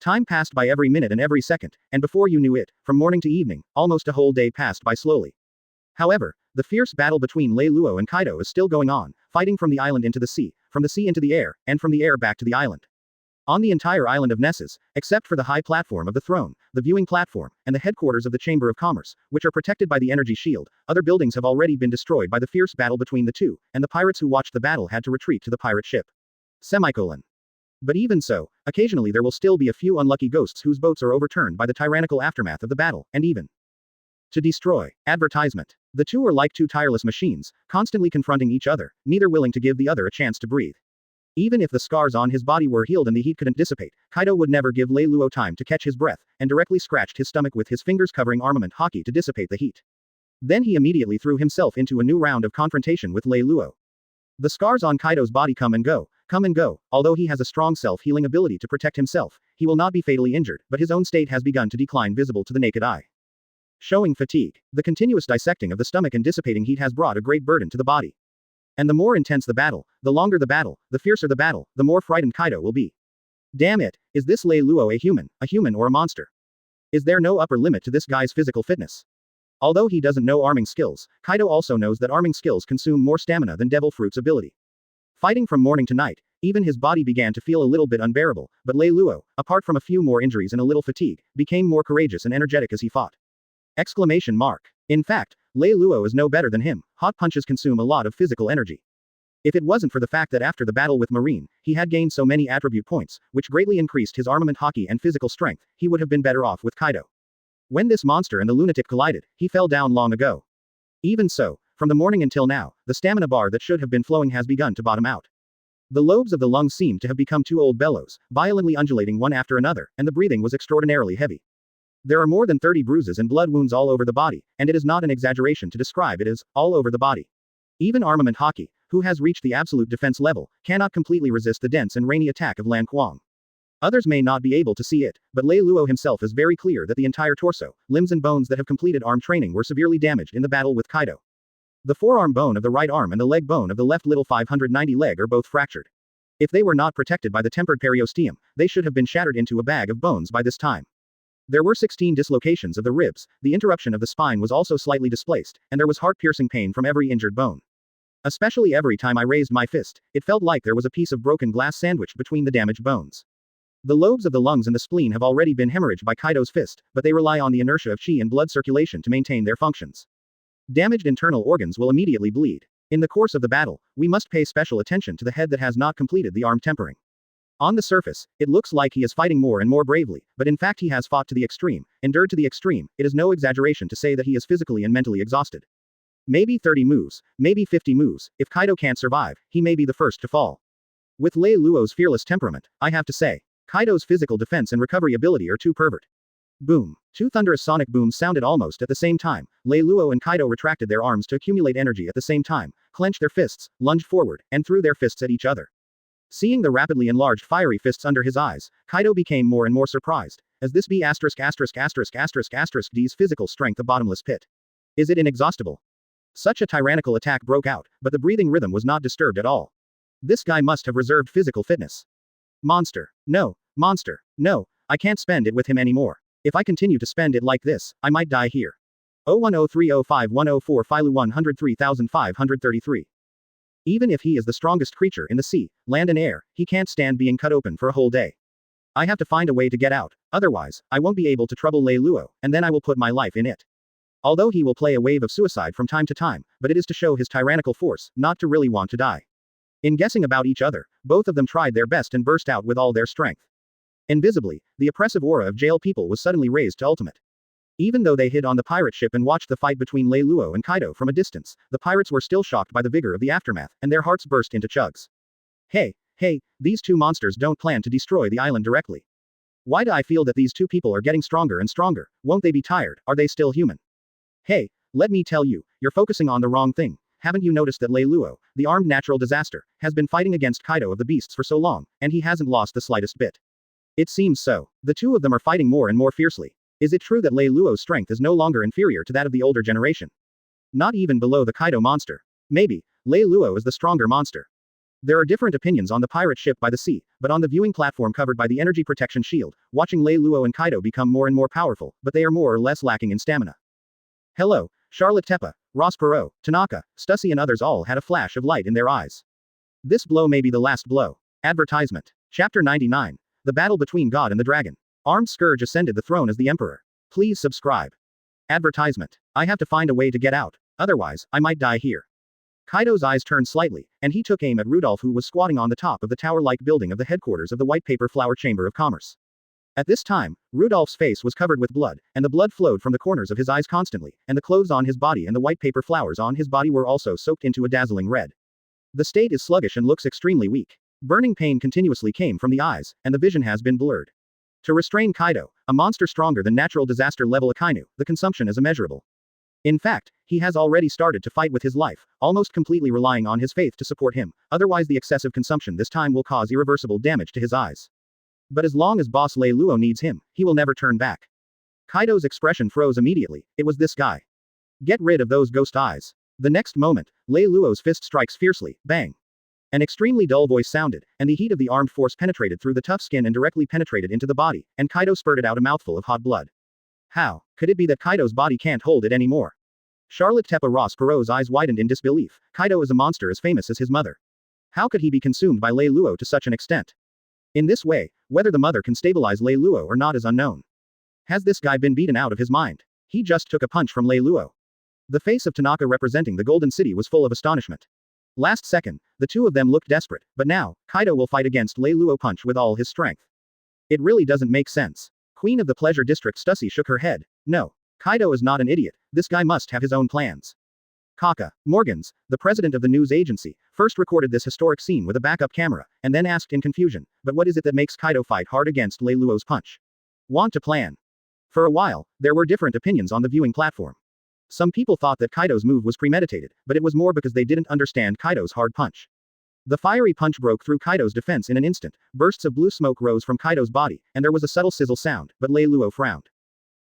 Time passed by every minute and every second, and before you knew it, from morning to evening, almost a whole day passed by slowly. However, the fierce battle between Lei Luo and Kaido is still going on, fighting from the island into the sea, from the sea into the air, and from the air back to the island. On the entire island of Nessus, except for the high platform of the throne, the viewing platform, and the headquarters of the Chamber of Commerce, which are protected by the energy shield, other buildings have already been destroyed by the fierce battle between the two, and the pirates who watched the battle had to retreat to the pirate ship. But even so, occasionally there will still be a few unlucky ghosts whose boats are overturned by the tyrannical aftermath of the battle, and even to destroy. Advertisement. The two are like two tireless machines, constantly confronting each other, neither willing to give the other a chance to breathe. Even if the scars on his body were healed and the heat couldn't dissipate, Kaido would never give Lei Luo time to catch his breath, and directly scratched his stomach with his fingers covering Armament Haki to dissipate the heat. Then he immediately threw himself into a new round of confrontation with Lei Luo. The scars on Kaido's body come and go, although he has a strong self-healing ability to protect himself, he will not be fatally injured, but his own state has begun to decline visible to the naked eye. Showing fatigue. The continuous dissecting of the stomach and dissipating heat has brought a great burden to the body. And the more intense the battle, the longer the battle, the fiercer the battle, the more frightened Kaido will be. Damn it, is this Lei Luo a human or a monster? Is there no upper limit to this guy's physical fitness? Although he doesn't know arming skills, Kaido also knows that arming skills consume more stamina than Devil Fruit's ability. Fighting from morning to night, even his body began to feel a little bit unbearable, but Lei Luo, apart from a few more injuries and a little fatigue, became more courageous and energetic as he fought. Exclamation mark. In fact, Lei Luo is no better than him. Hot punches consume a lot of physical energy. If it wasn't for the fact that after the battle with Marine, he had gained so many attribute points, which greatly increased his armament haki and physical strength, he would have been better off with Kaido. When this monster and the lunatic collided, he fell down long ago. Even so, from the morning until now, the stamina bar that should have been flowing has begun to bottom out. The lobes of the lungs seemed to have become two old bellows, violently undulating one after another, and the breathing was extraordinarily heavy. There are more than 30 bruises and blood wounds all over the body, and it is not an exaggeration to describe it as all over the body. Even Armament Haki, who has reached the absolute defense level, cannot completely resist the dense and rainy attack of Lan Kuang. Others may not be able to see it, but Lei Luo himself is very clear that the entire torso, limbs and bones that have completed arm training were severely damaged in the battle with Kaido. The forearm bone of the right arm and the leg bone of the left little 590 leg are both fractured. If they were not protected by the tempered periosteum, they should have been shattered into a bag of bones by this time. There were 16 dislocations of the ribs, the interruption of the spine was also slightly displaced, and there was heart-piercing pain from every injured bone. Especially every time I raised my fist, it felt like there was a piece of broken glass sandwiched between the damaged bones. The lobes of the lungs and the spleen have already been hemorrhaged by Kaido's fist, but they rely on the inertia of qi and blood circulation to maintain their functions. Damaged internal organs will immediately bleed. In the course of the battle, we must pay special attention to the head that has not completed the arm tempering. On the surface, it looks like he is fighting more and more bravely, but in fact he has fought to the extreme, endured to the extreme. It is no exaggeration to say that he is physically and mentally exhausted. Maybe 30 moves, maybe 50 moves, if Kaido can't survive, he may be the first to fall. With Lei Luo's fearless temperament, I have to say, Kaido's physical defense and recovery ability are too pervert. Boom. Two thunderous sonic booms sounded almost at the same time. Lei Luo and Kaido retracted their arms to accumulate energy at the same time, clenched their fists, lunged forward, and threw their fists at each other. Seeing the rapidly enlarged fiery fists under his eyes, Kaido became more and more surprised. As this be D's physical strength a bottomless pit? Is it inexhaustible? Such a tyrannical attack broke out, but the breathing rhythm was not disturbed at all. This guy must have reserved physical fitness. Monster. No, I can't spend it with him anymore. If I continue to spend it like this, I might die here. 010305104 Philu 103533. Even if he is the strongest creature in the sea, land and air, he can't stand being cut open for a whole day. I have to find a way to get out, otherwise, I won't be able to trouble Lei Luo, and then I will put my life in it. Although he will play a wave of suicide from time to time, but it is to show his tyrannical force, not to really want to die. In guessing about each other, both of them tried their best and burst out with all their strength. Invisibly, the oppressive aura of jail people was suddenly raised to ultimate. Even though they hid on the pirate ship and watched the fight between Lei Luo and Kaido from a distance, the pirates were still shocked by the vigor of the aftermath, and their hearts burst into chugs. Hey, these two monsters don't plan to destroy the island directly. Why do I feel that these two people are getting stronger and stronger? Won't they be tired? Are they still human? Hey, let me tell you, you're focusing on the wrong thing. Haven't you noticed that Lei Luo, the armed natural disaster, has been fighting against Kaido of the Beasts for so long, and he hasn't lost the slightest bit? It seems so. The two of them are fighting more and more fiercely. Is it true that Lei Luo's strength is no longer inferior to that of the older generation? Not even below the Kaido monster. Maybe, Lei Luo is the stronger monster. There are different opinions on the pirate ship by the sea, but on the viewing platform covered by the energy protection shield, watching Lei Luo and Kaido become more and more powerful, but they are more or less lacking in stamina. Hello, Charlotte Teppa, Ross Perot, Tanaka, Stussy and others all had a flash of light in their eyes. This blow may be the last blow. Advertisement. Chapter 99. The Battle Between God and the Dragon. Armed Scourge ascended the throne as the Emperor. Please subscribe. Advertisement. I have to find a way to get out, otherwise, I might die here. Kaido's eyes turned slightly, and he took aim at Rudolph, who was squatting on the top of the tower-like building of the headquarters of the White Paper Flower Chamber of Commerce. At this time, Rudolph's face was covered with blood, and the blood flowed from the corners of his eyes constantly, and the clothes on his body and the white paper flowers on his body were also soaked into a dazzling red. The state is sluggish and looks extremely weak. Burning pain continuously came from the eyes, and the vision has been blurred. To restrain Kaido, a monster stronger than natural disaster level Akainu, the consumption is immeasurable. In fact, he has already started to fight with his life, almost completely relying on his faith to support him, otherwise the excessive consumption this time will cause irreversible damage to his eyes. But as long as boss Lei Luo needs him, he will never turn back. Kaido's expression froze immediately. It was this guy. Get rid of those ghost eyes. The next moment, Lei Luo's fist strikes fiercely, bang. An extremely dull voice sounded, and the heat of the armed force penetrated through the tough skin and directly penetrated into the body, and Kaido spurted out a mouthful of hot blood. How could it be that Kaido's body can't hold it anymore? Charlotte Teppa Ross Perot's eyes widened in disbelief. Kaido is a monster as famous as his mother. How could he be consumed by Lei Luo to such an extent? In this way, whether the mother can stabilize Lei Luo or not is unknown. Has this guy been beaten out of his mind? He just took a punch from Lei Luo. The face of Tanaka representing the Golden City was full of astonishment. Last second, the two of them looked desperate, but now, Kaido will fight against Lei Luo punch with all his strength. It really doesn't make sense. Queen of the Pleasure District Stussy shook her head. No. Kaido is not an idiot, this guy must have his own plans. Kaka Morgans, the president of the news agency, first recorded this historic scene with a backup camera, and then asked in confusion, but what is it that makes Kaido fight hard against Lei Luo's punch? Want to plan? For a while, there were different opinions on the viewing platform. Some people thought that Kaido's move was premeditated, but it was more because they didn't understand Kaido's hard punch. The fiery punch broke through Kaido's defense in an instant, bursts of blue smoke rose from Kaido's body, and there was a subtle sizzle sound, but Lei Luo frowned.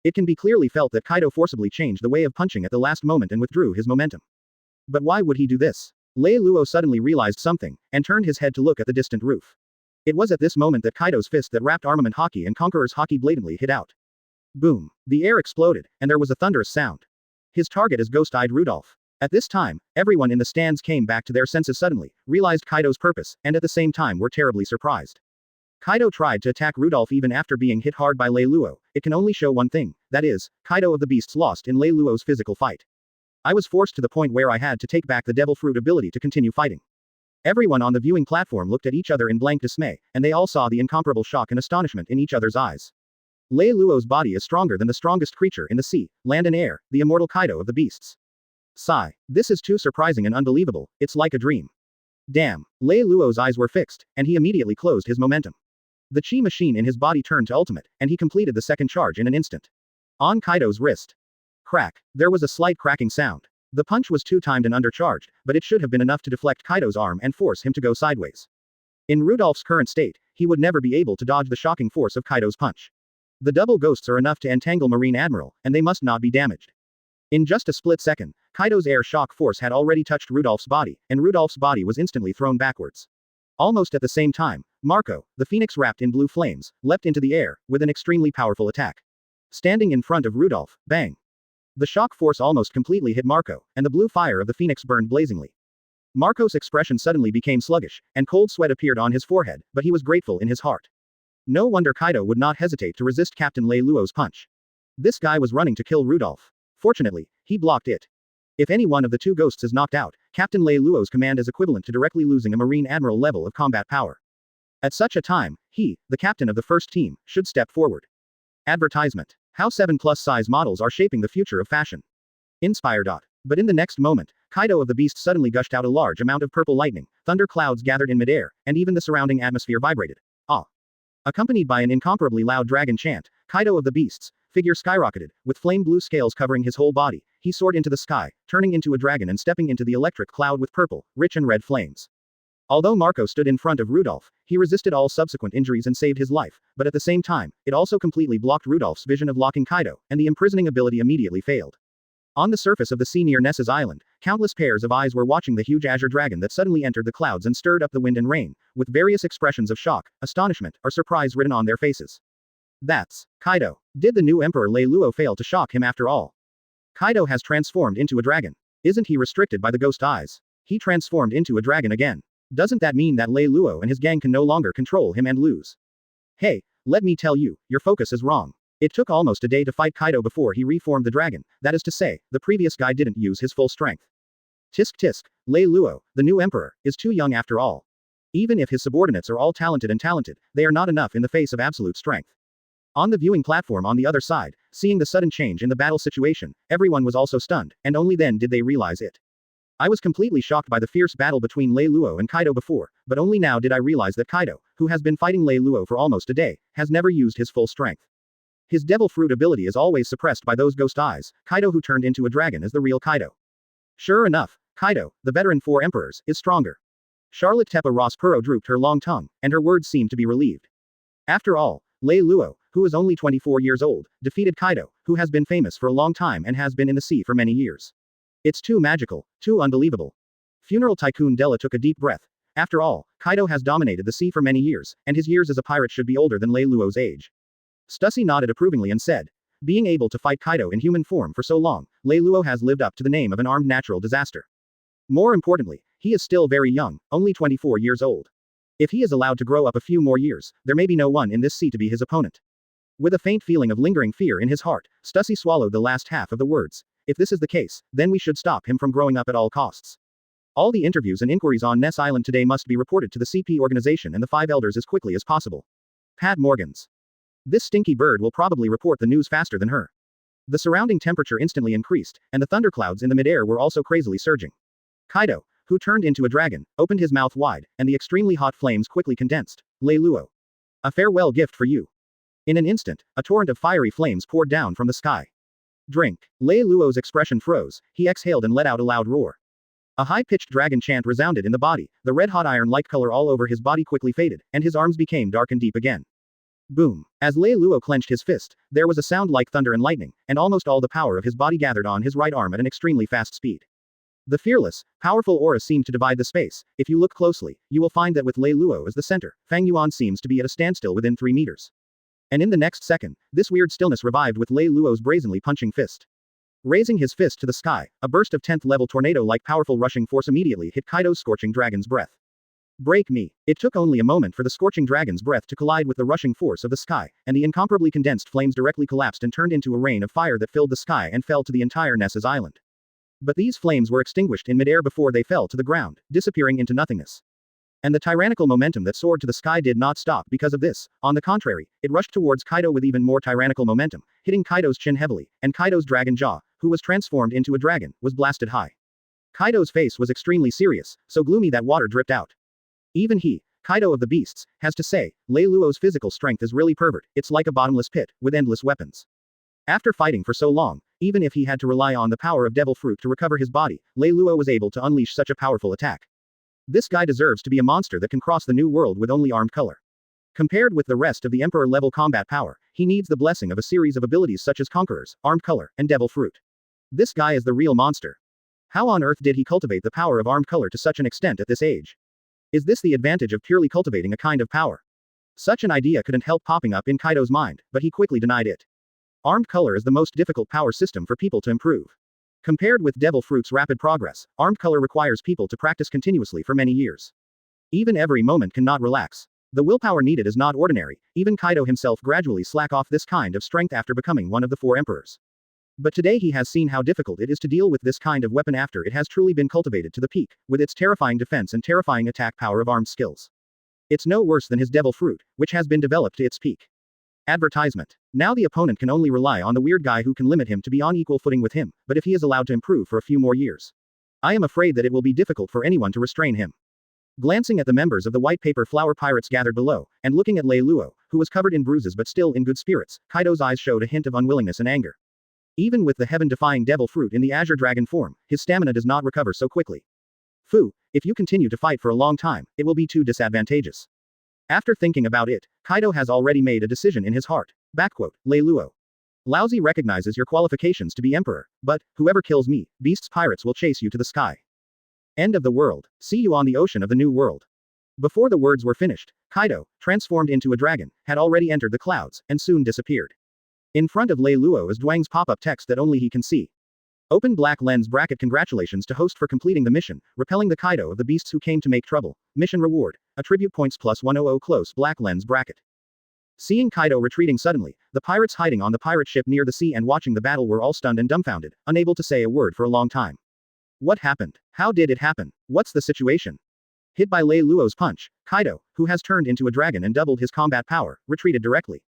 It can be clearly felt that Kaido forcibly changed the way of punching at the last moment and withdrew his momentum. But why would he do this? Lei Luo suddenly realized something, and turned his head to look at the distant roof. It was at this moment that Kaido's fist that wrapped Armament Haki and Conqueror's Haki blatantly hit out. Boom. The air exploded, and there was a thunderous sound. His target is ghost-eyed Rudolph. At this time, everyone in the stands came back to their senses suddenly, realized Kaido's purpose, and at the same time were terribly surprised. Kaido tried to attack Rudolph even after being hit hard by Lei Luo. It can only show one thing, that is, Kaido of the Beasts lost in Lei Luo's physical fight. I was forced to the point where I had to take back the Devil Fruit ability to continue fighting. Everyone on the viewing platform looked at each other in blank dismay, and they all saw the incomparable shock and astonishment in each other's eyes. Lei Luo's body is stronger than the strongest creature in the sea, land and air, the immortal Kaido of the Beasts. Sigh. This is too surprising and unbelievable, it's like a dream. Damn. Lei Luo's eyes were fixed, and he immediately closed his momentum. The chi machine in his body turned to ultimate, and he completed the second charge in an instant. On Kaido's wrist. Crack. There was a slight cracking sound. The punch was two-timed and undercharged, but it should have been enough to deflect Kaido's arm and force him to go sideways. In Rudolph's current state, he would never be able to dodge the shocking force of Kaido's punch. The double ghosts are enough to entangle Marine Admiral, and they must not be damaged. In just a split second, Kaido's air shock force had already touched Rudolph's body, and Rudolph's body was instantly thrown backwards. Almost at the same time, Marco, the phoenix wrapped in blue flames, leapt into the air, with an extremely powerful attack. Standing in front of Rudolph, bang. The shock force almost completely hit Marco, and the blue fire of the phoenix burned blazingly. Marco's expression suddenly became sluggish, and cold sweat appeared on his forehead, but he was grateful in his heart. No wonder Kaido would not hesitate to resist Captain Lei Luo's punch. This guy was running to kill Rudolph. Fortunately, he blocked it. If any one of the two ghosts is knocked out, Captain Lei Luo's command is equivalent to directly losing a Marine Admiral level of combat power. At such a time, he, the captain of the first team, should step forward. Advertisement. How 7+ size models are shaping the future of fashion. Inspire. But in the next moment, Kaido of the Beast suddenly gushed out a large amount of purple lightning, thunder clouds gathered in midair, and even the surrounding atmosphere vibrated. Ah! Accompanied by an incomparably loud dragon chant, Kaido of the Beast's figure skyrocketed, with flame blue scales covering his whole body. He soared into the sky, turning into a dragon and stepping into the electric cloud with purple, rich and red flames. Although Marco stood in front of Rudolph, he resisted all subsequent injuries and saved his life, but at the same time, it also completely blocked Rudolph's vision of locking Kaido, and the imprisoning ability immediately failed. On the surface of the sea near Ness's island, countless pairs of eyes were watching the huge azure dragon that suddenly entered the clouds and stirred up the wind and rain, with various expressions of shock, astonishment, or surprise written on their faces. That's Kaido. Did the new Emperor Lei Luo fail to shock him after all? Kaido has transformed into a dragon. Isn't he restricted by the ghost eyes? He transformed into a dragon again. Doesn't that mean that Lei Luo and his gang can no longer control him and lose? Hey, let me tell you, your focus is wrong. It took almost a day to fight Kaido before he reformed the dragon, that is to say, the previous guy didn't use his full strength. Tisk tisk, Lei Luo, the new emperor, is too young after all. Even if his subordinates are all talented, they are not enough in the face of absolute strength. On the viewing platform on the other side, seeing the sudden change in the battle situation, everyone was also stunned, and only then did they realize it. I was completely shocked by the fierce battle between Lei Luo and Kaido before, but only now did I realize that Kaido, who has been fighting Lei Luo for almost a day, has never used his full strength. His devil fruit ability is always suppressed by those ghost eyes. Kaido who turned into a dragon is the real Kaido. Sure enough, Kaido, the veteran 4 emperors, is stronger. Charlotte Tepa Rospuro drooped her long tongue, and her words seemed to be relieved. After all, Lei Luo, who is only 24 years old, defeated Kaido, who has been famous for a long time and has been in the sea for many years. It's too magical, too unbelievable. Funeral Tycoon Della took a deep breath. After all, Kaido has dominated the sea for many years, and his years as a pirate should be older than Lei Luo's age. Stussy nodded approvingly and said, being able to fight Kaido in human form for so long, Lei Luo has lived up to the name of an armed natural disaster. More importantly, he is still very young, only 24 years old. If he is allowed to grow up a few more years, there may be no one in this sea to be his opponent. With a faint feeling of lingering fear in his heart, Stussy swallowed the last half of the words. If this is the case, then we should stop him from growing up at all costs. All the interviews and inquiries on Ness Island today must be reported to the CP organization and the 5 elders as quickly as possible. Pat Morgans. This stinky bird will probably report the news faster than her. The surrounding temperature instantly increased, and the thunderclouds in the midair were also crazily surging. Kaido, who turned into a dragon, opened his mouth wide, and the extremely hot flames quickly condensed. Lei Luo. A farewell gift for you. In an instant, a torrent of fiery flames poured down from the sky. Drink. Lei Luo's expression froze, he exhaled and let out a loud roar. A high-pitched dragon chant resounded in the body, the red-hot iron-like color all over his body quickly faded, and his arms became dark and deep again. Boom. As Lei Luo clenched his fist, there was a sound like thunder and lightning, and almost all the power of his body gathered on his right arm at an extremely fast speed. The fearless, powerful aura seemed to divide the space. If you look closely, you will find that with Lei Luo as the center, Fang Yuan seems to be at a standstill within 3 meters. And in the next second, this weird stillness revived with Lei Luo's brazenly punching fist. Raising his fist to the sky, a burst of 10th-level tornado-like powerful rushing force immediately hit Kaido's scorching dragon's breath. Break me. It took only a moment for the scorching dragon's breath to collide with the rushing force of the sky, and the incomparably condensed flames directly collapsed and turned into a rain of fire that filled the sky and fell to the entire Ness's island. But these flames were extinguished in midair before they fell to the ground, disappearing into nothingness. And the tyrannical momentum that soared to the sky did not stop because of this. On the contrary, it rushed towards Kaido with even more tyrannical momentum, hitting Kaido's chin heavily, and Kaido's dragon jaw, who was transformed into a dragon, was blasted high. Kaido's face was extremely serious, so gloomy that water dripped out. Even he, Kaido of the Beasts, has to say, Lei Luo's physical strength is really pervert, it's like a bottomless pit, with endless weapons. After fighting for so long, even if he had to rely on the power of Devil Fruit to recover his body, Lei Luo was able to unleash such a powerful attack. This guy deserves to be a monster that can cross the new world with only armed color. Compared with the rest of the Emperor-level combat power, he needs the blessing of a series of abilities such as Conquerors, Armed Color, and Devil Fruit. This guy is the real monster. How on earth did he cultivate the power of Armed Color to such an extent at this age? Is this the advantage of purely cultivating a kind of power? Such an idea couldn't help popping up in Kaido's mind, but he quickly denied it. Armed Color is the most difficult power system for people to improve. Compared with Devil Fruit's rapid progress, Armed Color requires people to practice continuously for many years. Even every moment cannot relax. The willpower needed is not ordinary, even Kaido himself gradually slack off this kind of strength after becoming one of the 4 emperors. But today he has seen how difficult it is to deal with this kind of weapon after it has truly been cultivated to the peak, with its terrifying defense and terrifying attack power of armed skills. It's no worse than his devil fruit, which has been developed to its peak. Advertisement. Now the opponent can only rely on the weird guy who can limit him to be on equal footing with him, but if he is allowed to improve for a few more years, I am afraid that it will be difficult for anyone to restrain him. Glancing at the members of the white paper flower pirates gathered below, and looking at Lei Luo, who was covered in bruises but still in good spirits, Kaido's eyes showed a hint of unwillingness and anger. Even with the heaven-defying devil fruit in the azure dragon form, his stamina does not recover so quickly. Fu, if you continue to fight for a long time, it will be too disadvantageous. After thinking about it, Kaido has already made a decision in his heart. Lei Luo. Laozi recognizes your qualifications to be emperor, but, whoever kills me, beasts pirates will chase you to the sky. End of the world. See you on the ocean of the new world. Before the words were finished, Kaido, transformed into a dragon, had already entered the clouds, and soon disappeared. In front of Lei Luo is Dwang's pop-up text that only he can see. Open black lens bracket. Congratulations to host for completing the mission, repelling the Kaido of the beasts who came to make trouble. Mission reward. Attribute points plus 100 close black lens bracket. Seeing Kaido retreating suddenly, the pirates hiding on the pirate ship near the sea and watching the battle were all stunned and dumbfounded, unable to say a word for a long time. What happened? How did it happen? What's the situation? Hit by Lei Luo's punch, Kaido, who has turned into a dragon and doubled his combat power, retreated directly.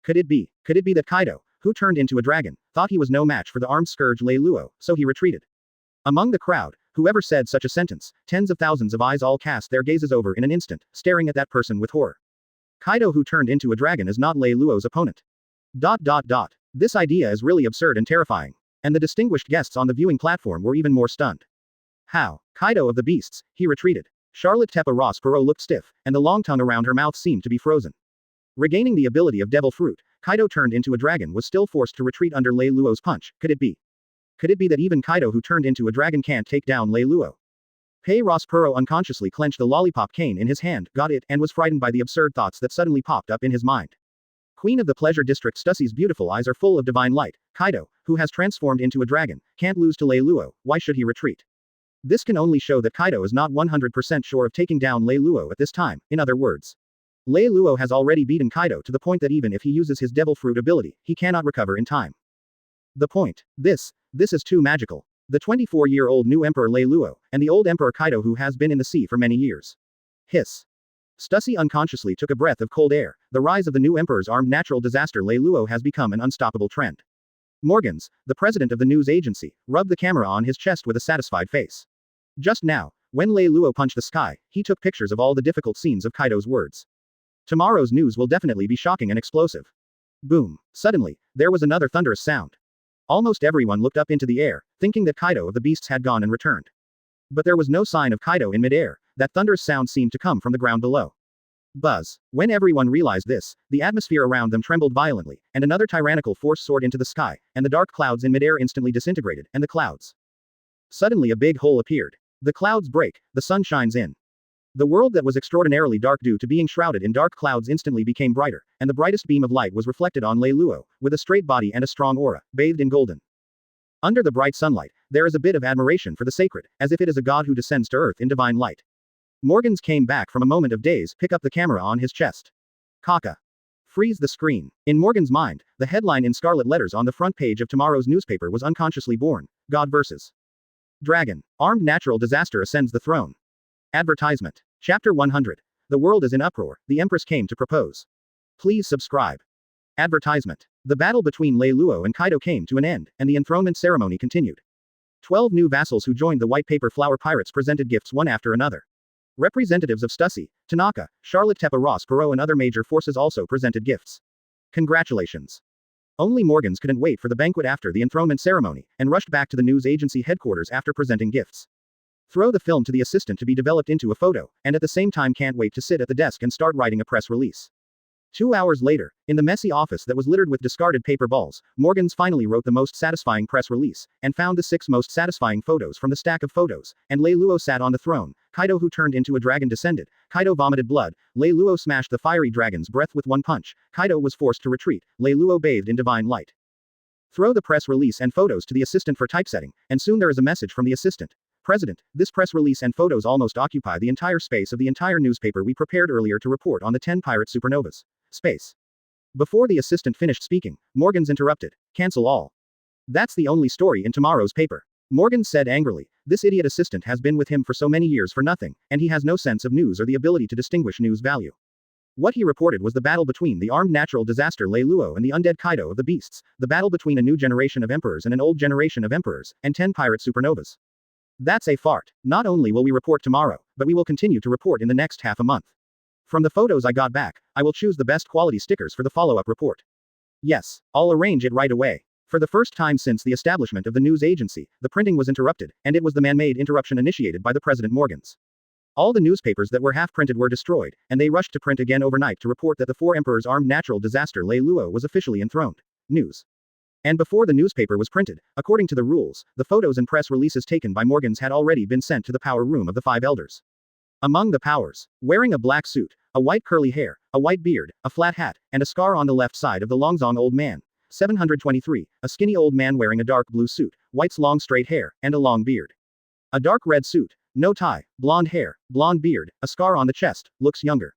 Could it be that Kaido, who turned into a dragon, thought he was no match for the armed scourge Lei Luo, so he retreated? Among the crowd, whoever said such a sentence, tens of thousands of eyes all cast their gazes over in an instant, staring at that person with horror. Kaido who turned into a dragon is not Lei Luo's opponent. This idea is really absurd and terrifying. And the distinguished guests on the viewing platform were even more stunned. How? Kaido of the beasts, he retreated. Charlotte Tepa Ross Perot looked stiff, and the long tongue around her mouth seemed to be frozen. Regaining the ability of devil fruit, Kaido turned into a dragon was still forced to retreat under Lei Luo's punch. Could it be? Could it be that even Kaido who turned into a dragon can't take down Lei Luo? Pei Ross Perot unconsciously clenched the lollipop cane in his hand, got it, and was frightened by the absurd thoughts that suddenly popped up in his mind. Queen of the Pleasure District Stussie's beautiful eyes are full of divine light. Kaido, who has transformed into a dragon, can't lose to Lei Luo. Why should he retreat? This can only show that Kaido is not 100% sure of taking down Lei Luo at this time. In other words, Lei Luo has already beaten Kaido to the point that even if he uses his devil fruit ability, he cannot recover in time. The point. This is too magical. The 24-year-old new emperor Lei Luo, and the old emperor Kaido who has been in the sea for many years. Hiss. Stussy unconsciously took a breath of cold air. The rise of the new emperor's armed natural disaster Lei Luo has become an unstoppable trend. Morgans, the president of the news agency, rubbed the camera on his chest with a satisfied face. Just now, when Lei Luo punched the sky, he took pictures of all the difficult scenes of Kaido's words. Tomorrow's news will definitely be shocking and explosive. Boom. Suddenly, there was another thunderous sound. Almost everyone looked up into the air, thinking that Kaido of the beasts had gone and returned. But there was no sign of Kaido in midair. That thunderous sound seemed to come from the ground below. Buzz. When everyone realized this, the atmosphere around them trembled violently, and another tyrannical force soared into the sky, and the dark clouds in midair instantly disintegrated, and the clouds. Suddenly a big hole appeared. The clouds break, the sun shines in. The world that was extraordinarily dark due to being shrouded in dark clouds instantly became brighter, and the brightest beam of light was reflected on Lei Luo, with a straight body and a strong aura, bathed in golden. Under the bright sunlight, there is a bit of admiration for the sacred, as if it is a god who descends to earth in divine light. Morgans came back from a moment of daze, pick up the camera on his chest. Kaka. Freeze the screen. In Morgan's mind, the headline in scarlet letters on the front page of tomorrow's newspaper was unconsciously born. God vs. Dragon. Armed natural disaster ascends the throne. Advertisement. Chapter 100. The world is in uproar. The Empress came to propose. Please subscribe. Advertisement. The battle between Lei Luo and Kaido came to an end, and the enthronement ceremony continued. 12 new vassals who joined the white paper flower pirates presented gifts one after another. Representatives of Stussy, Tanaka, Charlotte Tepa Ross Perot and other major forces also presented gifts. Congratulations. Only Morgans couldn't wait for the banquet after the enthronement ceremony, and rushed back to the news agency headquarters after presenting gifts. Throw the film to the assistant to be developed into a photo, and at the same time can't wait to sit at the desk and start writing a press release. 2 hours later, in the messy office that was littered with discarded paper balls, Morgans finally wrote the most satisfying press release, and found the 6 most satisfying photos from the stack of photos, and Lei Luo sat on the throne, Kaido who turned into a dragon descended, Kaido vomited blood, Lei Luo smashed the fiery dragon's breath with one punch, Kaido was forced to retreat, Lei Luo bathed in divine light. Throw the press release and photos to the assistant for typesetting, and soon there is a message from the assistant. President, this press release and photos almost occupy the entire space of the entire newspaper we prepared earlier to report on the 10 pirate supernovas. Space. Before the assistant finished speaking, Morgans interrupted. Cancel all. That's the only story in tomorrow's paper. Morgan said angrily. This idiot assistant has been with him for so many years for nothing, and he has no sense of news or the ability to distinguish news value. What he reported was the battle between the armed natural disaster Lei Luo and the undead Kaido of the beasts, the battle between a new generation of emperors and an old generation of emperors, and 10 pirate supernovas. That's a fart. Not only will we report tomorrow, but we will continue to report in the next half a month. From the photos I got back, I will choose the best quality stickers for the follow-up report. Yes, I'll arrange it right away. For the first time since the establishment of the news agency, the printing was interrupted, and it was the man-made interruption initiated by the President Morgans. All the newspapers that were half-printed were destroyed, and they rushed to print again overnight to report that the 4 emperors' armed natural disaster Lei Luo was officially enthroned. News. And before the newspaper was printed, according to the rules, the photos and press releases taken by Morgans had already been sent to the power room of the 5 elders. Among the powers, wearing a black suit, a white curly hair, a white beard, a flat hat, and a scar on the left side of the Longzong old man. 723, a skinny old man wearing a dark blue suit, white's long straight hair, and a long beard. A dark red suit, no tie, blonde hair, blonde beard, a scar on the chest, looks younger.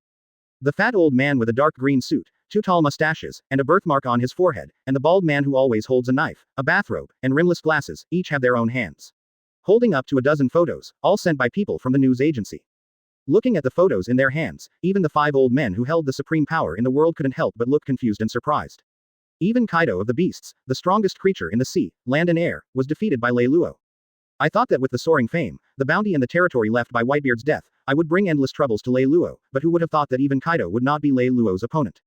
The fat old man with a dark green suit, 2 tall mustaches, and a birthmark on his forehead, and the bald man who always holds a knife, a bathrobe, and rimless glasses, each have their own hands. Holding up to a dozen photos, all sent by people from the news agency. Looking at the photos in their hands, even the 5 old men who held the supreme power in the world couldn't help but look confused and surprised. Even Kaido of the beasts, the strongest creature in the sea, land and air, was defeated by Lei Luo. I thought that with the soaring fame, the bounty and the territory left by Whitebeard's death, I would bring endless troubles to Lei Luo, but who would have thought that even Kaido would not be Lei Luo's opponent?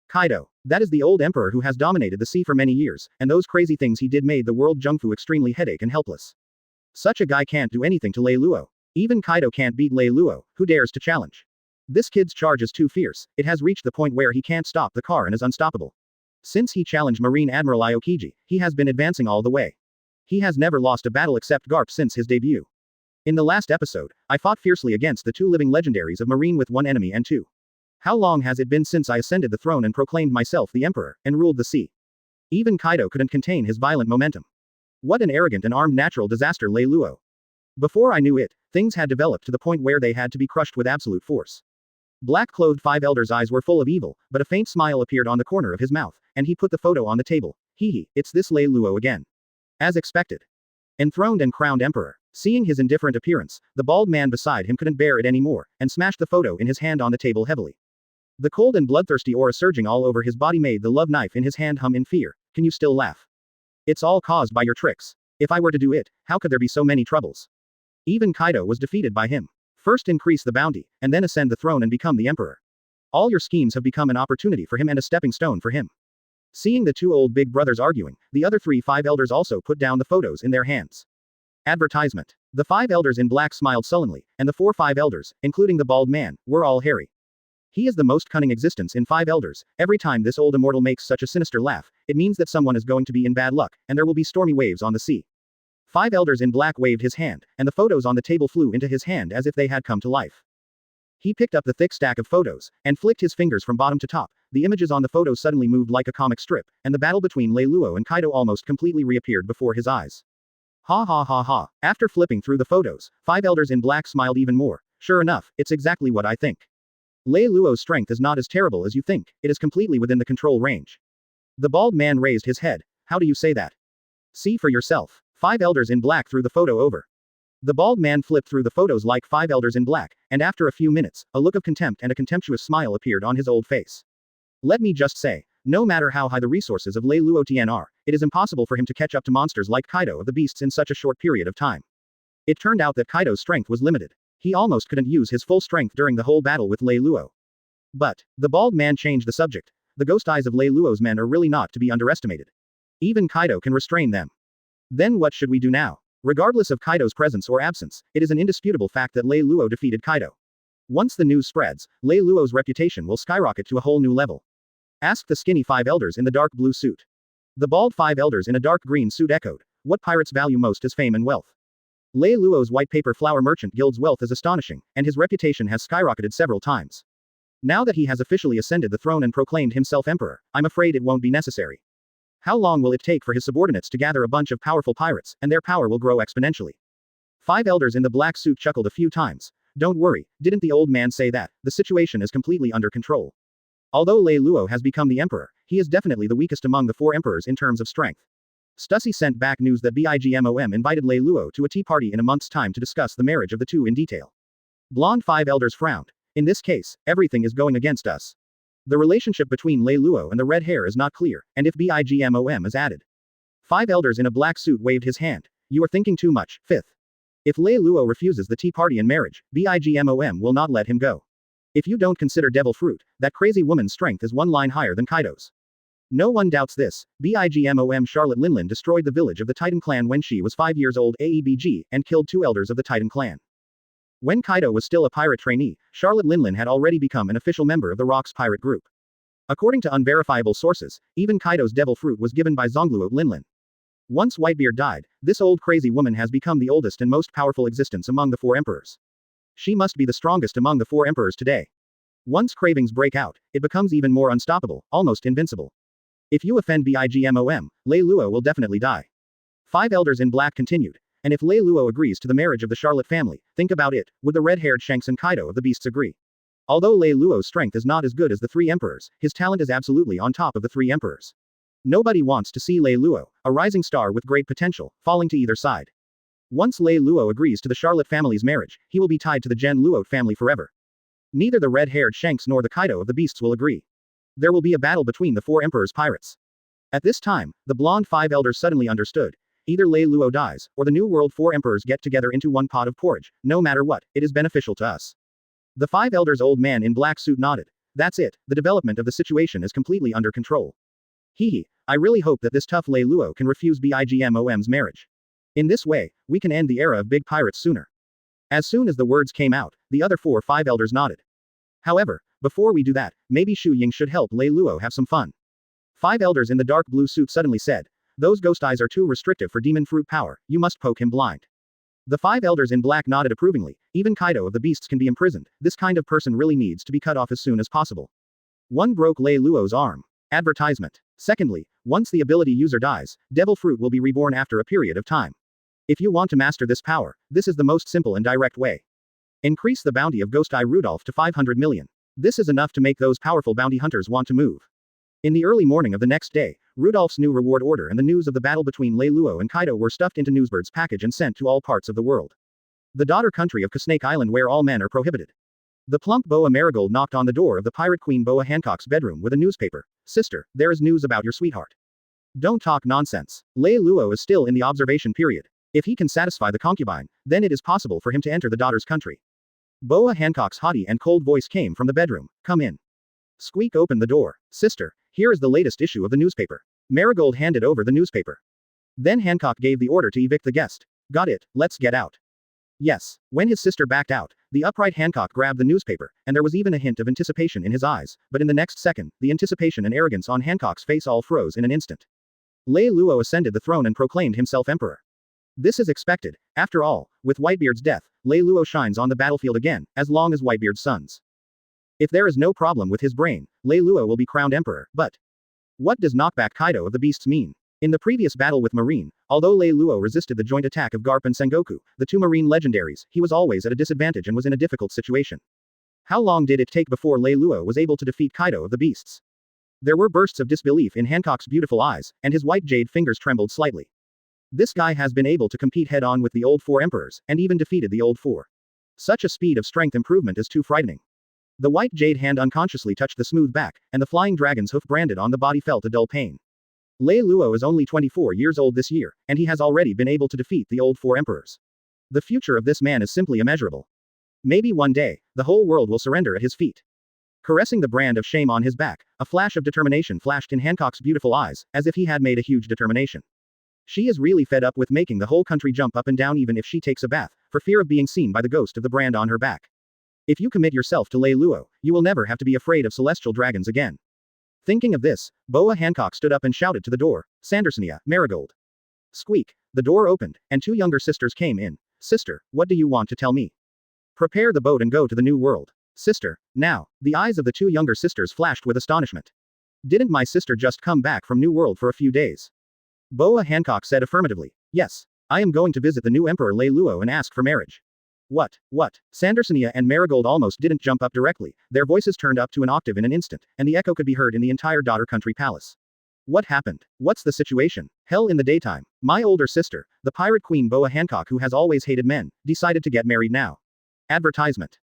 Kaido. That is the old emperor who has dominated the sea for many years, and those crazy things he did made the world Zhengfu extremely headache and helpless. Such a guy can't do anything to Lei Luo. Even Kaido can't beat Lei Luo, who dares to challenge. This kid's charge is too fierce, it has reached the point where he can't stop the car and is unstoppable. Since he challenged Marine Admiral Aokiji, he has been advancing all the way. He has never lost a battle except Garp since his debut. In the last episode, I fought fiercely against the 2 living legendaries of Marine with 1 enemy and 2. How long has it been since I ascended the throne and proclaimed myself the emperor, and ruled the sea? Even Kaido couldn't contain his violent momentum. What an arrogant and armed natural disaster Lei Luo. Before I knew it, things had developed to the point where they had to be crushed with absolute force. Black-clothed 5 elders' eyes were full of evil, but a faint smile appeared on the corner of his mouth, and he put the photo on the table. Hee, it's this Lei Luo again. As expected. Enthroned and crowned emperor. Seeing his indifferent appearance, the bald man beside him couldn't bear it anymore, and smashed the photo in his hand on the table heavily. The cold and bloodthirsty aura surging all over his body made the love knife in his hand hum in fear. Can you still laugh? It's all caused by your tricks. If I were to do it, how could there be so many troubles? Even Kaido was defeated by him. First increase the bounty, and then ascend the throne and become the emperor. All your schemes have become an opportunity for him and a stepping stone for him. Seeing the 2 old big brothers arguing, the other 5 elders also put down the photos in their hands. Advertisement. The 5 elders in black smiled sullenly, and the 5 elders, including the bald man, were all hairy. He is the most cunning existence in 5 elders. Every time this old immortal makes such a sinister laugh, it means that someone is going to be in bad luck, and there will be stormy waves on the sea. 5 elders in black waved his hand, and the photos on the table flew into his hand as if they had come to life. He picked up the thick stack of photos, and flicked his fingers from bottom to top. The images on the photos suddenly moved like a comic strip, and the battle between Lei Luo and Kaido almost completely reappeared before his eyes. Ha ha ha ha. After flipping through the photos, 5 elders in black smiled even more. Sure enough, it's exactly what I think. Lei Luo's strength is not as terrible as you think, it is completely within the control range. The bald man raised his head. How do you say that? See for yourself. 5 elders in black threw the photo over. The bald man flipped through the photos like 5 elders in black, and after a few minutes, a look of contempt and a contemptuous smile appeared on his old face. Let me just say, no matter how high the resources of Lei Luo are, it is impossible for him to catch up to monsters like Kaido of the beasts in such a short period of time. It turned out that Kaido's strength was limited. He almost couldn't use his full strength during the whole battle with Lei Luo. But, the bald man changed the subject. The ghost eyes of Lei Luo's men are really not to be underestimated. Even Kaido can restrain them. Then what should we do now? Regardless of Kaido's presence or absence, it is an indisputable fact that Lei Luo defeated Kaido. Once the news spreads, Lei Luo's reputation will skyrocket to a whole new level. Asked the skinny 5 elders in the dark blue suit. The bald 5 elders in a dark green suit echoed. What pirates value most is fame and wealth. Lei Luo's white paper flower merchant guild's wealth is astonishing, and his reputation has skyrocketed several times. Now that he has officially ascended the throne and proclaimed himself emperor, I'm afraid it won't be necessary. How long will it take for his subordinates to gather a bunch of powerful pirates, and their power will grow exponentially? 5 elders in the black suit chuckled a few times. Don't worry, didn't the old man say that? The situation is completely under control. Although Lei Luo has become the emperor, he is definitely the weakest among the 4 emperors in terms of strength. Stussy sent back news that BIGMOM invited Lei Luo to a tea party in a month's time to discuss the marriage of the two in detail. Blonde Five Elders frowned. In this case, everything is going against us. The relationship between Lei Luo and the red hair is not clear, and if BIGMOM is added. Five Elders in a black suit waved his hand. You are thinking too much, fifth. If Lei Luo refuses the tea party and marriage, BIGMOM will not let him go. If you don't consider devil fruit, that crazy woman's strength is one line higher than Kaido's. No one doubts this. BIGMOM Charlotte Linlin destroyed the village of the Titan clan when she was 5 years old AEBG, and killed 2 elders of the Titan clan. When Kaido was still a pirate trainee, Charlotte Linlin had already become an official member of the Rocks pirate group. According to unverifiable sources, even Kaido's devil fruit was given by Zongluo Linlin. Once Whitebeard died, this old crazy woman has become the oldest and most powerful existence among the 4 emperors. She must be the strongest among the 4 emperors today. Once cravings break out, it becomes even more unstoppable, almost invincible. If you offend BIGMOM, Lei Luo will definitely die. 5 Elders in Black continued. And if Lei Luo agrees to the marriage of the Charlotte family, think about it, would the red-haired Shanks and Kaido of the Beasts agree? Although Lei Luo's strength is not as good as the 3 emperors, his talent is absolutely on top of the 3 emperors. Nobody wants to see Lei Luo, a rising star with great potential, falling to either side. Once Lei Luo agrees to the Charlotte family's marriage, he will be tied to the Gen Luo family forever. Neither the red-haired Shanks nor the Kaido of the Beasts will agree. There will be a battle between the 4 emperors' pirates. At this time, the blonde 5 elders suddenly understood. Either Lei Luo dies, or the New World 4 emperors get together into one pot of porridge. No matter what, it is beneficial to us. The 5 elders' old man in black suit nodded. That's it, the development of the situation is completely under control. Hehe, I really hope that this tough Lei Luo can refuse BIGMOM's marriage. In this way, we can end the era of big pirates sooner. As soon as the words came out, the other 5 elders nodded. However, before we do that, maybe Shu Ying should help Lei Luo have some fun. 5 elders in the dark blue suit suddenly said. Those ghost eyes are too restrictive for demon fruit power, you must poke him blind. The 5 elders in black nodded approvingly. Even Kaido of the Beasts can be imprisoned, this kind of person really needs to be cut off as soon as possible. 1 broke Lei Luo's arm. Advertisement. Secondly, once the ability user dies, devil fruit will be reborn after a period of time. If you want to master this power, this is the most simple and direct way. Increase the bounty of Ghost Eye Rudolph to 500 million. This is enough to make those powerful bounty hunters want to move. In the early morning of the next day, Rudolph's new reward order and the news of the battle between Lei Luo and Kaido were stuffed into Newsbird's package and sent to all parts of the world. The daughter country of Snake Island where all men are prohibited. The plump Boa Marigold knocked on the door of the pirate queen Boa Hancock's bedroom with a newspaper. Sister, there is news about your sweetheart. Don't talk nonsense. Lei Luo is still in the observation period. If he can satisfy the concubine, then it is possible for him to enter the daughter's country. Boa Hancock's haughty and cold voice came from the bedroom. Come in. Squeak opened the door. Sister, here is the latest issue of the newspaper. Marigold handed over the newspaper. Then Hancock gave the order to evict the guest. Got it, let's get out. Yes. When his sister backed out, the upright Hancock grabbed the newspaper, and there was even a hint of anticipation in his eyes, but in the next second, the anticipation and arrogance on Hancock's face all froze in an instant. Lei Luo ascended the throne and proclaimed himself emperor. This is expected. After all, with Whitebeard's death, Lei Luo shines on the battlefield again, as long as Whitebeard's sons. If there is no problem with his brain, Lei Luo will be crowned emperor, but what does knockback Kaido of the Beasts mean? In the previous battle with Marine, although Lei Luo resisted the joint attack of Garp and Sengoku, the 2 Marine legendaries, he was always at a disadvantage and was in a difficult situation. How long did it take before Lei Luo was able to defeat Kaido of the Beasts? There were bursts of disbelief in Hancock's beautiful eyes, and his white jade fingers trembled slightly. This guy has been able to compete head-on with the old 4 emperors, and even defeated the old 4. Such a speed of strength improvement is too frightening. The white jade hand unconsciously touched the smooth back, and the flying dragon's hoof branded on the body felt a dull pain. Lei Luo is only 24 years old this year, and he has already been able to defeat the old 4 emperors. The future of this man is simply immeasurable. Maybe one day, the whole world will surrender at his feet. Caressing the brand of shame on his back, a flash of determination flashed in Hancock's beautiful eyes, as if he had made a huge determination. She is really fed up with making the whole country jump up and down even if she takes a bath, for fear of being seen by the ghost of the brand on her back. If you commit yourself to Lei Luo, you will never have to be afraid of celestial dragons again. Thinking of this, Boa Hancock stood up and shouted to the door, Sandersonia, Marigold. Squeak. The door opened, and 2 younger sisters came in. Sister, what do you want to tell me? Prepare the boat and go to the new world. Sister, now. The eyes of the 2 younger sisters flashed with astonishment. Didn't my sister just come back from New World for a few days? Boa Hancock said affirmatively. Yes. I am going to visit the new Emperor Lei Luo and ask for marriage. What? Sandersonia and Marigold almost didn't jump up directly, their voices turned up to an octave in an instant, and the echo could be heard in the entire daughter country palace. What happened? What's the situation? Hell in the daytime. My older sister, the pirate queen Boa Hancock who has always hated men, decided to get married now. Advertisement.